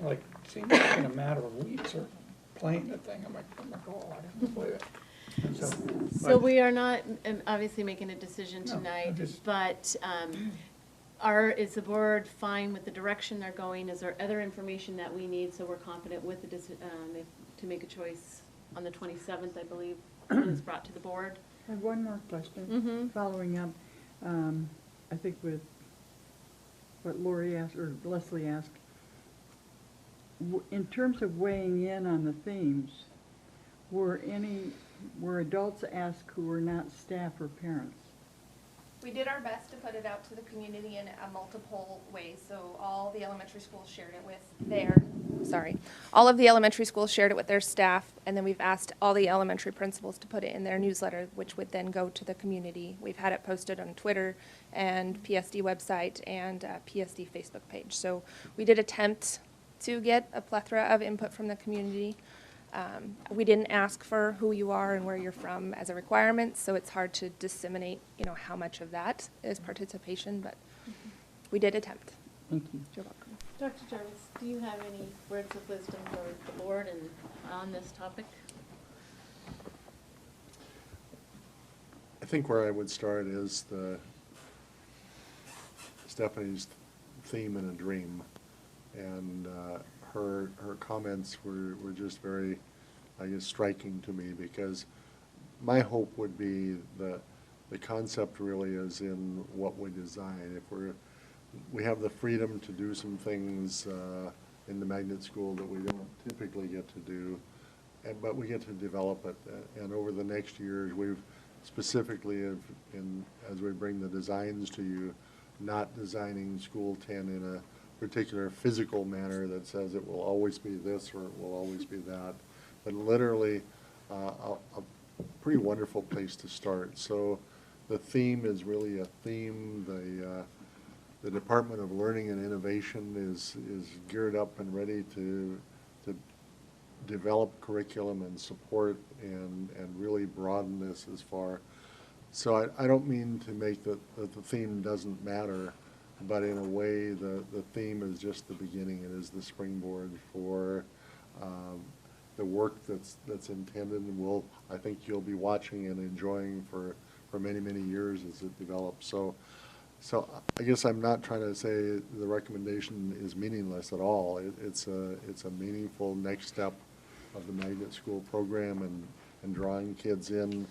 S8: Like, it seems like in a matter of weeks are playing the thing. I'm like, oh my God, I can play it. And
S1: So
S8: but-
S1: we are not obviously making a decision
S8: No,
S1: tonight,
S8: I'm just-
S1: but is the board fine with the direction they're going? Is there other information that we need so we're confident with the, to make a choice on the 27th, I believe, when it's brought to the board?
S6: I have one more question,
S1: Mm-hmm.
S6: following up, I think with what Lori asked, or Leslie asked. In terms of weighing in on the themes, were adults asked who were not staff or parents?
S15: We did our best to put it out to the community in multiple ways, so all the elementary schools shared it with all of the elementary schools shared it with their staff, and then we've asked all the elementary principals to put it in their newsletter, which would then go to the community. We've had it posted on Twitter and PSD website and PSD Facebook page. So we did attempt to get a plethora of input from the community. We didn't ask for who you are and where you're from as a requirement, so it's hard to disseminate, you know, how much of that is participation, but we did attempt.
S6: Thank you.
S15: You're welcome.
S1: Dr. Jarvis, do you have any words of wisdom for the board and on this topic?
S4: I think where I would start is Stephanie's theme and a dream. and her comments were just very, I guess, striking to me, because my hope would be the concept really is in what we design. If we have the freedom to do some things in the magnet school that we don't typically get to do, but we get to develop it. And over the next years, we've specifically, as we bring the designs to you, not designing School 10 in a particular physical manner that says it will always be this or it will always be that, but literally a pretty wonderful place to start. So the theme is really a theme. The Department of Learning and Innovation is geared up and ready to develop curriculum and support and really broaden this as far. So I don't mean to make that the theme doesn't matter, but in a way the theme is just the beginning. It is the springboard for the work that's intended, and I think you'll be watching and enjoying for many, many years as it develops. So I guess I'm not trying to say the recommendation is meaningless at all. It's a meaningful next step of the magnet school program and drawing kids in,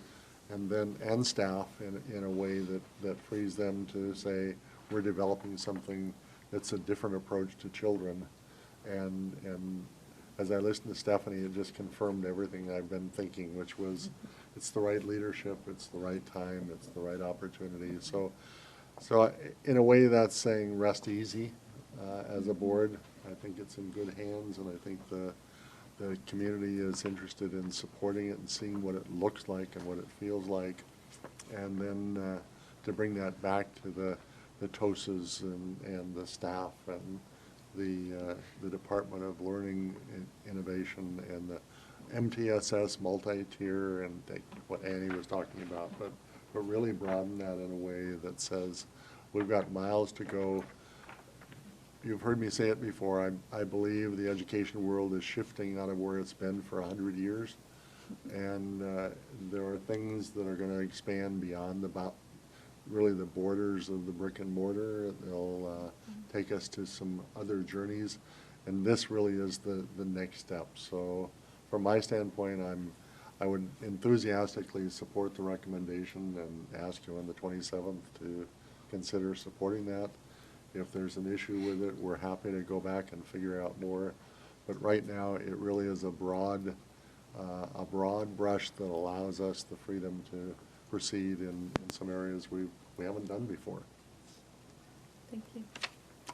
S4: and staff in a way that frees them to say, we're developing something that's a different approach to children. And as I listened to Stephanie, it just confirmed everything I've been thinking, which was it's the right leadership, it's the right time, it's the right opportunity. So in a way, that's saying rest easy as a board. I think it's in good hands, and I think the community is interested in supporting it and seeing what it looks like and what it feels like, and then to bring that back to the TOSAs and the staff and the Department of Learning and Innovation and the MTSS multi-tier and what Annie was talking about, but really broaden that in a way that says we've got miles to go. You've heard me say it before, I believe the education world is shifting out of where it's been for 100 years, and there are things that are going to expand beyond really the borders of the brick and mortar. They'll take us to some other journeys, and this really is the next step. So from my standpoint, I would enthusiastically support the recommendation and ask you on the 27th to consider supporting that. If there's an issue with it, we're happy to go back and figure out more. But right now, it really is a broad brush that allows us the freedom to proceed in some areas we haven't done before.
S1: Thank you.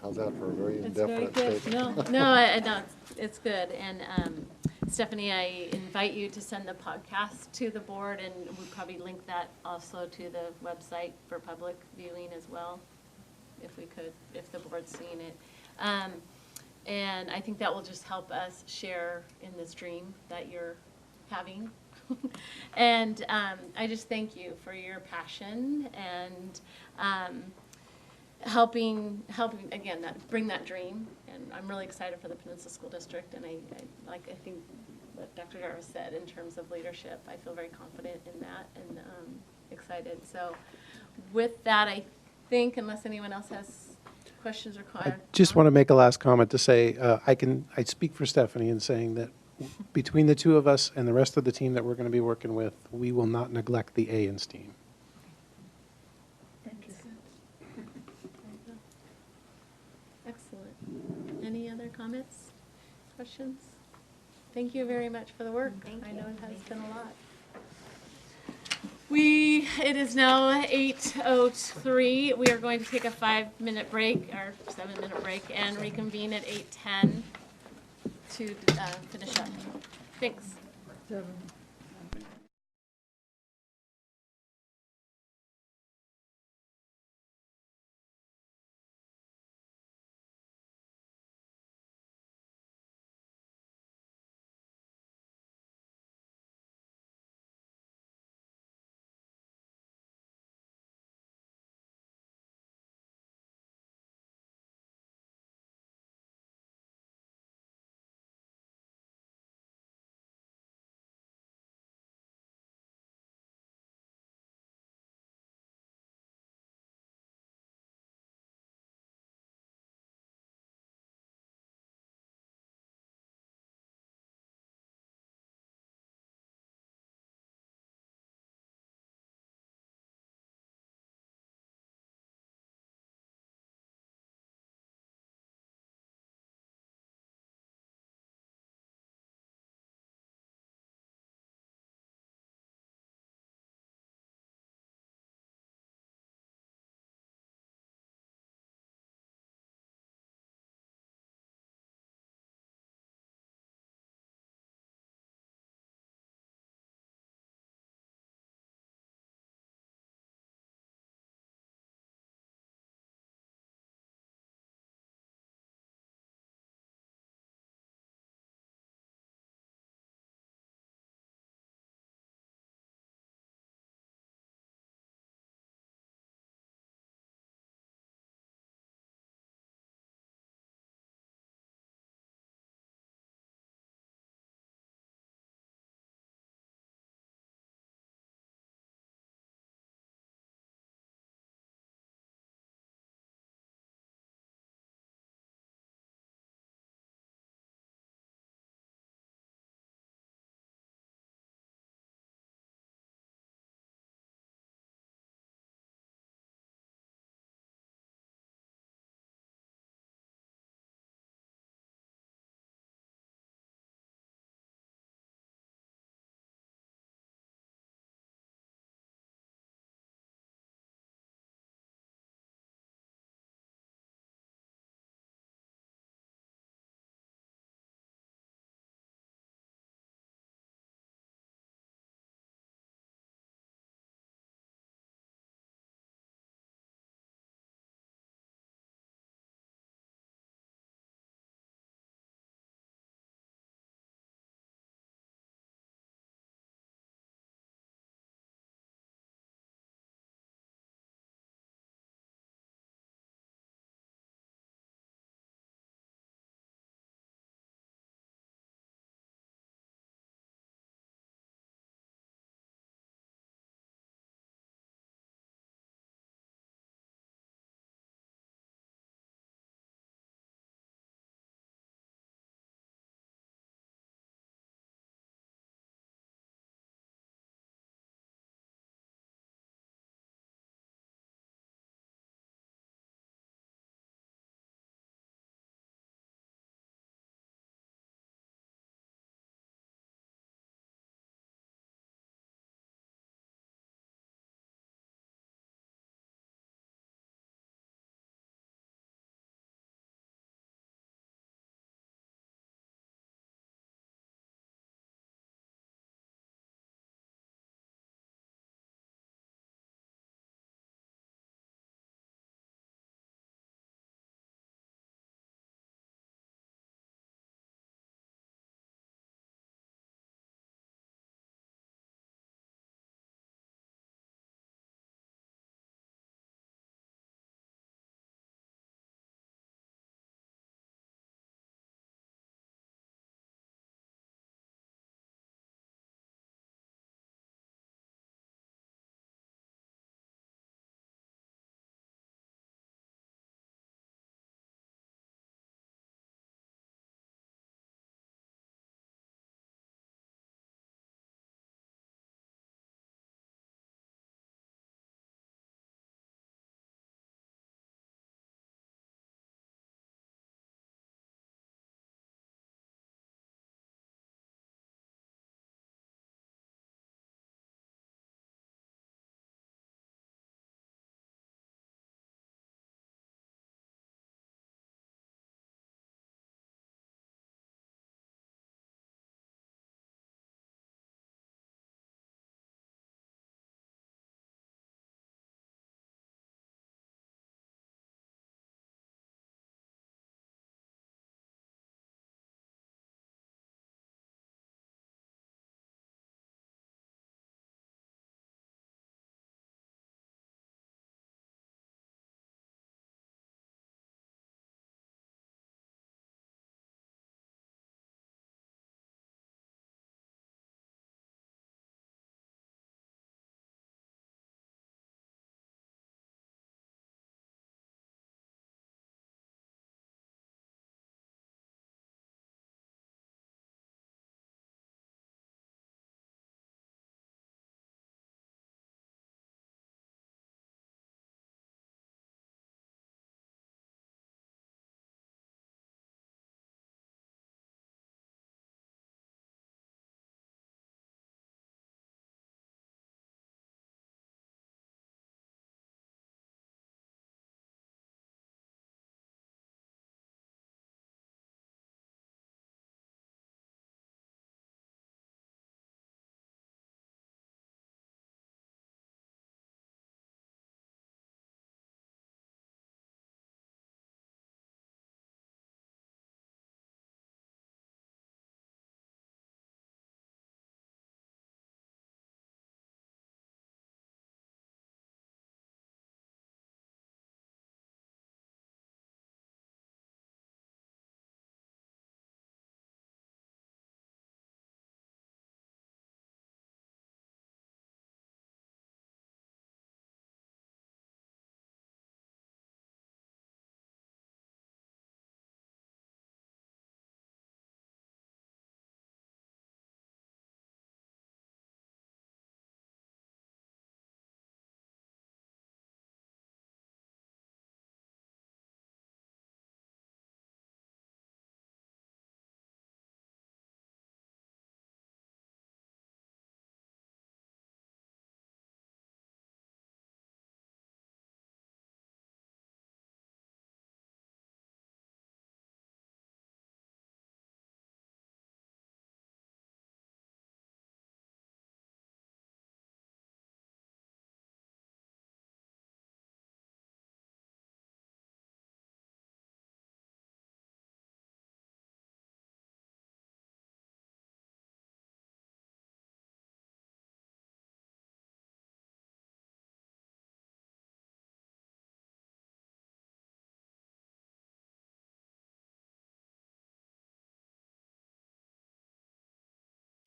S4: How's that for a very
S1: It's very
S4: indefinite
S1: good.
S4: statement?
S1: No, it's good. And Stephanie, I invite you to send the podcast to the board, and we'll probably link that also to the website for public viewing as well, if we could, if the board's seeing it. And I think that will just help us share in this dream that you're having. And I just thank you for your passion and helping again bring that dream. And I'm really excited for the Peninsula School District, and I think what Dr. Jarvis said in terms of leadership. I feel very confident in that and excited. So with that, I think, unless anyone else has questions or
S14: I
S1: comments.
S14: just want to make a last comment to say, I speak for Stephanie in saying that between the two of us and the rest of the team that we're going to be working with, we will not neglect the A in STEAM.
S1: Excellent. Any other comments, questions? Thank you very much for the work.
S2: Thank
S1: I
S2: you.
S1: know it has
S2: Thank
S1: been a lot. It is now 8:03. We are going to take a 5-minute break, or 7-minute break, and reconvene at 8:10 to finish up. Thanks.
S6: 7.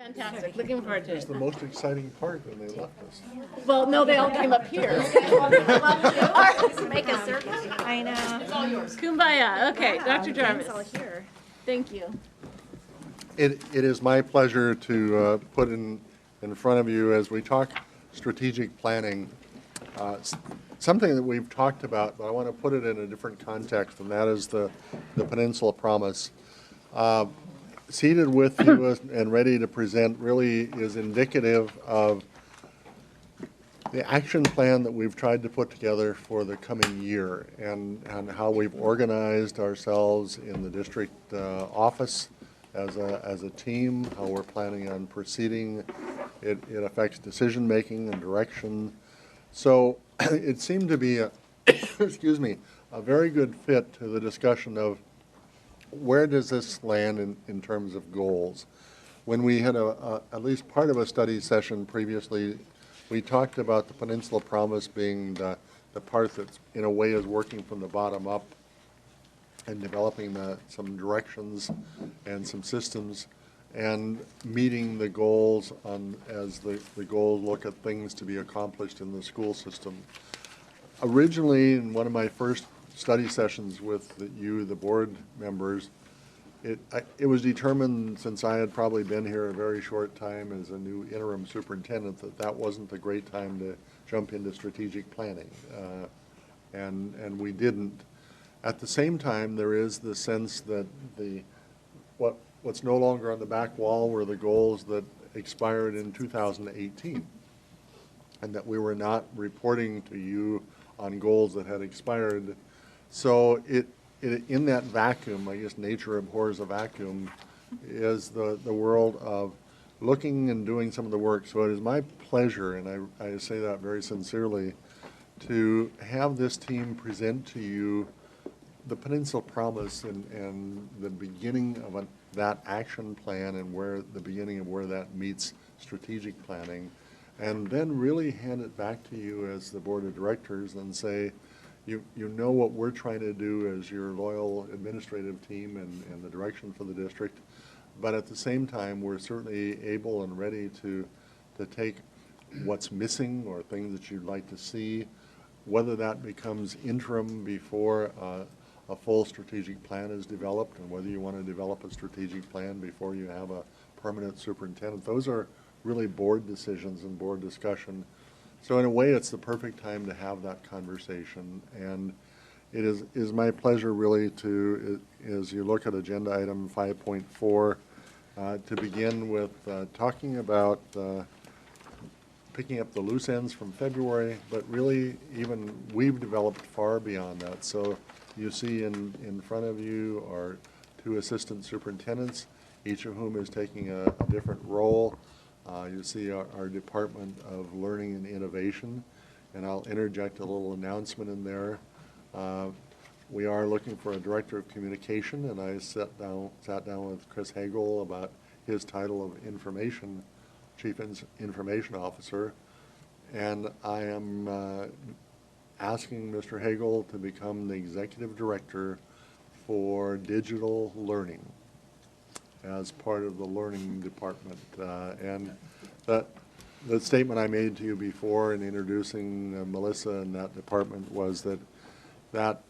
S1: Fantastic, looking forward to
S4: It's
S1: it.
S4: the most exciting part when they left us.
S1: Well, no, they all came up here.
S16: Make a circle. I know.
S1: It's all yours. Kumbaya, okay,
S16: Wow,
S1: Dr. Jarvis.
S16: gang's all here.
S1: Thank you.
S4: It is my pleasure to put in front of you, as we talk strategic planning, something that we've talked about, but I want to put it in a different context, and that is the Peninsula Promise. Seated with you and ready to present really is indicative of the action plan that we've tried to put together for the coming year, and how we've organized ourselves in the district office as a team, how we're planning on proceeding. It affects decision-making and direction. So it seemed to be a, excuse me, a very good fit to the discussion of where does this land in terms of goals. When we had at least part of a study session previously, we talked about the Peninsula Promise being the part that in a way is working from the bottom up and developing some directions and some systems and meeting the goals as the goals look at things to be accomplished in the school system. Originally, in one of my first study sessions with the board members, it was determined, since I had probably been here a very short time as a new interim superintendent, that wasn't a great time to jump into strategic planning, and we didn't. At the same time, there is the sense that what's no longer on the back wall were the goals that expired in 2018, and that we were not reporting to you on goals that had expired. So in that vacuum, I guess nature abhors a vacuum, is the world of looking and doing some of the work. So it is my pleasure, and I say that very sincerely, to have this team present to you the Peninsula Promise and the beginning of that action plan, and the beginning of where that meets strategic planning, and then really hand it back to you as the board of directors and say, you know what we're trying to do as your loyal administrative team and the direction for the district, but at the same time, we're certainly able and ready to take what's missing or things that you'd like to see, whether that becomes interim before a full strategic plan is developed, and whether you want to develop a strategic plan before you have a permanent superintendent. Those are really board decisions and board discussion. So in a way, it's the perfect time to have that conversation. And it is my pleasure really to, as you look at agenda item 5.4, to begin with talking about picking up the loose ends from February, but really even we've developed far beyond that. So you see in front of you are 2 assistant superintendents, each of whom is taking a different role. You see our Department of Learning and Innovation, and I'll interject a little announcement in there. We are looking for a director of communication, and I sat down with Chris Hagel about his title of Chief Information Officer, and I am asking Mr. Hagel to become the executive director for digital learning as part of the learning department. And the statement I made to you before in introducing Melissa in that department was that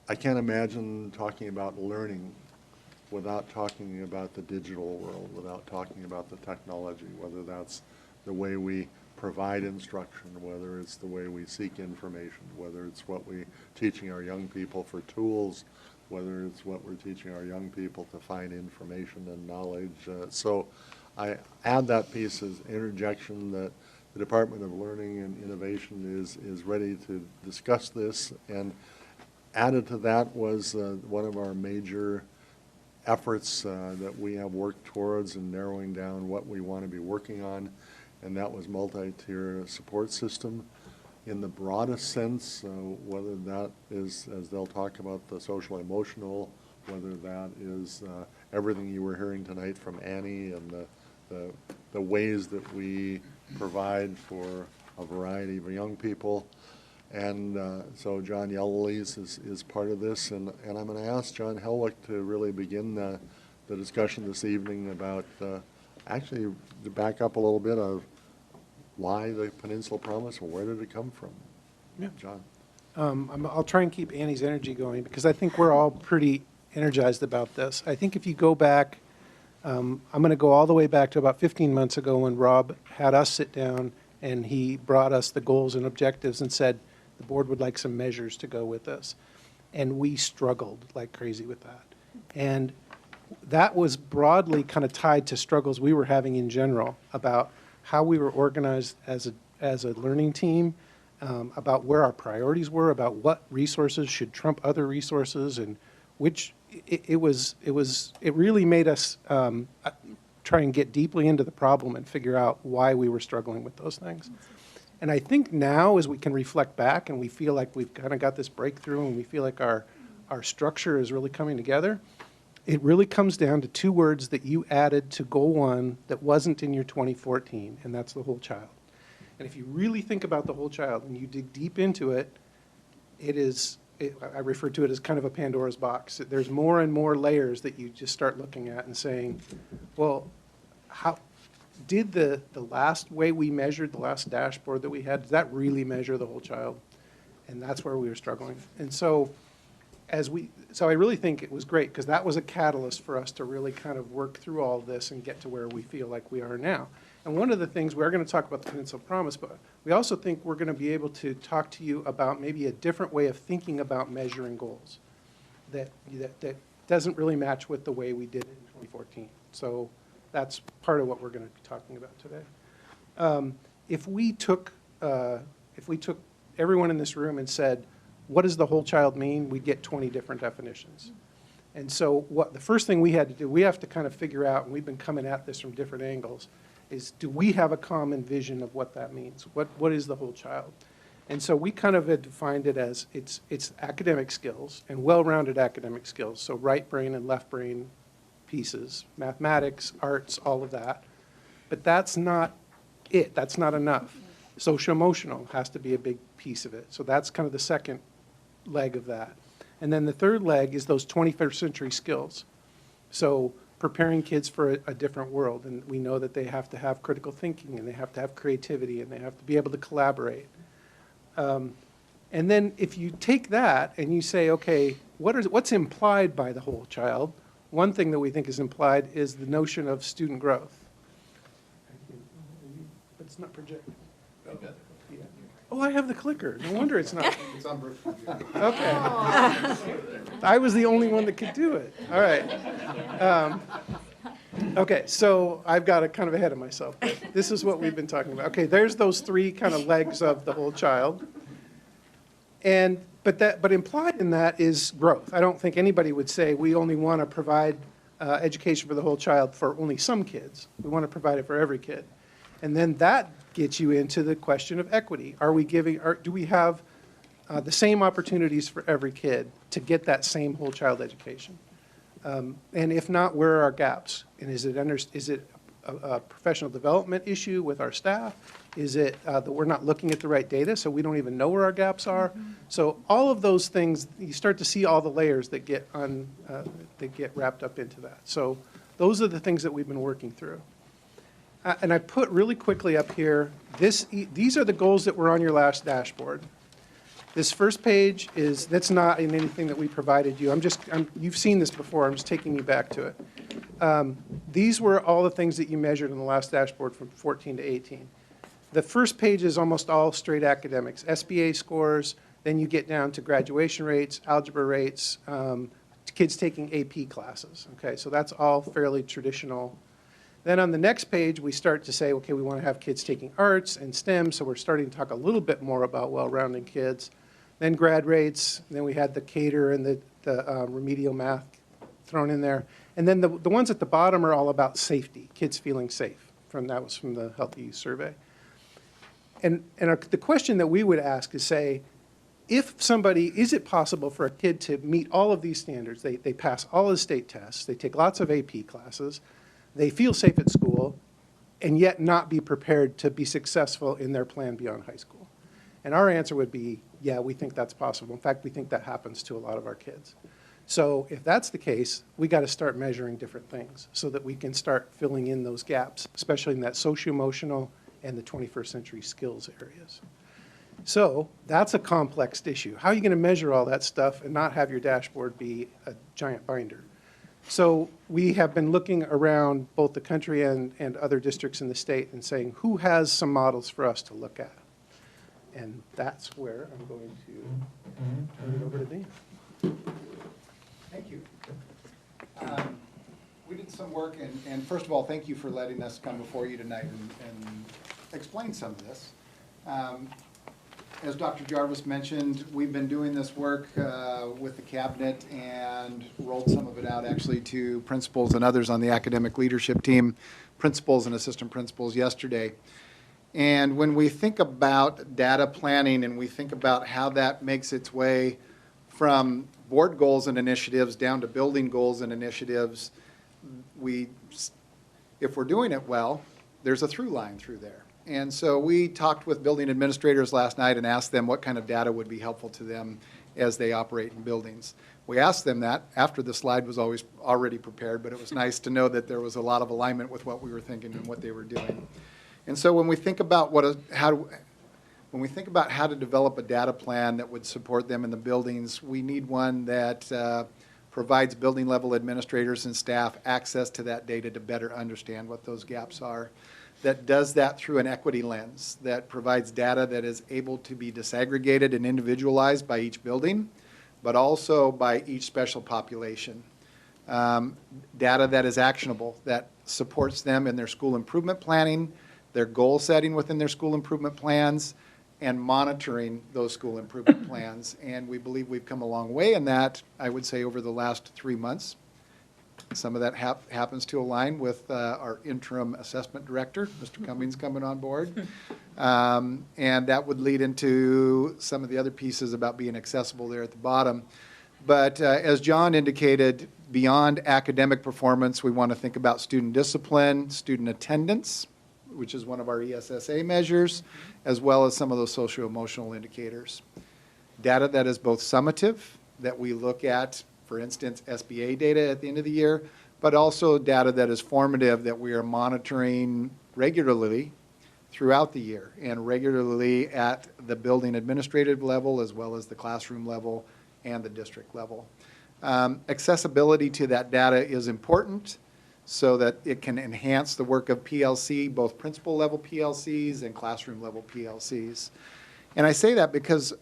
S4: I can't imagine talking about learning without talking about the digital world, without talking about the technology, whether that's the way we provide instruction, whether it's the way we seek information, whether it's what we're teaching our young people for tools, whether it's what we're teaching our young people to find information and knowledge. So I add that piece as interjection that the Department of Learning and Innovation is ready to discuss this. And added to that was one of our major efforts that we have worked towards in narrowing down what we want to be working on, and that was multi-tier support system. In the broadest sense, whether that is, as they'll talk about, the social emotional, whether that is everything you were hearing tonight from Annie and the ways that we provide for a variety of young people. And so John Yellowlees is part of this, and I'm going to ask John Helwick to really begin the discussion this evening about actually, to back up a little bit of why the Peninsula Promise, or where did it come from?
S14: Yeah.
S4: John?
S14: I'll try and keep Annie's energy going, because I think we're all pretty energized about this. I think if you go back, I'm going to go all the way back to about 15 months ago when Rob had us sit down and he brought us the goals and objectives and said the board would like some measures to go with this. And we struggled like crazy with that. And that was broadly kind of tied to struggles we were having in general about how we were organized as a learning team, about where our priorities were, about what resources should trump other resources, and which it really made us try and get deeply into the problem and figure out why we were struggling with those things. And I think now, as we can reflect back and we feel like we've kind of got this breakthrough and we feel like our structure is really coming together, it really comes down to two words that you added to goal 1 that wasn't in your 2014, and that's the whole child. And if you really think about the whole child and you dig deep into it, I refer to it as kind of a Pandora's box. There's more and more layers that you just start looking at and saying, well, how did the last way we measured, the last dashboard that we had, did that really measure the whole child? And that's where we were struggling. And so I really think it was great, because that was a catalyst for us to really kind of work through all of this and get to where we feel like we are now. And one of the things, we're going to talk about the Peninsula Promise, but we also think we're going to be able to talk to you about maybe a different way of thinking about measuring goals that doesn't really match with the way we did it in 2014. So that's part of what we're going to be talking about today. If we took everyone in this room and said, what does the whole child mean? We'd get 20 different definitions. And so the first thing we had to do, we have to kind of figure out, and we've been coming at this from different angles, is do we have a common vision of what that means? What is the whole child? And so we kind of had defined it as it's academic skills and well-rounded academic skills, so right brain and left brain pieces, mathematics, arts, all of that. But that's not it. That's not enough. Social-emotional has to be a big piece of it. So that's kind of the second leg of that. And then the third leg is those 21st century skills. So preparing kids for a different world. And we know that they have to have critical thinking, and they have to have creativity, and they have to be able to collaborate. And then if you take that and you say, okay, what's implied by the whole child? One thing that we think is implied is the notion of student growth. But it's not projected. Oh, I have the clicker. No wonder it's not.
S13: It's on Brooke's computer.
S14: Okay. I was the only one that could do it. All right. Okay, so I've got it kind of ahead of myself. This is what we've been talking about. Okay, there's those three kind of legs of the whole child. But implied in that is growth. I don't think anybody would say we only want to provide education for the whole child for only some kids. We want to provide it for every kid. And then that gets you into the question of equity. Do we have the same opportunities for every kid to get that same whole child education? And if not, where are our gaps? And is it a professional development issue with our staff? Is it that we're not looking at the right data, so we don't even know where our gaps are? Mm-hmm. So all of those things, you start to see all the layers that get wrapped up into that. So those are the things that we've been working through. And I put really quickly up here, these are the goals that were on your last dashboard. This first page that's not in anything that we provided you. You've seen this before, I'm just taking you back to it. These were all the things that you measured in the last dashboard from 14 to 18. The first page is almost all straight academics, SBA scores, then you get down to graduation rates, algebra rates, kids taking AP classes. Okay, so that's all fairly traditional. Then on the next page, we start to say, okay, we want to have kids taking arts and STEM, so we're starting to talk a little bit more about well-rounded kids. Then grad rates, then we had the CATER and the remedial math thrown in there. And then the ones at the bottom are all about safety, kids feeling safe. That was from the Healthy Youth Survey. And the question that we would ask is say, is it possible for a kid to meet all of these standards? They pass all the state tests, they take lots of AP classes, they feel safe at school, and yet not be prepared to be successful in their plan beyond high school? And our answer would be, yeah, we think that's possible. In fact, we think that happens to a lot of our kids. So if that's the case, we got to start measuring different things so that we can start filling in those gaps, especially in that socio-emotional and the 21st century skills areas. So that's a complex issue. How are you going to measure all that stuff and not have your dashboard be a giant binder? So we have been looking around both the country and other districts in the state and saying, who has some models for us to look at? And that's where I'm going to turn it over to Dean.
S17: Thank you. We did some work, and first of all, thank you for letting us come before you tonight and explain some of this. As Dr. Jarvis mentioned, we've been doing this work with the cabinet and rolled some of it out actually to principals and others on the academic leadership team, principals and assistant principals yesterday. And when we think about data planning and we think about how that makes its way from board goals and initiatives down to building goals and initiatives, if we're doing it well, there's a through line through there. And so we talked with building administrators last night and asked them what kind of data would be helpful to them as they operate in buildings. We asked them that after the slide was already prepared, but it was nice to know that there was a lot of alignment with what we were thinking and what they were doing. And so when we think about how to develop a data plan that would support them in the buildings, we need one that provides building level administrators and staff access to that data to better understand what those gaps are, that does that through an equity lens, that provides data that is able to be disaggregated and individualized by each building, but also by each special population. Data that is actionable, that supports them in their school improvement planning, their goal setting within their school improvement plans, and monitoring those school improvement plans. And we believe we've come a long way in that, I would say, over the last 3 months. Some of that happens to align with our interim assessment director, Mr. Cummings, coming on board. And that would lead into some of the other pieces about being accessible there at the bottom. But as John indicated, beyond academic performance, we want to think about student discipline, student attendance, which is one of our ESSA measures, as well as some of those socio-emotional indicators. Data that is both summative, that we look at, for instance, SBA data at the end of the year, but also data that is formative that we are monitoring regularly throughout the year and regularly at the building administrative level as well as the classroom level and the district level. Accessibility to that data is important so that it can enhance the work of PLC, both principal level PLCs and classroom level PLCs. And I say that because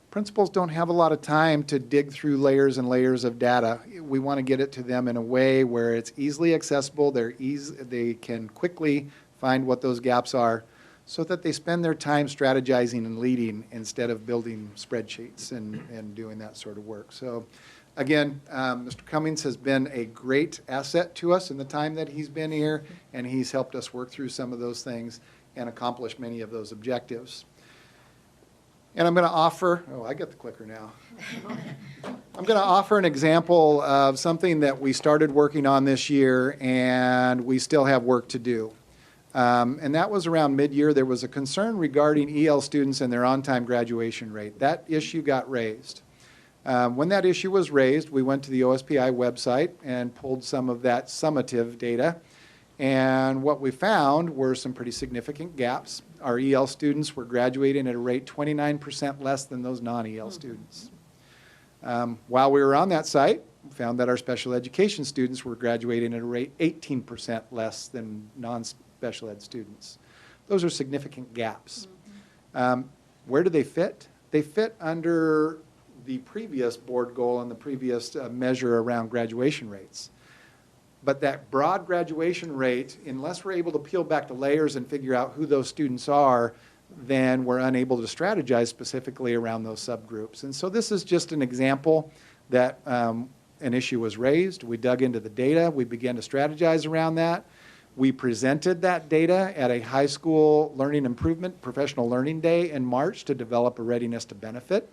S17: principals don't have a lot of time to dig through layers and layers of data. We want to get it to them in a way where it's easily accessible, they can quickly find what those gaps are, so that they spend their time strategizing and leading instead of building spreadsheets and doing that sort of work. So again, Mr. Cummings has been a great asset to us in the time that he's been here, and he's helped us work through some of those things and accomplish many of those objectives. And I'm going to offer, I got the clicker now. I'm going to offer an example of something that we started working on this year and we still have work to do. And that was around mid-year. There was a concern regarding EL students and their on-time graduation rate. That issue got raised. When that issue was raised, we went to the OSPI website and pulled some of that summative data. And what we found were some pretty significant gaps. Our EL students were graduating at a rate 29% less than those non-EL students. While we were on that site, we found that our special education students were graduating at a rate 18% less than non-special ed students. Those are significant gaps. Where do they fit? They fit under the previous board goal and the previous measure around graduation rates. But that broad graduation rate, unless we're able to peel back the layers and figure out who those students are, then we're unable to strategize specifically around those subgroups. And so this is just an example that an issue was raised. We dug into the data. We began to strategize around that. We presented that data at a high school learning improvement professional learning day in March to develop a readiness to benefit.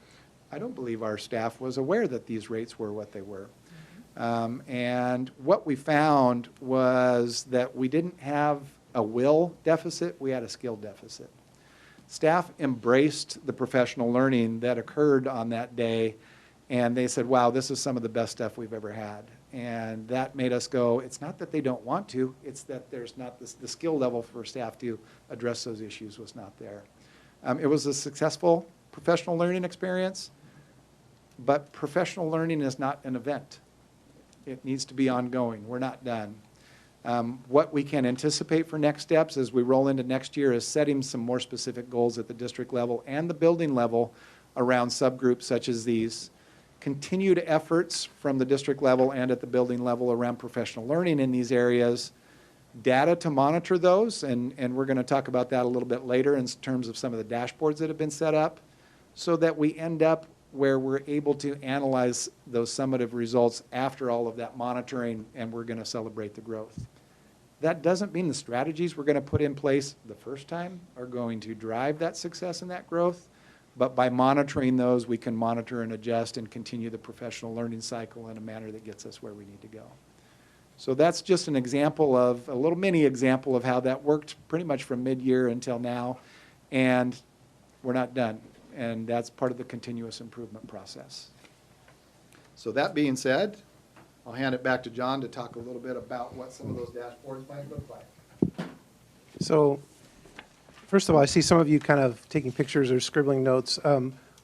S17: I don't believe our staff was aware that these rates were what they were. And what we found was that we didn't have a will deficit, we had a skill deficit. Staff embraced the professional learning that occurred on that day, And they said, wow, this is some of the best stuff we've ever had. And that made us go, it's not that they don't want to, it's that there's not the skill level for staff to address those issues was not there. It was a successful professional learning experience, but professional learning is not an event. It needs to be ongoing. We're not done. What we can anticipate for next steps as we roll into next year is setting some more specific goals at the district level and the building level around subgroups such as these. Continued efforts from the district level and at the building level around professional learning in these areas. Data to monitor those, and we're going to talk about that a little bit later in terms of some of the dashboards that have been set up, so that we end up where we're able to analyze those summative results after all of that monitoring, and we're going to celebrate the growth. That doesn't mean the strategies we're going to put in place the first time are going to drive that success and that growth, but by monitoring those, we can monitor and adjust and continue the professional learning cycle in a manner that gets us where we need to go. So that's just an example of, a little mini example of how that worked pretty much from mid-year until now, and we're not done. And that's part of the continuous improvement process. So that being said, I'll hand it back to John to talk a little bit about what some of those dashboards might look like.
S14: So, first of all, I see some of you kind of taking pictures or scribbling notes.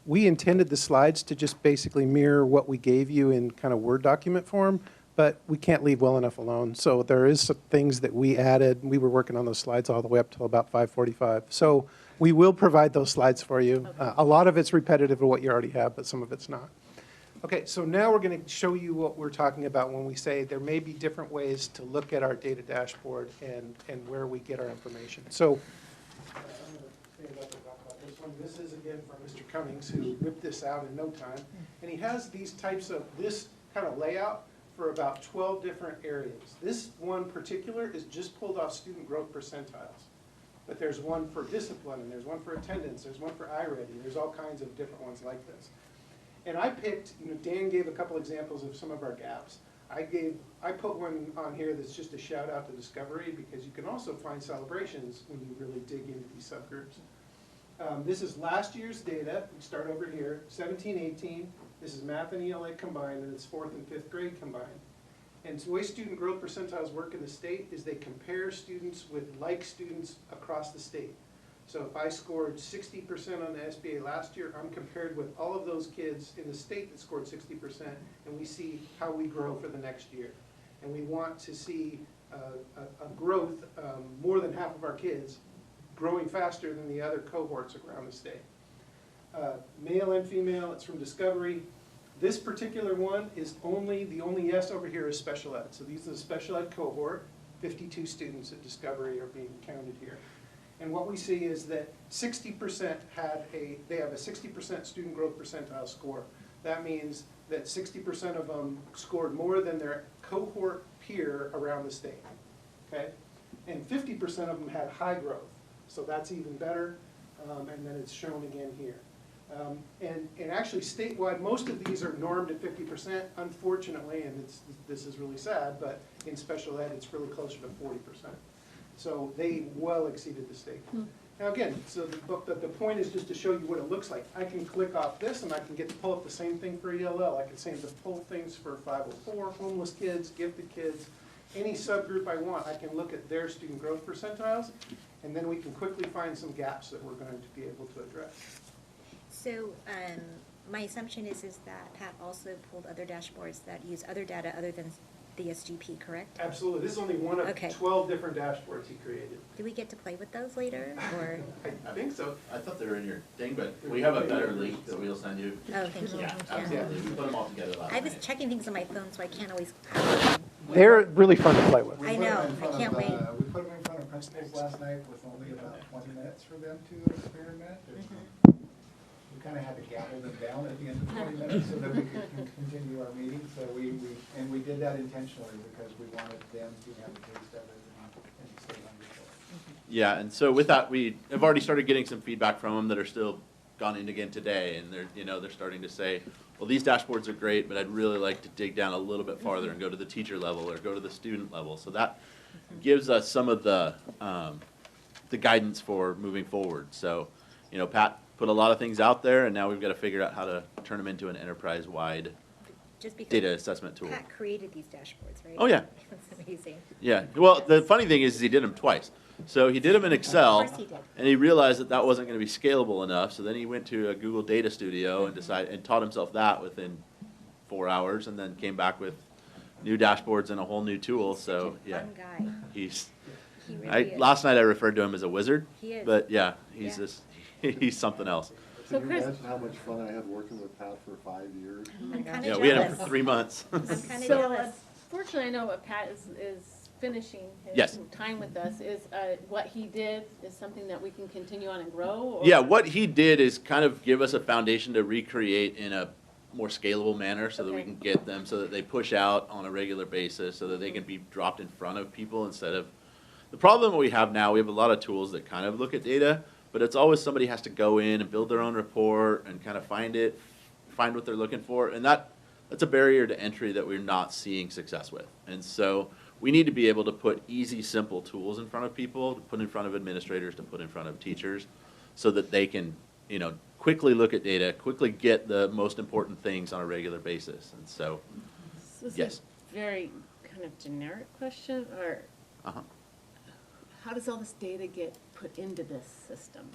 S14: We intended the slides to just basically mirror what we gave you in kind of Word document form, but we can't leave well enough alone. So there is some things that we added. We were working on those slides all the way up till about 5:45. So we will provide those slides for you. A lot of it's repetitive of what you already have, but some of it's not. Okay, so now we're going to show you what we're talking about when we say there may be different ways to look at our data dashboard and where we get our information. So I'm going to stand up and talk about this one. This is, again, from Mr. Cummings, who whipped this out in no time. And he has these types of, this kind of layout for about 12 different areas. This one particular is just pulled off student growth percentiles. But there's one for discipline, and there's one for attendance, there's one for iReady, there's all kinds of different ones like this. And I picked, Dan gave a couple examples of some of our gaps. I put one on here that's just a shout out to Discovery, because you can also find celebrations when you really dig into these subgroups. This is last year's data. We start over here, 17-18. This is math and ELA combined, and it's 4th and 5th grade combined. And the way student growth percentiles work in the state is they compare students with like students across the state. So if I scored 60% on the SBA last year, I'm compared with all of those kids in the state that scored 60%, and we see how we grow for the next year. And we want to see a growth, more than half of our kids growing faster than the other cohorts around the state. Male and female, it's from Discovery. This particular one is the only yes over here is special ed. So these are the special ed cohort. 52 students at Discovery are being counted here. And what we see is that 60% they have a 60% student growth percentile score. That means that 60% of them scored more than their cohort peer around the state, okay? And 50% of them had high growth, so that's even better, and then it's shown again here. And actually statewide, most of these are normed at 50%, unfortunately, and this is really sad, but in special ed, it's really closer to 40%. So they well exceeded the state. Now again, so the point is just to show you what it looks like. I can click off this and I can get to pull up the same thing for ELL. I can say to pull things for 504, homeless kids, gifted kids, any subgroup I want. I can look at their student growth percentiles, and then we can quickly find some gaps that we're going to be able to address.
S2: So my assumption is that Pat also pulled other dashboards that use other data other than the SGP, correct?
S14: Absolutely. This is only one of 12 different dashboards he created.
S2: Do we get to play with those later, or?
S14: I think so.
S18: I thought they were in your thing, but we have a better link that we'll send you.
S2: Oh, thank you.
S18: Yeah, absolutely. We put them all together last
S2: I was
S18: night.
S2: checking things on my phone, so I can't always.
S14: They're really fun to play with.
S2: I know. I can't wait.
S13: We put them in front of principals last night with only about 20 minutes for them to experiment. We kind of had to gavel them down at the end of 20 minutes so that we could continue our meeting. So we did that intentionally because we wanted them to have a taste of it and stay hungry for it.
S18: Yeah, and so with that, we have already started getting some feedback from them that are still gone in again today, and they're starting to say, well, these dashboards are great, but I'd really like to dig down a little bit farther and go to the teacher level or go to the student level. So that gives us some of the guidance for moving forward. So, Pat put a lot of things out there, and now we've got to figure out how to turn them into an enterprise-wide
S2: Just because
S18: data assessment tool.
S2: Pat created these dashboards, right?
S18: Oh, yeah.
S2: That's amazing.
S18: Yeah, well, the funny thing is he did them twice. So he did them in Excel,
S2: Of course he did.
S18: and he realized that that wasn't going to be scalable enough, so then he went to a Google Data Studio and decided, and taught himself that within 4 hours, and then came back with new dashboards and a whole new tool, so, yeah.
S2: Fun guy.
S18: He's,
S2: He really is.
S18: last night I referred to him as a wizard,
S2: He is.
S18: but yeah, he's
S2: Yeah.
S18: just, he's something else.
S4: Can you imagine how much fun I had working with Pat for 5 years?
S2: I'm kind
S18: Yeah,
S2: of
S18: we had him
S2: jealous.
S18: for 3 months.
S2: I'm kind of
S1: So,
S2: jealous.
S1: fortunately, I know what Pat is finishing his
S18: Yes.
S1: time with us. Is what he did is something that we can continue on and grow? Or?
S18: Yeah, what he did is kind of give us a foundation to recreate in a more scalable manner so that we
S1: Okay.
S18: can get them, so that they push out on a regular basis, so that they can be dropped in front of people instead of, the problem we have now, we have a lot of tools that kind of look at data, but it's always somebody has to go in and build their own report and kind of find what they're looking for, and that's a barrier to entry that we're not seeing success with. And so we need to be able to put easy, simple tools in front of people, to put in front of administrators, to put in front of teachers, so that they can, quickly look at data, quickly get the most important things on a regular basis. And so,
S1: This is
S18: yes.
S1: a very kind of generic question, or
S18: Uh-huh.
S1: how does all this data get put into this system?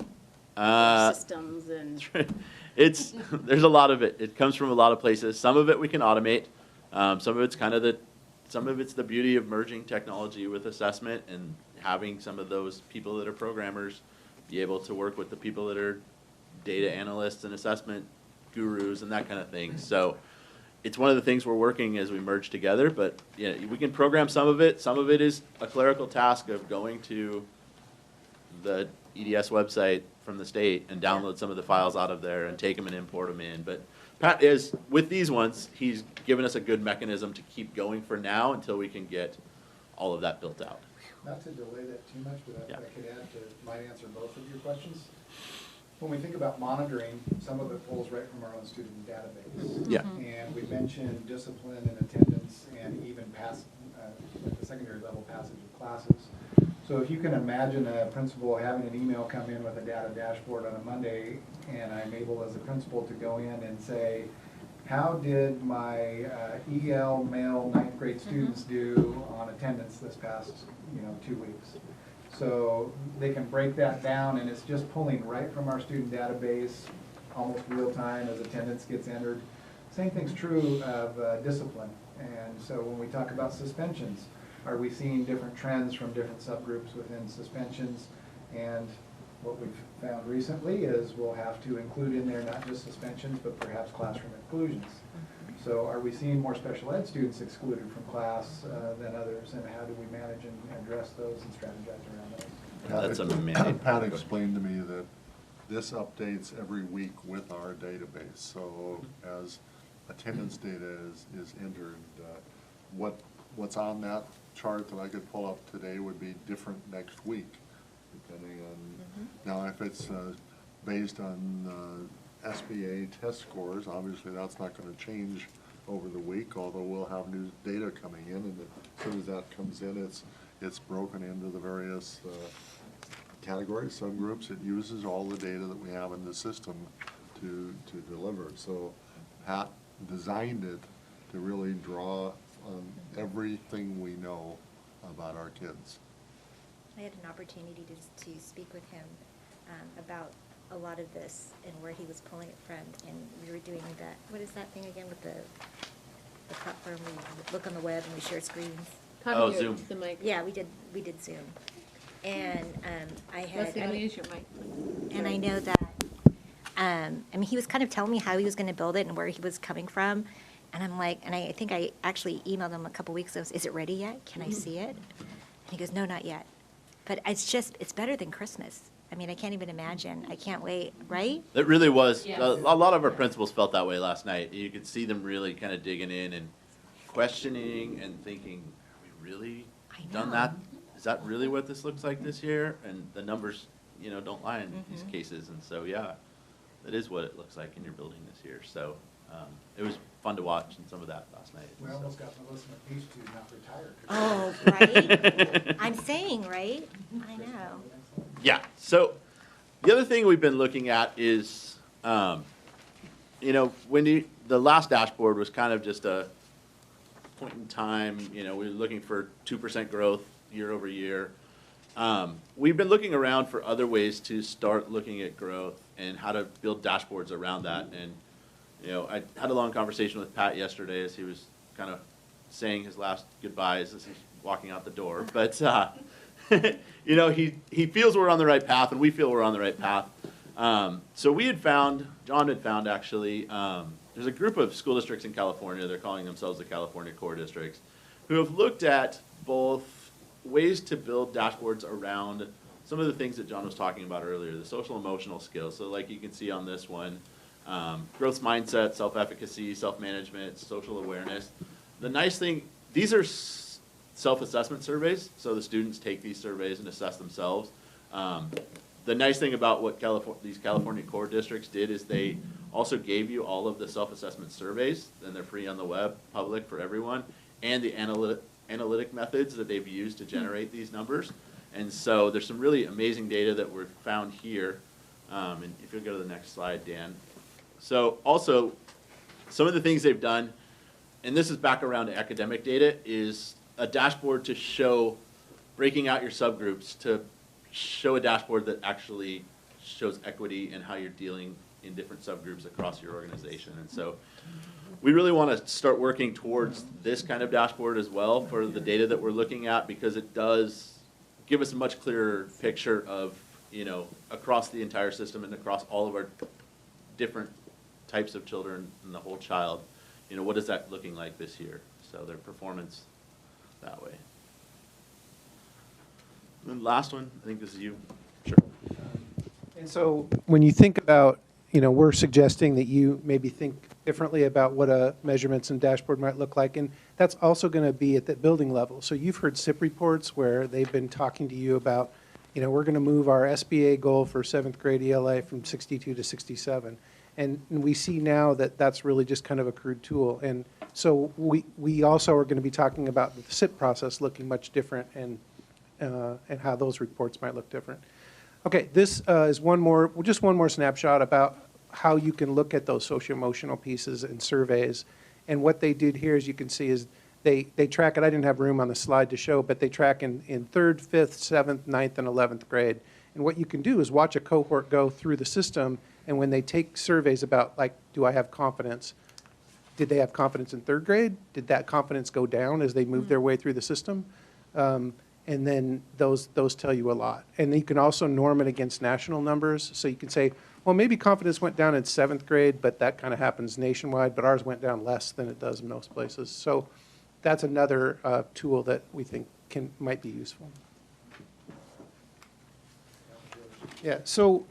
S1: Systems and.
S18: There's a lot of it. It comes from a lot of places. Some of it we can automate. Some of it's some of it's the beauty of merging technology with assessment and having some of those people that are programmers be able to work with the people that are data analysts and assessment gurus and that kind of thing. So it's one of the things we're working as we merge together, but we can program some of it. Some of it is a clerical task of going to the EDS website from the state and download some of the files out of there and take them and import them in. But Pat is, with these ones, he's given us a good mechanism to keep going for now until we can get all of that built out.
S13: Not to delay that too much, but
S18: Yeah.
S13: I could add might answer both of your questions. When we think about monitoring, some of it pulls right from our own student database.
S18: Yeah.
S13: And we mentioned discipline and attendance and even at the secondary level passage of classes. So if you can imagine a principal having an email come in with a data dashboard on a Monday, and I'm able as a principal to go in and say, how did my EL male ninth grade students do on attendance this past 2 weeks? So they can break that down, and it's just pulling right from our student database, almost real time as attendance gets entered. Same thing's true of discipline. And so when we talk about suspensions, are we seeing different trends from different subgroups within suspensions? And what we've found recently is we'll have to include in there not just suspensions, but perhaps classroom exclusions. So are we seeing more special ed students excluded from class than others, and how do we manage and address those and strategize around those?
S18: That's amazing.
S4: Pat explained to me that this updates every week with our database. So as attendance data is entered, what's on that chart that I could pull up today would be different next week, depending on, now if it's based on SBA test scores, obviously that's not going to change over the week, although we'll have new data coming in, and as soon as that comes in, it's broken into the various categories, subgroups. It uses all the data that we have in the system to deliver. So Pat designed it to really draw on everything we know about our kids.
S2: I had an opportunity to speak with him about a lot of this and where he was pulling it from, and we were doing that, what is that thing again with the platform, we look on the web and we share screens?
S18: Oh, Zoom.
S1: The mic.
S2: Yeah, we did Zoom. And I had.
S1: Leslie, I'll use your mic.
S2: And I know that, he was kind of telling me how he was going to build it and where he was coming from. And I'm like, and I think I actually emailed him a couple weeks ago, is it ready yet? Can I see it? And he goes, no, not yet. But it's better than Christmas. I can't even imagine. I can't wait, right?
S18: It really was.
S1: Yes.
S18: A lot of our principals felt that way last night. You could see them really kind of digging in and questioning and thinking, have we really done that? Is that really what this looks like this year? And the numbers, don't lie in these cases. And so, yeah, that is what it looks like in your building this year. So it was fun to watch and some of that last night.
S13: We almost got Melissa McPeach to not retire.
S2: Oh, right? I'm saying, right? I know.
S18: Yeah, so The other thing we've been looking at is, when the last dashboard was kind of just a point in time, we were looking for 2% growth year over year. We've been looking around for other ways to start looking at growth and how to build dashboards around that. And, I had a long conversation with Pat yesterday as he was kind of saying his last goodbyes as he's walking out the door. But, he feels we're on the right path, and we feel we're on the right path. So John had found actually, there's a group of school districts in California, they're calling themselves the California Core Districts, who have looked at both ways to build dashboards around some of the things that John was talking about earlier, the social emotional skills. So like you can see on this one, growth mindset, self-efficacy, self-management, social awareness. The nice thing, these are self-assessment surveys, so the students take these surveys and assess themselves. The nice thing about what these California Core Districts did is they also gave you all of the self-assessment surveys, and they're free on the web, public for everyone, and the analytic methods that they've used to generate these numbers. And so there's some really amazing data that were found here. And if you'll go to the next slide, Dan. So also, some of the things they've done, and this is back around to academic data, is a dashboard to show, breaking out your subgroups, to show a dashboard that actually shows equity and how you're dealing in different subgroups across your organization. And so we really want to start working towards this kind of dashboard as well for the data that we're looking at, because it does give us a much clearer picture of, across the entire system and across all of our different types of children and the whole child, what is that looking like this year? So their performance that way. And then last one, I think this is you. Sure.
S14: And so when you think about, we're suggesting that you maybe think differently about what a measurements and dashboard might look like, and that's also going to be at the building level. So you've heard SIP reports where they've been talking to you about, we're going to move our SBA goal for 7th grade ELA from 62 to 67. And we see now that that's really just kind of a crude tool. And so we also are going to be talking about the SIP process looking much different, and how those reports might look different. Okay, this is just one more snapshot about how you can look at those socio-emotional pieces and surveys. And what they did here, as you can see, is they track it. I didn't have room on the slide to show, but they track in 3rd, 5th, 7th, 9th, and 11th grade. And what you can do is watch a cohort go through the system, and when they take surveys about, like, do I have confidence? Did they have confidence in 3rd grade? Did that confidence go down as they moved their way through the system? And then those tell you a lot. And you can also norm it against national numbers. So you can say, well, maybe confidence went down in 7th grade, but that kind of happens nationwide, but ours went down less than it does in most places. So that's another tool that we think might be useful. Yeah, so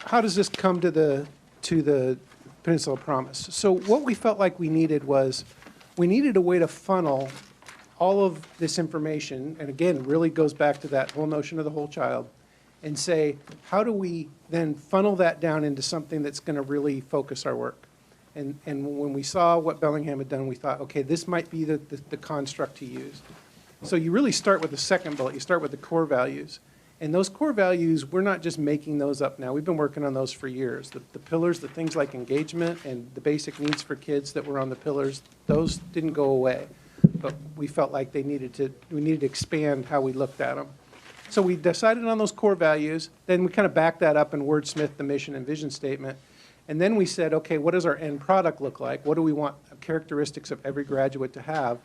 S14: how does this come to the Peninsula Promise? So what we felt like we needed was, we needed a way to funnel all of this information, and again, really goes back to that whole notion of the whole child, and say, how do we then funnel that down into something that's going to really focus our work? And when we saw what Bellingham had done, we thought, okay, this might be the construct to use. So you really start with the second bullet. You start with the core values. And those core values, we're not just making those up now. We've been working on those for years. The pillars, the things like engagement and the basic needs for kids that were on the pillars, those didn't go away. But we felt like we needed to expand how we looked at them. So we decided on those core values. Then we kind of backed that up and wordsmithed the mission and vision statement. And then we said, okay, what does our end product look like? What do we want characteristics of every graduate to have?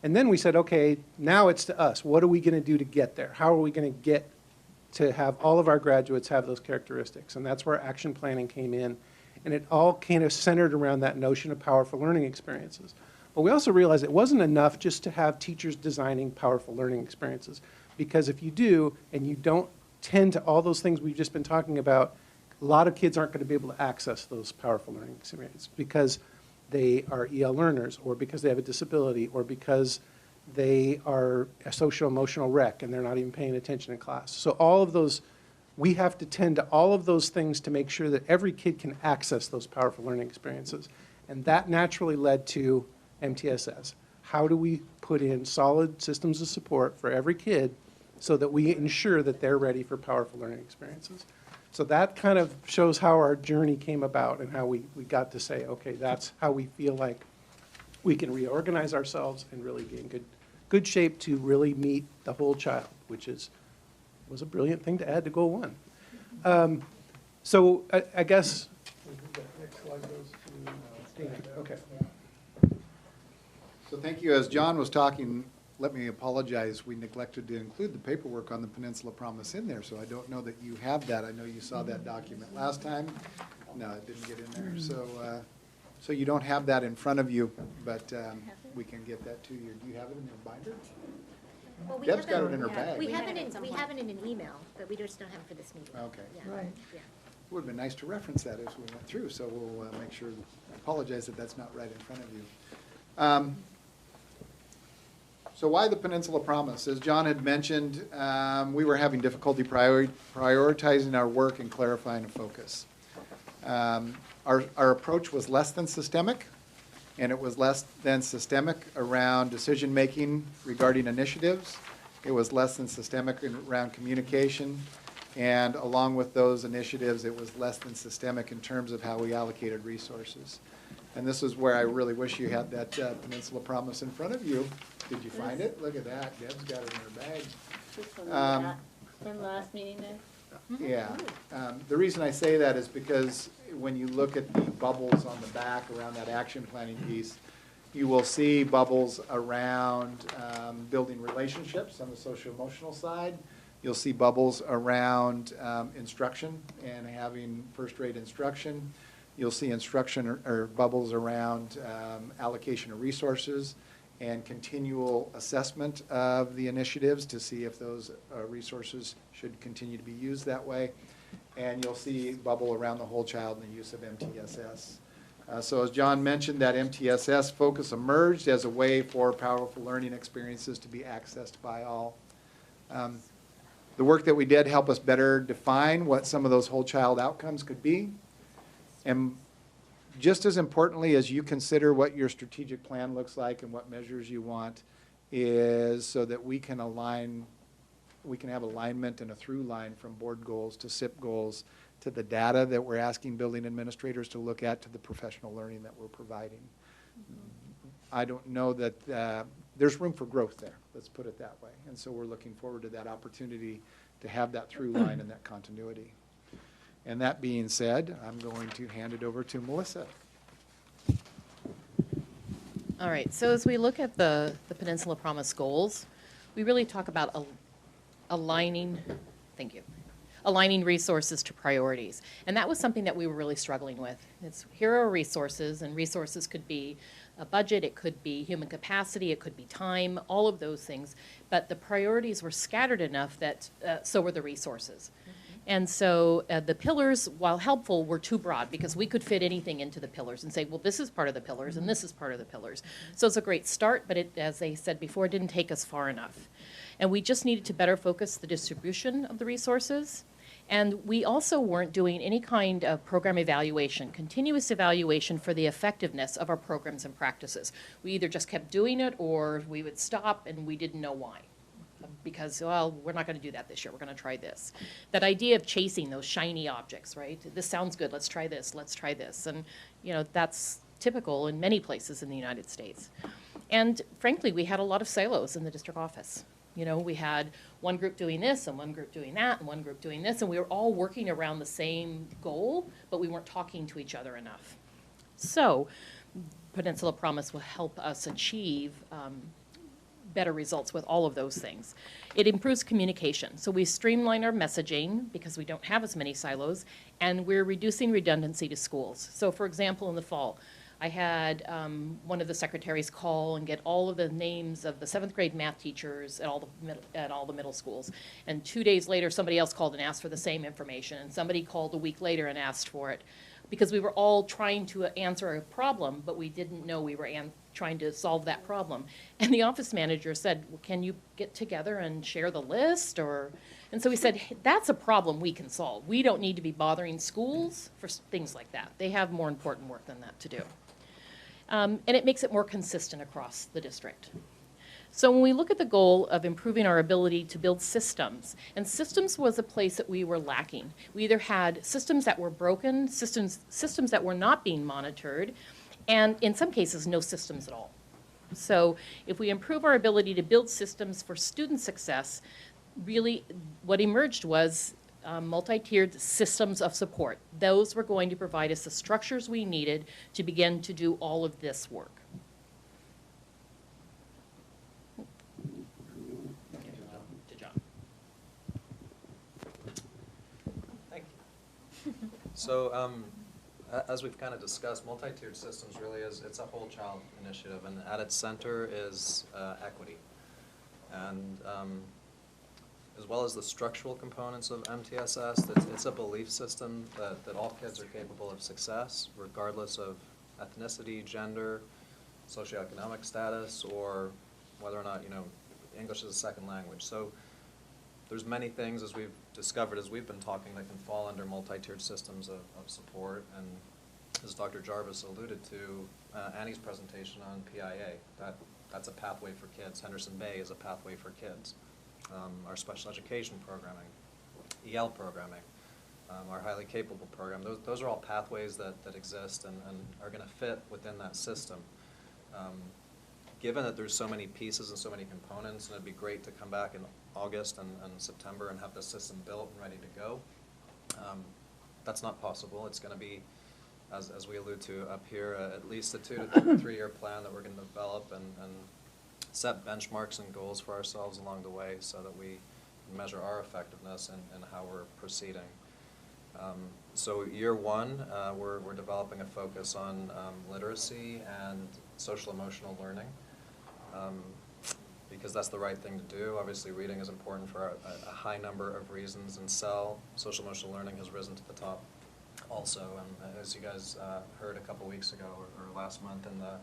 S14: And then we said, okay, now it's to us. What are we going to do to get there? How are we going to get to have all of our graduates have those characteristics? And that's where action planning came in. And it all kind of centered around that notion of powerful learning experiences. But we also realized it wasn't enough just to have teachers designing powerful learning experiences. Because if you do, and you don't tend to all those things we've just been talking about, a lot of kids aren't going to be able to access those powerful learning experiences because they are EL learners, or because they have a disability, or because they are a social-emotional wreck and they're not even paying attention in class. So all of those, we have to tend to all of those things to make sure that every kid can access those powerful learning experiences. And that naturally led to MTSS. How do we put in solid systems of support for every kid so that we ensure that they're ready for powerful learning experiences. So that kind of shows how our journey came about and how we got to say, okay, that's how we feel like we can reorganize ourselves and really be in good shape to really meet the whole child, which was a brilliant thing to add to Goal 1. So I guess, next slide goes to David. Okay.
S17: So thank you. As John was talking, let me apologize. We neglected to include the paperwork on the Peninsula Promise in there, so I don't know that you have that. I know you saw that document last time. No, it didn't get in there. So you don't have that in front of you, but we can get that to you. Do you have it in your binder?
S2: Well, we
S17: Deb's
S2: have
S17: got it in her bag.
S2: We have it in an email, but we just don't have it for this meeting.
S17: Okay.
S2: Yeah.
S6: Right.
S2: Yeah.
S17: It would have been nice to reference that as we went through, so we'll make sure, apologize that that's not right in front of you. So why the Peninsula Promise? As John had mentioned, we were having difficulty prioritizing our work and clarifying a focus. Our approach was less than systemic, and it was less than systemic around decision-making regarding initiatives. It was less than systemic around communication, and along with those initiatives, it was less than systemic in terms of how we allocated resources. And this is where I really wish you had that Peninsula Promise in front of you. Did you find it? Look at that. Deb's got it in her bag.
S1: From last meeting day?
S17: Yeah. The reason I say that is because when you look at the bubbles on the back around that action planning piece, you will see bubbles around building relationships on the social-emotional side. You'll see bubbles around instruction and having first-rate instruction. You'll see instruction or bubbles around allocation of resources and continual assessment of the initiatives to see if those resources should continue to be used that way. And you'll see bubble around the whole child and the use of MTSS. So as John mentioned, that MTSS focus emerged as a way for powerful learning experiences to be accessed by all. The work that we did helped us better define what some of those whole child outcomes could be. And just as importantly as you consider what your strategic plan looks like and what measures you want is so that we can align, we can have alignment and a through line from board goals to SIP goals to the data that we're asking building administrators to look at to the professional learning that we're providing. I don't know that there's room for growth there, let's put it that way. And so we're looking forward to that opportunity to have that through line and that continuity. And that being said, I'm going to hand it over to Melissa.
S19: All right, so as we look at the Peninsula Promise goals, we really talk about aligning resources to priorities. And that was something that we were really struggling with. Here are resources, and resources could be a budget, it could be human capacity, it could be time, all of those things. But the priorities were scattered enough that so were the resources. And so the pillars, while helpful, were too broad because we could fit anything into the pillars and say, well, this is part of the pillars and this is part of the pillars. So it's a great start, but it, as they said before, didn't take us far enough. And we just needed to better focus the distribution of the resources. And we also weren't doing any kind of program evaluation, continuous evaluation for the effectiveness of our programs and practices. We either just kept doing it or we would stop and we didn't know why. Because, well, we're not going to do that this year, we're going to try this. That idea of chasing those shiny objects, right? This sounds good, let's try this, let's try this. And, you know, that's typical in many places in the United States. And frankly, we had a lot of silos in the district office. You know, we had one group doing this and one group doing that and one group doing this, and we were all working around the same goal, but we weren't talking to each other enough. So, Peninsula Promise will help us achieve better results with all of those things. It improves communication. So we streamline our messaging because we don't have as many silos, and we're reducing redundancy to schools. So for example, in the fall, I had one of the secretaries call and get all of the names of the 7th grade math teachers at all the middle schools. And 2 days later, somebody else called and asked for the same information, and somebody called a week later and asked for it. Because we were all trying to answer a problem, but we didn't know we were trying to solve that problem. And the office manager said, well, can you get together and share the list? And so we said, hey, that's a problem we can solve. We don't need to be bothering schools for things like that. They have more important work than that to do. And it makes it more consistent across the district. So when we look at the goal of improving our ability to build systems, and systems was a place that we were lacking. We either had systems that were broken, systems that were not being monitored, and in some cases, no systems at all. So if we improve our ability to build systems for student success, really what emerged was multi-tiered systems of support. Those were going to provide us the structures we needed to begin to do all of this work.
S20: Thank you. So, as we've kind of discussed, multi-tiered systems really it's a whole child initiative, and at its center is equity. And as well as the structural components of MTSS, it's a belief system that all kids are capable of success, regardless of ethnicity, gender, socioeconomic status, or whether or not, English is a second language. So there's many things, as we've discovered, as we've been talking, that can fall under multi-tiered systems of support. And as Dr. Jarvis alluded to, Annie's presentation on PIA, that's a pathway for kids. Henderson Bay is a pathway for kids. Our special education programming, EL programming, our highly capable program, those are all pathways that exist and are going to fit within that system. Given that there's so many pieces and so many components, and it'd be great to come back in August and September and have the system built and ready to go, that's not possible. It's going to be, as we allude to up here, at least a 2 to 3 year plan that we're going to develop and set benchmarks and goals for ourselves along the way so that we measure our effectiveness and how we're proceeding. So year one, we're developing a focus on literacy and social emotional learning because that's the right thing to do. Obviously reading is important for a high number of reasons, and social emotional learning has risen to the top also. And as you guys heard a couple weeks ago or last month in the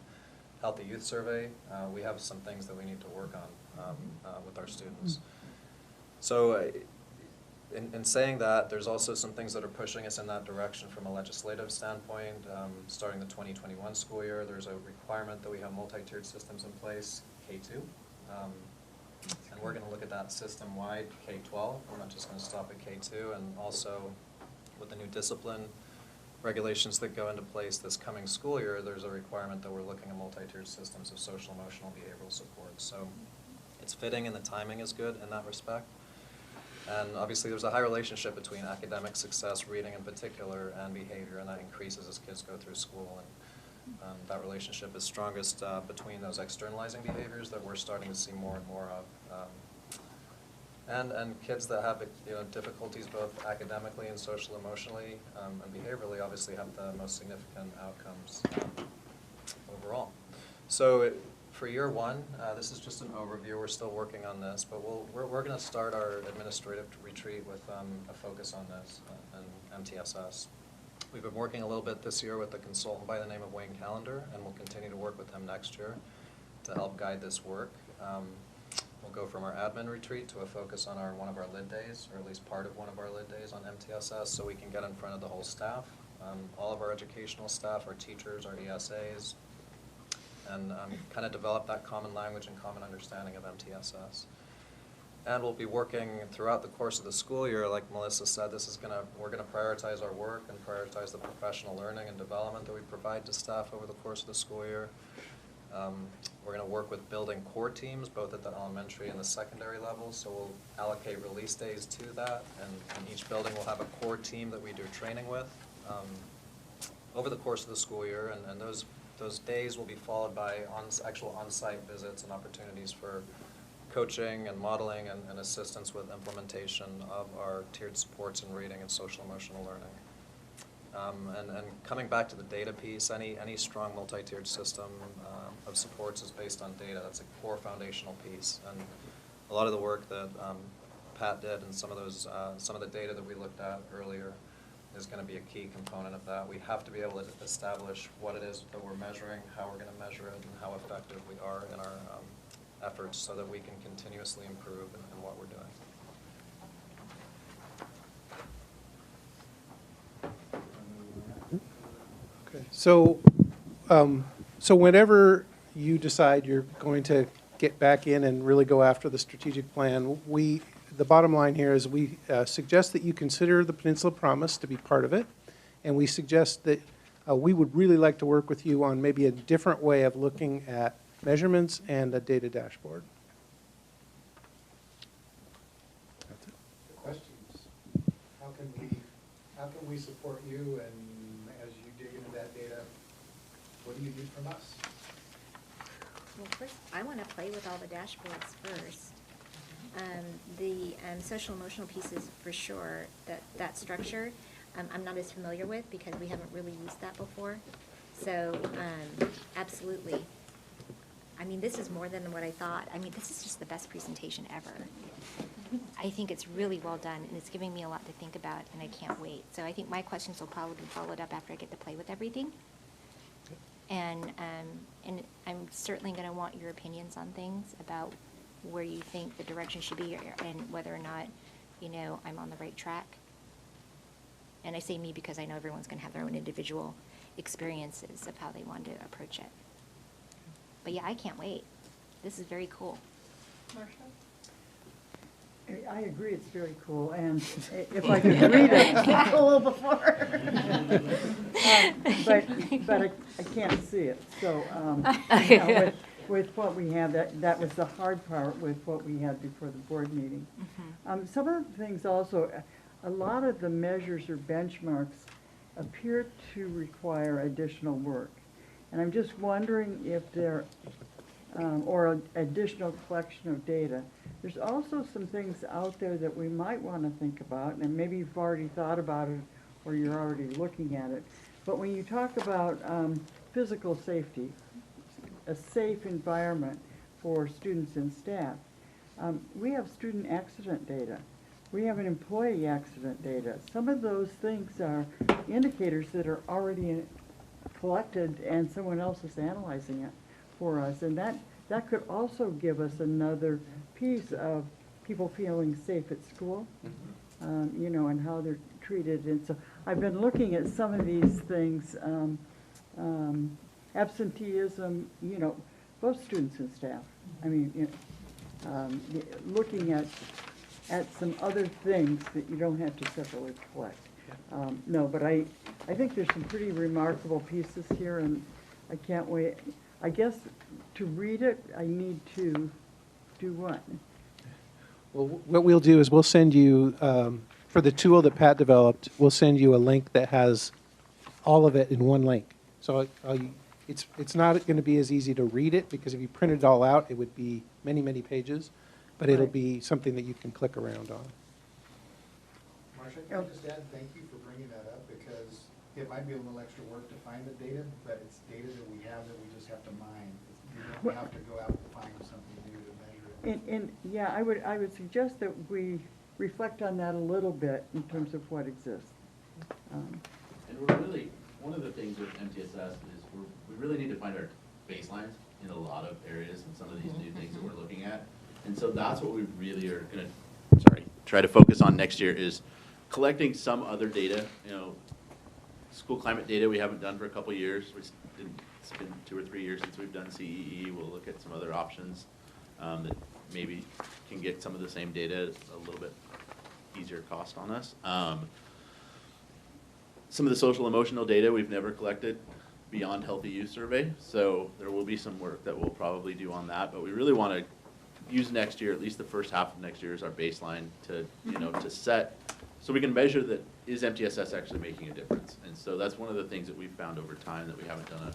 S20: Healthy Youth Survey, we have some things that we need to work on with our students. So in saying that, there's also some things that are pushing us in that direction from a legislative standpoint. Starting the 2021 school year, there's a requirement that we have multi-tiered systems in place, K-2. And we're going to look at that system-wide, K-12. We're not just going to stop at K-2. And also with the new discipline regulations that go into place this coming school year, there's a requirement that we're looking at multi-tiered systems of social, emotional, behavioral support. So it's fitting and the timing is good in that respect. And obviously there's a high relationship between academic success, reading in particular, and behavior, and that increases as kids go through school. And that relationship is strongest between those externalizing behaviors that we're starting to see more and more of. And kids that have difficulties both academically and social emotionally and behaviorally obviously have the most significant outcomes overall. So for year one, this is just an overview. We're still working on this, but we're going to start our administrative retreat with a focus on this and MTSS. We've been working a little bit this year with a consultant by the name of Wayne Callender, and we'll continue to work with him next year to help guide this work. We'll go from our admin retreat to a focus on one of our lid days, or at least part of one of our lid days on MTSS, so we can get in front of the whole staff, all of our educational staff, our teachers, our ESAs, and kind of develop that common language and common understanding of MTSS. And we'll be working throughout the course of the school year, like Melissa said, we're gonna prioritize our work and prioritize the professional learning and development that we provide to staff over the course of the school year. We're going to work with building core teams, both at the elementary and the secondary levels, so we'll allocate release days to that, and each building will have a core team that we do training with over the course of the school year, and those days will be followed by actual on-site visits and opportunities for coaching and modeling and assistance with implementation of our tiered supports in reading and social emotional learning. And coming back to the data piece, any strong multi-tiered system of supports is based on data. That's a core foundational piece. And a lot of the work that Pat did and some of the data that we looked at earlier is going to be a key component of that. We have to be able to establish what it is that we're measuring, how we're going to measure it, and how effective we are in our efforts so that we can continuously improve in what we're doing.
S14: Okay. So whenever you decide you're going to get back in and really go after the strategic plan, the bottom line here is we suggest that you consider the Peninsula Promise to be part of it, and we suggest that we would really like to work with you on maybe a different way of looking at measurements and a data dashboard.
S13: Questions? How can we support you, and as you dig into that data, what do you need from us?
S2: Well, first, I want to play with all the dashboards first. The social emotional pieces, for sure, that structure, I'm not as familiar with because we haven't really used that before. So, absolutely. I mean, this is more than what I thought. I mean, this is just the best presentation ever. I think it's really well done, and it's giving me a lot to think about, and I can't wait. So I think my questions will probably be followed up after I get to play with everything. And I'm certainly going to want your opinions on things about where you think the direction should be and whether or not, I'm on the right track. And I say me because I know everyone's going to have their own individual experiences of how they want to approach it. But yeah, I can't wait. This is very cool.
S6: I agree, it's very cool, and if I could read it, it's cool before. But I can't see it, so, with what we have, that was the hard part with what we had before the board meeting. Some of the things also, a lot of the measures or benchmarks appear to require additional work. And I'm just wondering if there, or an additional collection of data. There's also some things out there that we might want to think about, and maybe you've already thought about it or you're already looking at it. But when you talk about physical safety, a safe environment for students and staff, we have student accident data. We have an employee accident data. Some of those things are indicators that are already collected and someone else is analyzing it for us. And that could also give us another piece of people feeling safe at school, and how they're treated. And so I've been looking at some of these things, absenteeism, both students and staff. I mean, looking at some other things that you don't have to separately collect. No, but I think there's some pretty remarkable pieces here, and I can't wait. I guess to read it, I need to do what?
S14: Well, what we'll do is we'll send you, for the tool that Pat developed, we'll send you a link that has all of it in one link. So it's not going to be as easy to read it, because if you print it all out, it would be many, many pages, but it'll be something that you can click around on.
S13: Marcia, can I just add thank you for bringing that up, because it might be a little extra work to find the data, but it's data that we have that we just have to mine. You don't have to go out and find something new to measure it.
S6: And yeah, I would suggest that we reflect on that a little bit in terms of what exists.
S18: And we're really, one of the things with MTSS is we really need to find our baselines in a lot of areas and some of these new things that we're looking at. And so that's what we really are going to, try to focus on next year, is collecting some other data. School climate data we haven't done for a couple of years. It's been 2 or 3 years since we've done CEE. We'll look at some other options that maybe can get some of the same data at a little bit easier cost on us. Some of the social emotional data we've never collected beyond Healthy Youth Survey, so there will be some work that we'll probably do on that, but we really want to use next year, at least the first half of next year, as our baseline to, to set, so we can measure that, is MTSS actually making a difference? And so that's one of the things that we've found over time that we haven't done a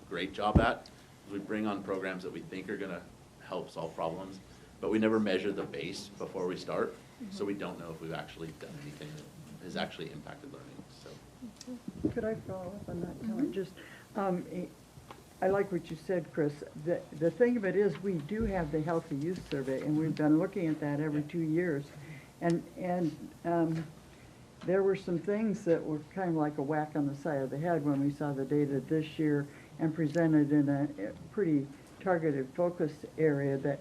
S18: great job at. We bring on programs that we think are going to help solve problems, but we never measure the base before we start, so we don't know if we've actually done anything that has actually impacted learning. So,
S6: could I follow up on that comment? Just, I like what you said, Chris. The thing of it is, we do have the Healthy Youth Survey, and we've been looking at that every 2 years. And there were some things that were kind of like a whack on the side of the head when we saw the data this year and presented in a pretty targeted, focused area that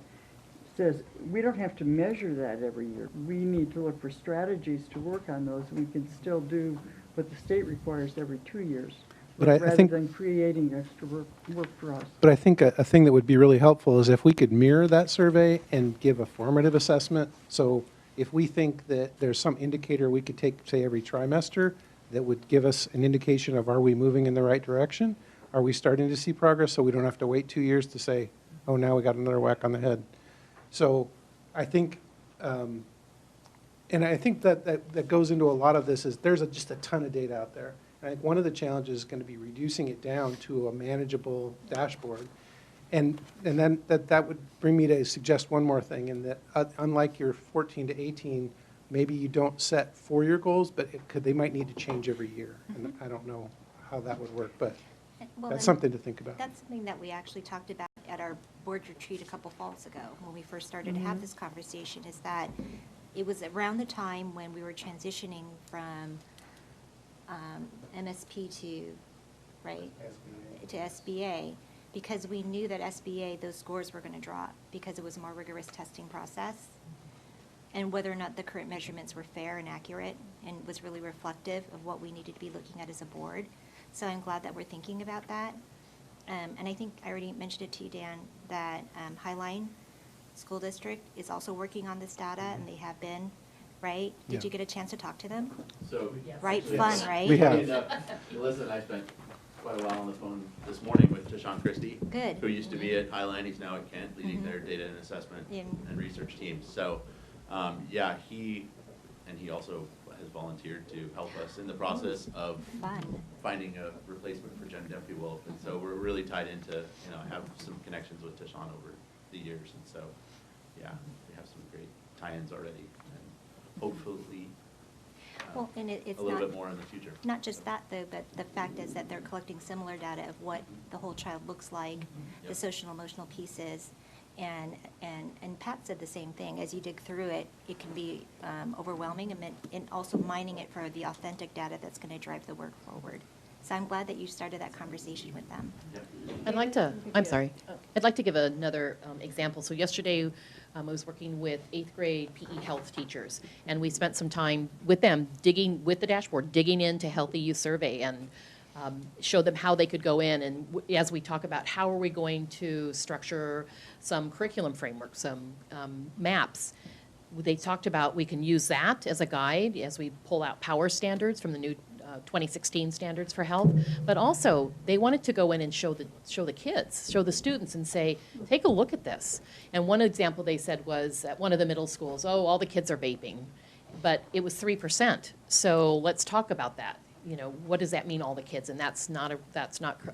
S6: says we don't have to measure that every year. We need to look for strategies to work on those. We can still do what the state requires every 2 years.
S14: But I
S6: rather
S14: think-
S6: than creating extra work for us.
S14: But I think a thing that would be really helpful is if we could mirror that survey and give a formative assessment. So if we think that there's some indicator we could take, say, every trimester, that would give us an indication of, are we moving in the right direction? Are we starting to see progress, so we don't have to wait 2 years to say, oh, now we got another whack on the head? So I think, and I think that goes into a lot of this, is there's just a ton of data out there. And I think one of the challenges is going to be reducing it down to a manageable dashboard. And then that would bring me to suggest one more thing, in that unlike your 14 to 18, maybe you don't set 4-year goals, but they might need to change every year. And I don't know how that would work, but
S2: Well,
S14: that's
S2: then,
S14: something to think about.
S2: That's something that we actually talked about at our board retreat a couple falls ago, when we first started to have this conversation, is that it was around the time when we were transitioning from MSP to, right? To SBA, because we knew that SBA, those scores were going to drop because it was a more rigorous testing process. And whether or not the current measurements were fair and accurate and was really reflective of what we needed to be looking at as a board. So I'm glad that we're thinking about that. And I think I already mentioned it to you, Dan, that Highline School District is also working on this data, and they have been, right? Did you get a chance to talk to them?
S18: So.
S2: Right,
S18: actually,
S2: fun, right?
S14: We have.
S18: Melissa and I spent quite a while on the phone this morning with Tashawn Christie.
S2: Good.
S18: Who used to be at Highline, he's now at Kent, leading their data and assessment and research teams. So, yeah, he also has volunteered to help us in the process of finding a replacement for Jen Dempsey-Wolf. And so we're really tied into, I have some connections with Tashawn over the years. And so, yeah, we have some great tie-ins already. And hopefully,
S2: Well, and it's
S18: a little
S2: not,
S18: bit more in the future.
S2: not just that, though, but the fact is that they're collecting similar data of what the whole child looks like, the social emotional pieces, and Pat said the same thing. As you dig through it, it can be overwhelming, and also mining it for the authentic data that's going to drive the work forward. So I'm glad that you started that conversation with them.
S19: I'd like to give another example. So yesterday, I was working with 8th grade PE health teachers, and we spent some time with them digging with the dashboard, digging into Healthy Youth Survey, and showed them how they could go in. And as we talk about how are we going to structure some curriculum framework, some maps, they talked about we can use that as a guide as we pull out power standards from the new 2016 standards for health, but also they wanted to go in and show the kids, show the students, and say, take a look at this. And one example they said was at one of the middle schools, oh, all the kids are vaping, but it was 3%. So let's talk about that. What does that mean, all the kids? And that's not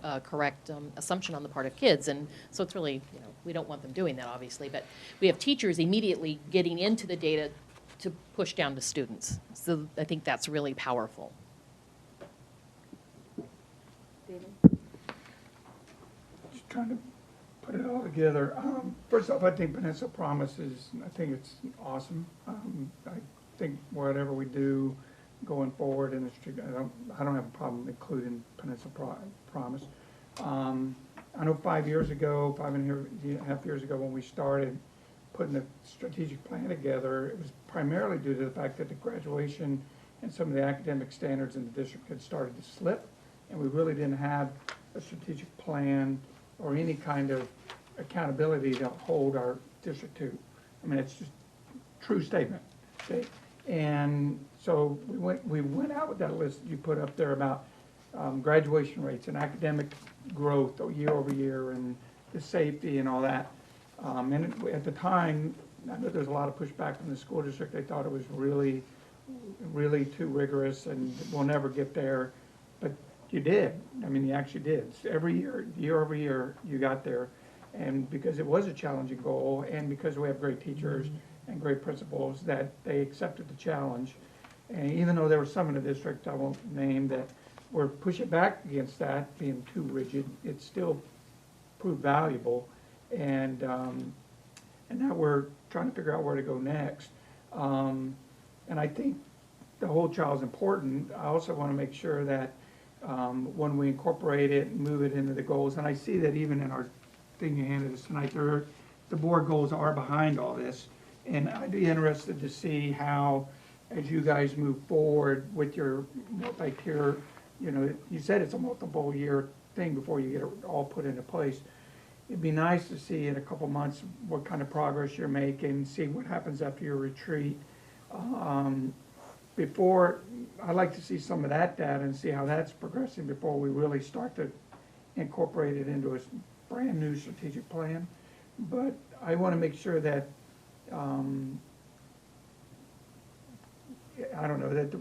S19: a correct assumption on the part of kids. And so it's really, we don't want them doing that, obviously, but we have teachers immediately getting into the data to push down to students. So I think that's really powerful.
S8: Just trying to put it all together. First off, I think Peninsula Promise I think it's awesome. I think whatever we do going forward in the street, I don't have a problem including Peninsula Promise. I know 5 years ago, 5.5 years ago, when we started putting the strategic plan together, it was primarily due to the fact that the graduation and some of the academic standards in the district had started to slip, and we really didn't have a strategic plan or any kind of accountability to hold our district to. I mean, it's just a true statement. Okay? And so we went out with that list you put up there about graduation rates and academic growth year over year and the safety and all that. And at the time, I know there's a lot of pushback from the school district. They thought it was really, really too rigorous and we'll never get there. But you did. I mean, you actually did. Every year, year over year, you got there. And because it was a challenging goal and because we have great teachers and great principals, that they accepted the challenge. And even though there were some in the district, I won't name, that were pushing back against that, being too rigid, it still proved valuable. And now we're trying to figure out where to go next. And I think the whole child's important. I also want to make sure that when we incorporate it and move it into the goals, and I see that even in our thing you handed us tonight, the board goals are behind all this. And I'd be interested to see how, as you guys move forward with your multi-tier you know, you said it's a multiple year thing before you get it all put into place. It'd be nice to see in a couple months what kind of progress you're making, see what happens after your retreat. I'd like to see some of that data and see how that's progressing before we really start to incorporate it into a brand new strategic plan. But I want to make sure that, I don't know, that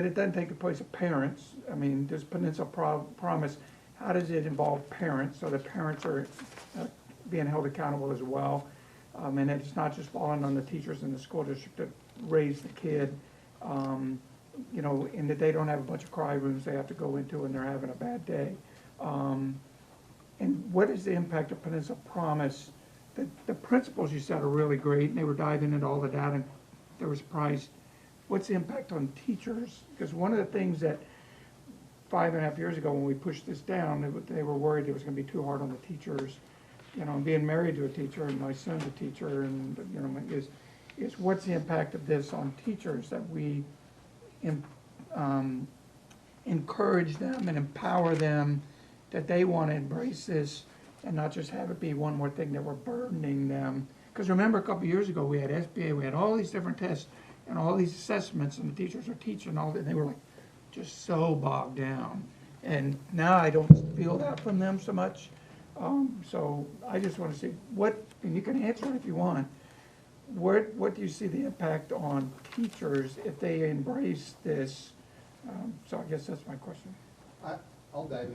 S8: it doesn't take the place of parents. I mean, this Peninsula Promise, how does it involve parents so that parents are being held accountable as well? And it's not just falling on the teachers in the school district to raise the kid, you know, and that they don't have a bunch of cry rooms they have to go into when they're having a bad day. And what is the impact of Peninsula Promise? The principles you said are really great, and they were diving into all the data, and they were surprised. What's the impact on teachers? Because one of the things that 5.5 years ago when we pushed this down, they were worried it was going to be too hard on the teachers. You know, being married to a teacher, and my son's a teacher, and, you know, is what's the impact of this on teachers, that we encourage them and empower them, that they want to embrace this and not just have it be one more thing that we're burdening them. Because remember, a couple years ago, we had SBA, we had all these different tests and all these assessments, and the teachers are teaching all that, and they were like just so bogged down. And now I don't feel that from them so much. So I just want to see what, and you can answer it if you want, what do you see the impact on teachers if they embrace this? So I guess that's my question.
S17: I'll dive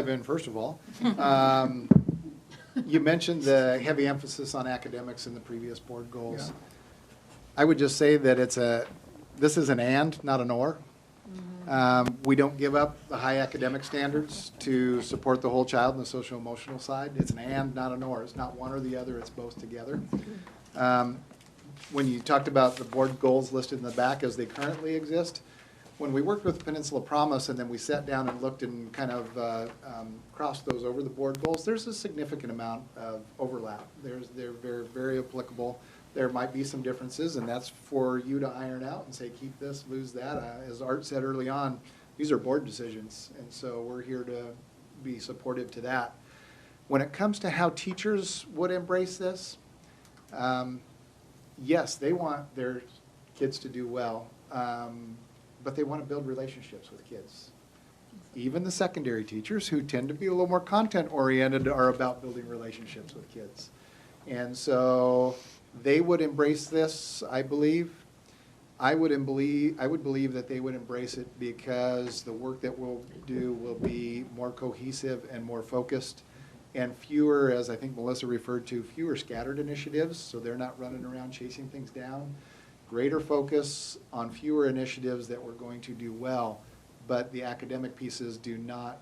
S17: in first of all. You mentioned the heavy emphasis on academics in the previous board goals.
S8: Yeah.
S17: I would just say that this is an and, not an or. We don't give up the high academic standards to support the whole child in the social emotional side. It's an and, not an or. It's not one or the other, it's both together. When you talked about the board goals listed in the back as they currently exist, when we worked with Peninsula Promise and then we sat down and looked and kind of crossed those over the board goals, there's a significant amount of overlap. They're very, very applicable. There might be some differences, and that's for you to iron out and say, keep this, lose that. As Art said early on, these are board decisions, and so we're here to be supportive to that. When it comes to how teachers would embrace this, yes, they want their kids to do well, but they want to build relationships with kids. Even the secondary teachers, who tend to be a little more content-oriented, are about building relationships with kids. And so they would embrace this, I believe. I would believe that they would embrace it because the work that we'll do will be more cohesive and more focused, and fewer, as I think Melissa referred to, fewer scattered initiatives, so they're not running around chasing things down. Greater focus on fewer initiatives that we're going to do well, but the academic pieces do not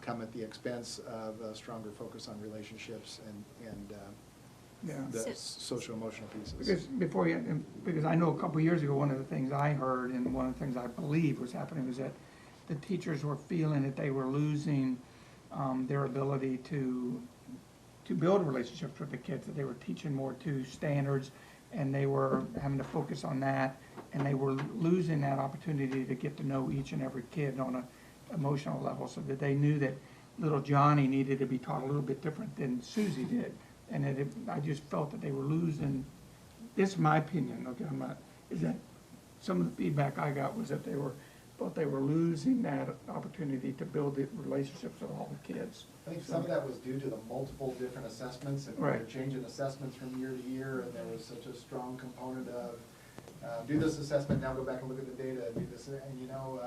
S17: come at the expense of a stronger focus on relationships and the social emotional pieces.
S8: Because I know a couple of years ago, one of the things I heard and one of the things I believe was happening was that the teachers were feeling that they were losing their ability to build relationships with the kids, that they were teaching more to standards, and they were having to focus on that, and they were losing that opportunity to get to know each and every kid on an emotional level, so that they knew that little Johnny needed to be taught a little bit different than Susie did. And I just felt that they were losing, this is my opinion, okay, is that some of the feedback I got was that they felt they were losing that opportunity to build the relationships with all the kids.
S17: I think some of that was due to the multiple different assessments, and
S8: Right.
S17: they're changing assessments from year to year, and there was such a strong component of do this assessment, now go back and look at the data, do this, and you know,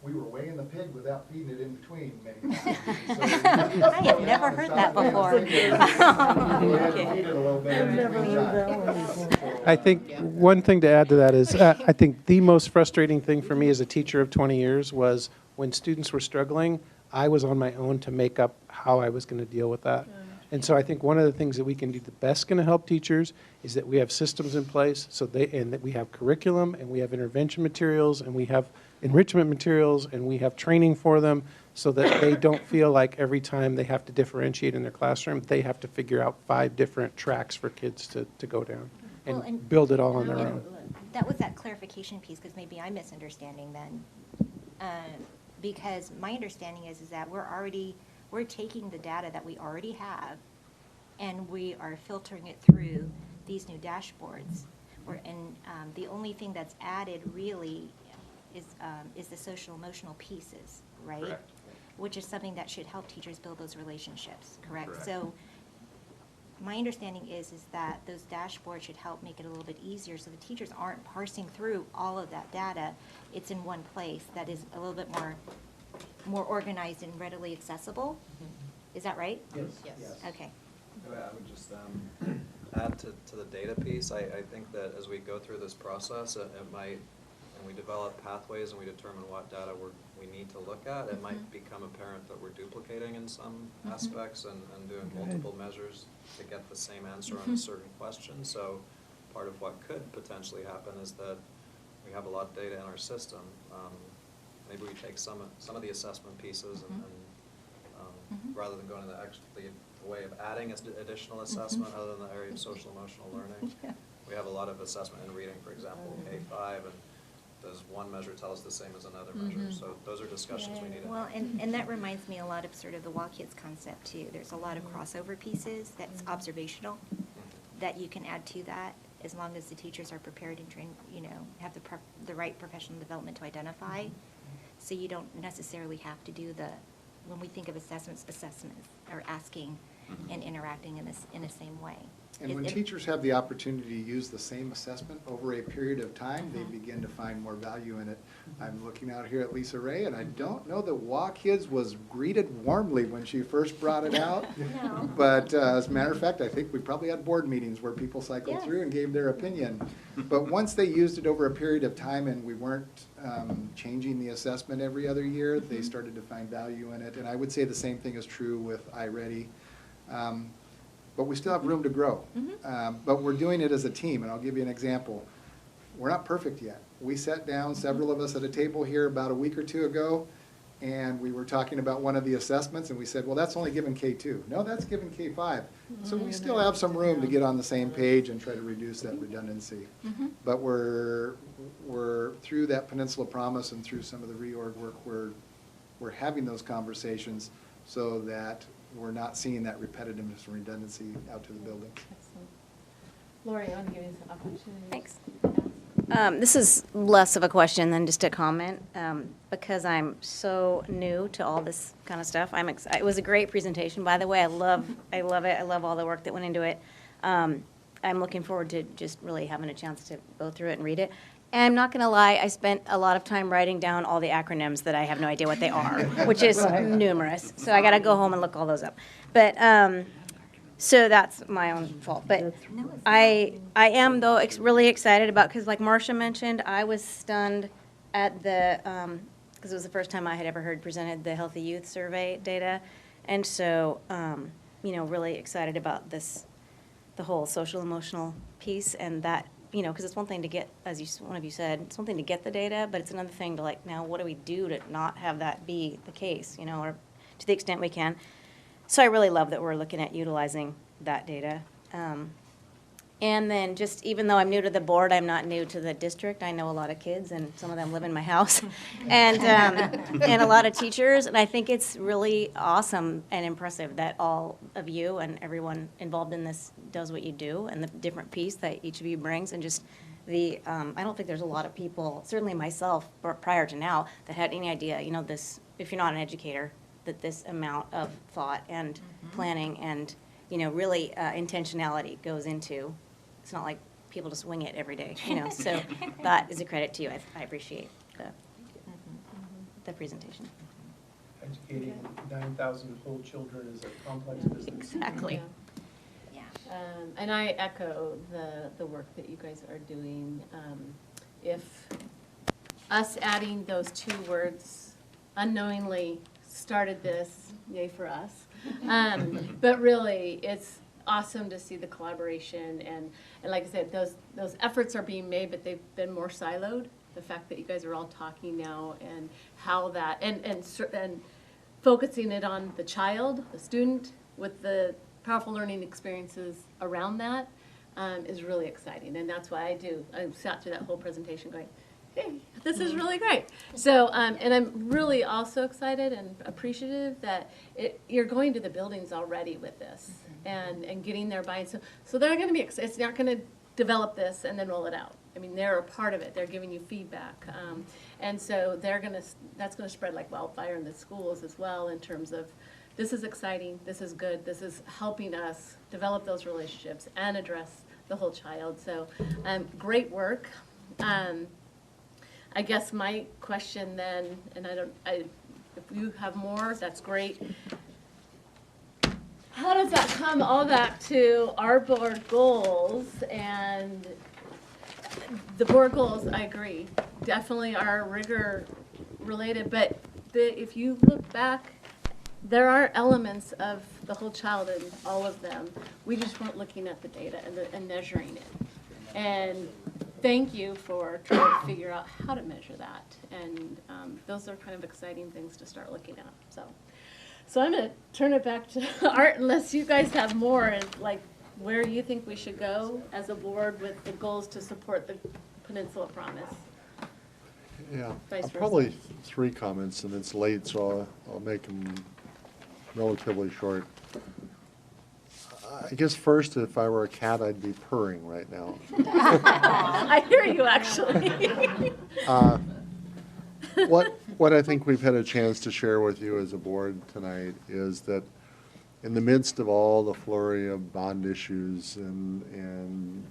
S17: we were weighing the pig without feeding it in between, maybe.
S2: I have never heard that before.
S14: I think one thing to add to that is, I think the most frustrating thing for me as a teacher of 20 years was when students were struggling, I was on my own to make up how I was going to deal with that. And so I think one of the things that we can do the best going to help teachers is that we have systems in place, and that we have curriculum, and we have intervention materials, and we have enrichment materials, and we have training for them, so that they don't feel like every time they have to differentiate in their classroom, they have to figure out 5 different tracks for kids to go down and build it all on their own.
S2: that was that clarification piece, because maybe I'm misunderstanding then. Because my understanding is that we're taking the data that we already have, and we are filtering it through these new dashboards. The only thing that's added really is the social emotional pieces, right?
S18: Correct.
S2: Which is something that should help teachers build those relationships, correct?
S18: Correct.
S2: So my understanding is that those dashboards should help make it a little bit easier, so the teachers aren't parsing through all of that data. It's in one place that is a little bit more organized and readily accessible. Is that right?
S13: Yes.
S16: Yes.
S2: Okay.
S20: I would just add to the data piece. I think that as we go through this process, it might, and we develop pathways and we determine what data we need to look at, it might become apparent that we're duplicating in some aspects and doing multiple measures to get the same answer on a certain question. So part of what could potentially happen is that we have a lot of data in our system. Maybe we take some of the assessment pieces and rather than going in the way of adding additional assessment other than the area of social emotional learning. We have a lot of assessment in reading, for example, K-5, and does one measure tell us the same as another measure? So those are discussions we need to
S2: Well,
S20: have.
S2: and that reminds me a lot of sort of the WA Kids concept too. There's a lot of crossover pieces that's observational that you can add to that, as long as the teachers are prepared and trained, have the right professional development to identify. So you don't necessarily have to do when we think of assessments are asking and interacting in the same way.
S17: And when teachers have the opportunity to use the same assessment over a period of time, they begin to find more value in it. I'm looking out here at Lisa Ray, and I don't know that WA Kids was greeted warmly when she first brought it out.
S2: No.
S17: But as a matter of fact, I think we probably had board meetings where people cycled through and gave their opinion. But once they used it over a period of time and we weren't changing the assessment every other year, they started to find value in it. And I would say the same thing is true with iReady. But we still have room to grow. But we're doing it as a team, and I'll give you an example. We're not perfect yet. We sat down, several of us at a table here about a week or two ago, and we were talking about one of the assessments, and we said, well, that's only given K2. No, that's given K5. So we still have some room to get on the same page and try to reduce that redundancy. But we're through that Peninsula Promise and through some of the reorg work, we're having those conversations so that we're not seeing that repetitiveness and redundancy out to the building.
S16: Excellent. Lori, I want to give you some opportunity. Thanks. This is less of a question than just a comment, because I'm so new to all this kind of stuff. It was a great presentation, by the way. I love it. I love all the work that went into it. I'm looking forward to just really having a chance to go through it and read it. And I'm not going to lie, I spent a lot of time writing down all the acronyms that I have no idea what they are, which is numerous. So I got to go home and look all those up. But so that's my own fault. But I am, though, really excited about, because like Marcia mentioned, I was stunned at because it was the first time I had ever heard presented the Healthy Youth Survey data. And so, really excited about the whole social emotional piece, and that, because it's one thing to get, as one of you said, it's one thing to get the data, but it's another thing to now what do we do to not have that be the case, or to the extent we can. So I really love that we're looking at utilizing that data. And then just, even though I'm new to the board, I'm not new to the district. I know a lot of kids, and some of them live in my house, and a lot of teachers. And I think it's really awesome and impressive that all of you and everyone involved in this does what you do, and the different piece that each of you brings. And just I don't think there's a lot of people, certainly myself, prior to now, that had any idea, this, if you're not an educator, that this amount of thought and planning and, really intentionality goes into. It's not like people just wing it every day, So that is a credit to you. I appreciate the presentation.
S14: Educating 9,000 whole children is a complex business.
S16: Exactly.
S2: Yeah.
S16: And I echo the work that you guys are doing. If us adding those two words unknowingly started this, yay for us. But really, it's awesome to see the collaboration, and like I said, those efforts are being made, but they've been more siloed. The fact that you guys are all talking now, and how that, and focusing it on the child, the student, with the powerful learning experiences around that,
S21: is really exciting, and that's why I sat through that whole presentation going, hey, this is really great. So, and I'm really also excited and appreciative that you're going to the buildings already with this and getting their buy-in. So they're going to be, it's not going to develop this and then roll it out. I mean, they're a part of it. They're giving you feedback. And so that's going to spread like wildfire in the schools as well in terms of this is exciting, this is good, this is helping us develop those relationships and address the whole child. So great work. I guess my question then, and if you have more, that's great. How does that come all back to our board goals? And the board goals, I agree, definitely are rigor related, but if you look back, there are elements of the whole child in all of them. We just weren't looking at the data and measuring it. And thank you for trying to figure out how to measure that. And those are kind of exciting things to start looking at. So I'm going to turn it back to Art, unless you guys have more, like where you think we should go as a board with the goals to support the Peninsula Promise.
S4: Yeah,
S21: Vice versa.
S4: probably 3 comments, and it's late, so I'll make them relatively short. I guess first, if I were a cat, I'd be purring right now.
S21: I hear you, actually.
S4: What I think we've had a chance to share with you as a board tonight is that in the midst of all the flurry of bond issues and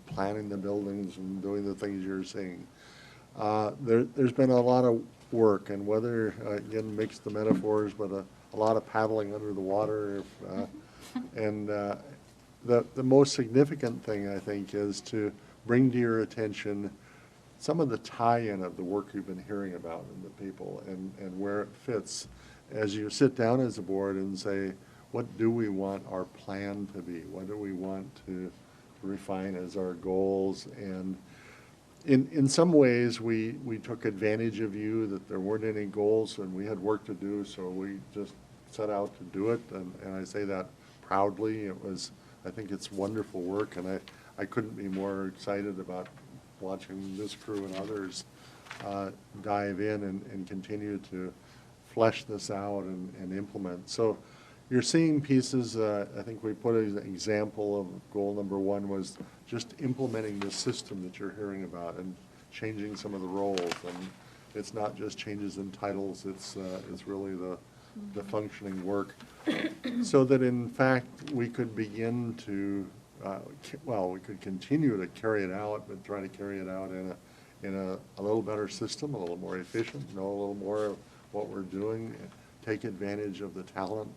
S4: planning the buildings and doing the things you're seeing, there's been a lot of work, and whether, again, mix the metaphors, but a lot of paddling under the water. And the most significant thing, I think, is to bring to your attention some of the tie-in of the work you've been hearing about in the people and where it fits as you sit down as a board and say, what do we want our plan to be? What do we want to refine as our goals? And in some ways, we took advantage of you that there weren't any goals and we had work to do, so we just set out to do it. And I say that proudly. I think it's wonderful work, and I couldn't be more excited about watching this crew and others dive in and continue to flesh this out and implement. So you're seeing pieces, I think we put an example of goal number 1 was just implementing the system that you're hearing about and changing some of the roles. And it's not just changes in titles, it's really the functioning work. So that in fact we could begin to, we could continue to carry it out, but try to carry it out in a little better system, a little more efficient, know a little more of what we're doing, take advantage of the talent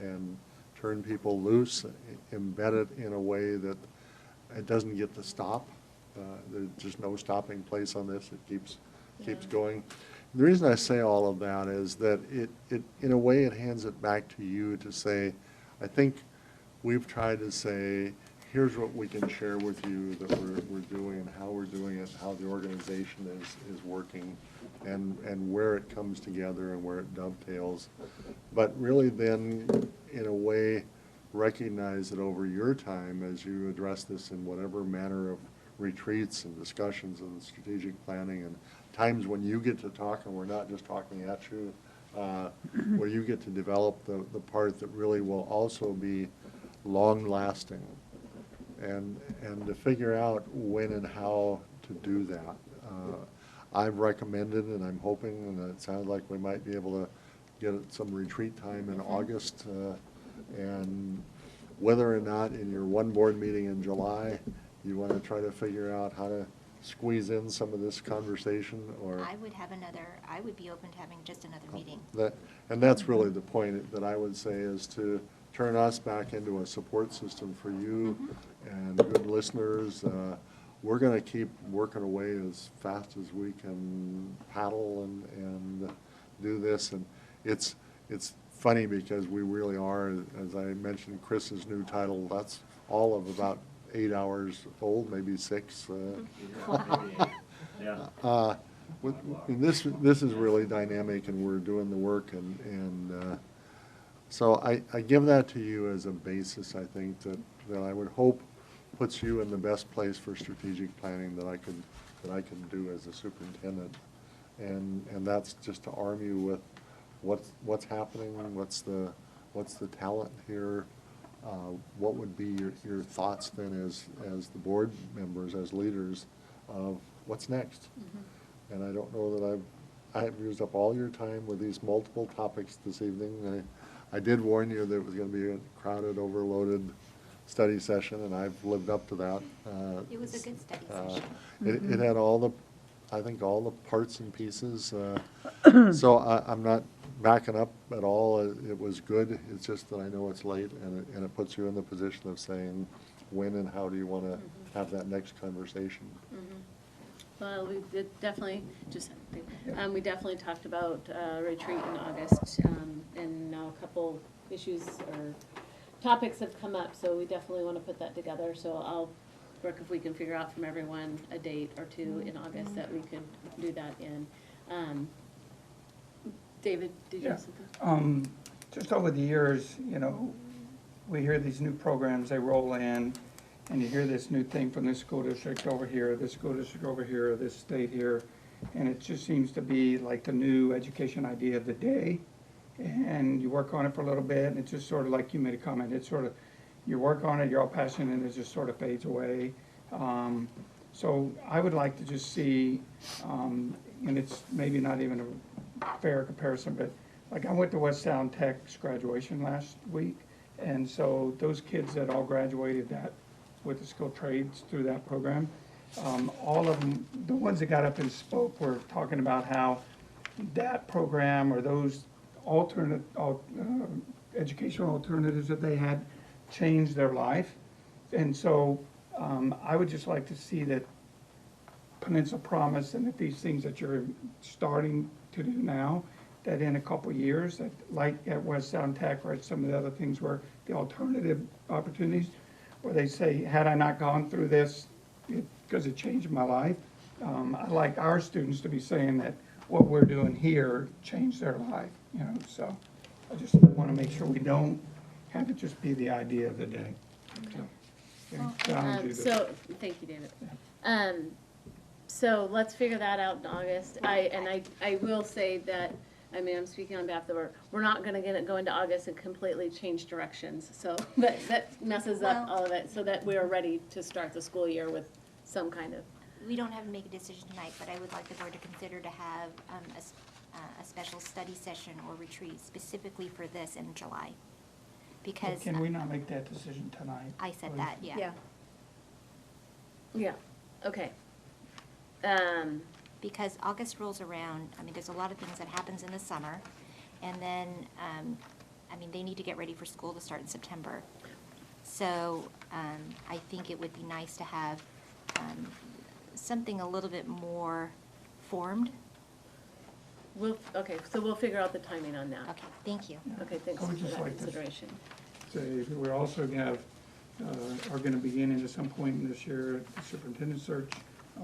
S4: and turn people loose, embed it in a way that it doesn't get to stop. There's just no stopping place on this. It keeps going. The reason I say all of that is that it in a way, it hands it back to you to say, I think we've tried to say, here's what we can share with you that we're doing and how we're doing it, how the organization is working, and where it comes together and where it dovetails. But really then, in a way, recognize that over your time, as you address this in whatever manner of retreats and discussions and strategic planning and times when you get to talk and we're not just talking at you, where you get to develop the part that really will also be long-lasting, and to figure out when and how to do that. I've recommended, and I'm hoping, and it sounds like we might be able to get some retreat time in August, and whether or not in your one board meeting in July, you want to try to figure out how to squeeze in some of this conversation, or
S2: I would be open to having just another meeting.
S4: and that's really the point that I would say, is to turn us back into a support system for you and good listeners. We're going to keep working away as fast as we can paddle and do this. And it's funny because we really are, as I mentioned, Chris's new title, that's all of about 8 hours old, maybe 6. This is really dynamic, and we're doing the work, and so I give that to you as a basis. I think that I would hope puts you in the best place for strategic planning that I can do as a superintendent. And that's just to arm you with what's happening, what's the talent here, what would be your thoughts then as the board members, as leaders, of what's next. And I don't know that I've used up all your time with these multiple topics this evening. I did warn you that it was going to be a crowded, overloaded study session, and I've lived up to that.
S2: It was a good study session.
S4: It had I think all the parts and pieces. So I'm not backing up at all. It was good. It's just that I know it's late, and it puts you in the position of saying when and how do you want to have that next conversation.
S21: Well, we did definitely, we definitely talked about retreat in August, and now a couple issues or topics have come up, so we definitely want to put that together. So I'll work if we can figure out from everyone a date or two in August that we could do that in. David, did you have something?
S8: Just over the years, we hear these new programs, they roll in, and you hear this new thing from this school district over here, this school district over here, this state here, and it just seems to be like the new education idea of the day. And you work on it for a little bit, and it's just sort of like you made a comment, it's sort of, you work on it, you're all passionate, and it just sort of fades away. So I would like to just see, and it's maybe not even a fair comparison, but like I went to West Sound Tech's graduation last week, and so those kids that all graduated with the skilled trades through that program, all of them, the ones that got up and spoke were talking about how that program or those educational alternatives that they had changed their life. And so I would just like to see that Peninsula Promise and that these things that you're starting to do now, that in a couple of years, that like at West Sound Tech or at some of the other things where the alternative opportunities, where they say, had I not gone through this, because it changed my life, I like our students to be saying that what we're doing here changed their life, so I just want to make sure we don't have it just be the idea of the day.
S21: So, thank you, David. So let's figure that out in August. I will say that, I'm speaking on behalf of the board, we're not gonna go into August and completely change directions. So that messes up all of it, so that we are ready to start the school year with some kind of.
S2: We don't have to make a decision tonight, but I would like the board to consider to have a special study session or retreat specifically for this in July. Because.
S8: Can we not make that decision tonight?
S2: I said
S8: please?
S2: that, yeah.
S21: Yeah, okay.
S2: Because August rolls around, there's a lot of things that happens in the summer, and then, they need to get ready for school to start in September. So, I think it would be nice to have, something a little bit more formed.
S21: Okay, so we'll figure out the timing on that.
S2: Okay, thank you.
S21: Okay, thanks
S8: I
S21: for
S8: would just
S21: that
S8: like to
S21: consideration.
S8: Say, we're also are going to begin at some point in this year, the superintendent search,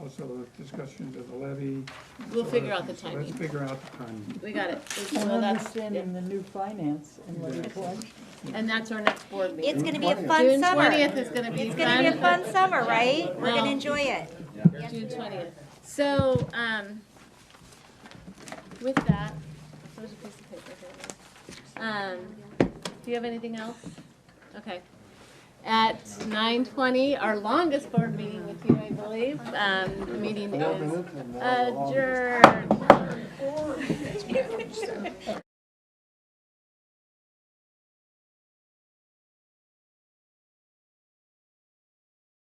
S8: also discussions of the levy.
S21: We'll figure out the
S8: So
S21: timing.
S8: let's figure out the timing.
S21: We got it.
S6: And understanding the new finance and levy collection.
S21: And that's our next board meeting.
S2: It's gonna be a fun summer.
S21: June 20th is gonna be
S2: It's gonna be a fun summer, right? We're
S21: Well,
S2: gonna enjoy it.
S21: June 20th. So, with that, there's a piece of paper here. Do you have anything else? Okay. At 9:20, our longest board meeting with you, I believe, meeting is adjourned.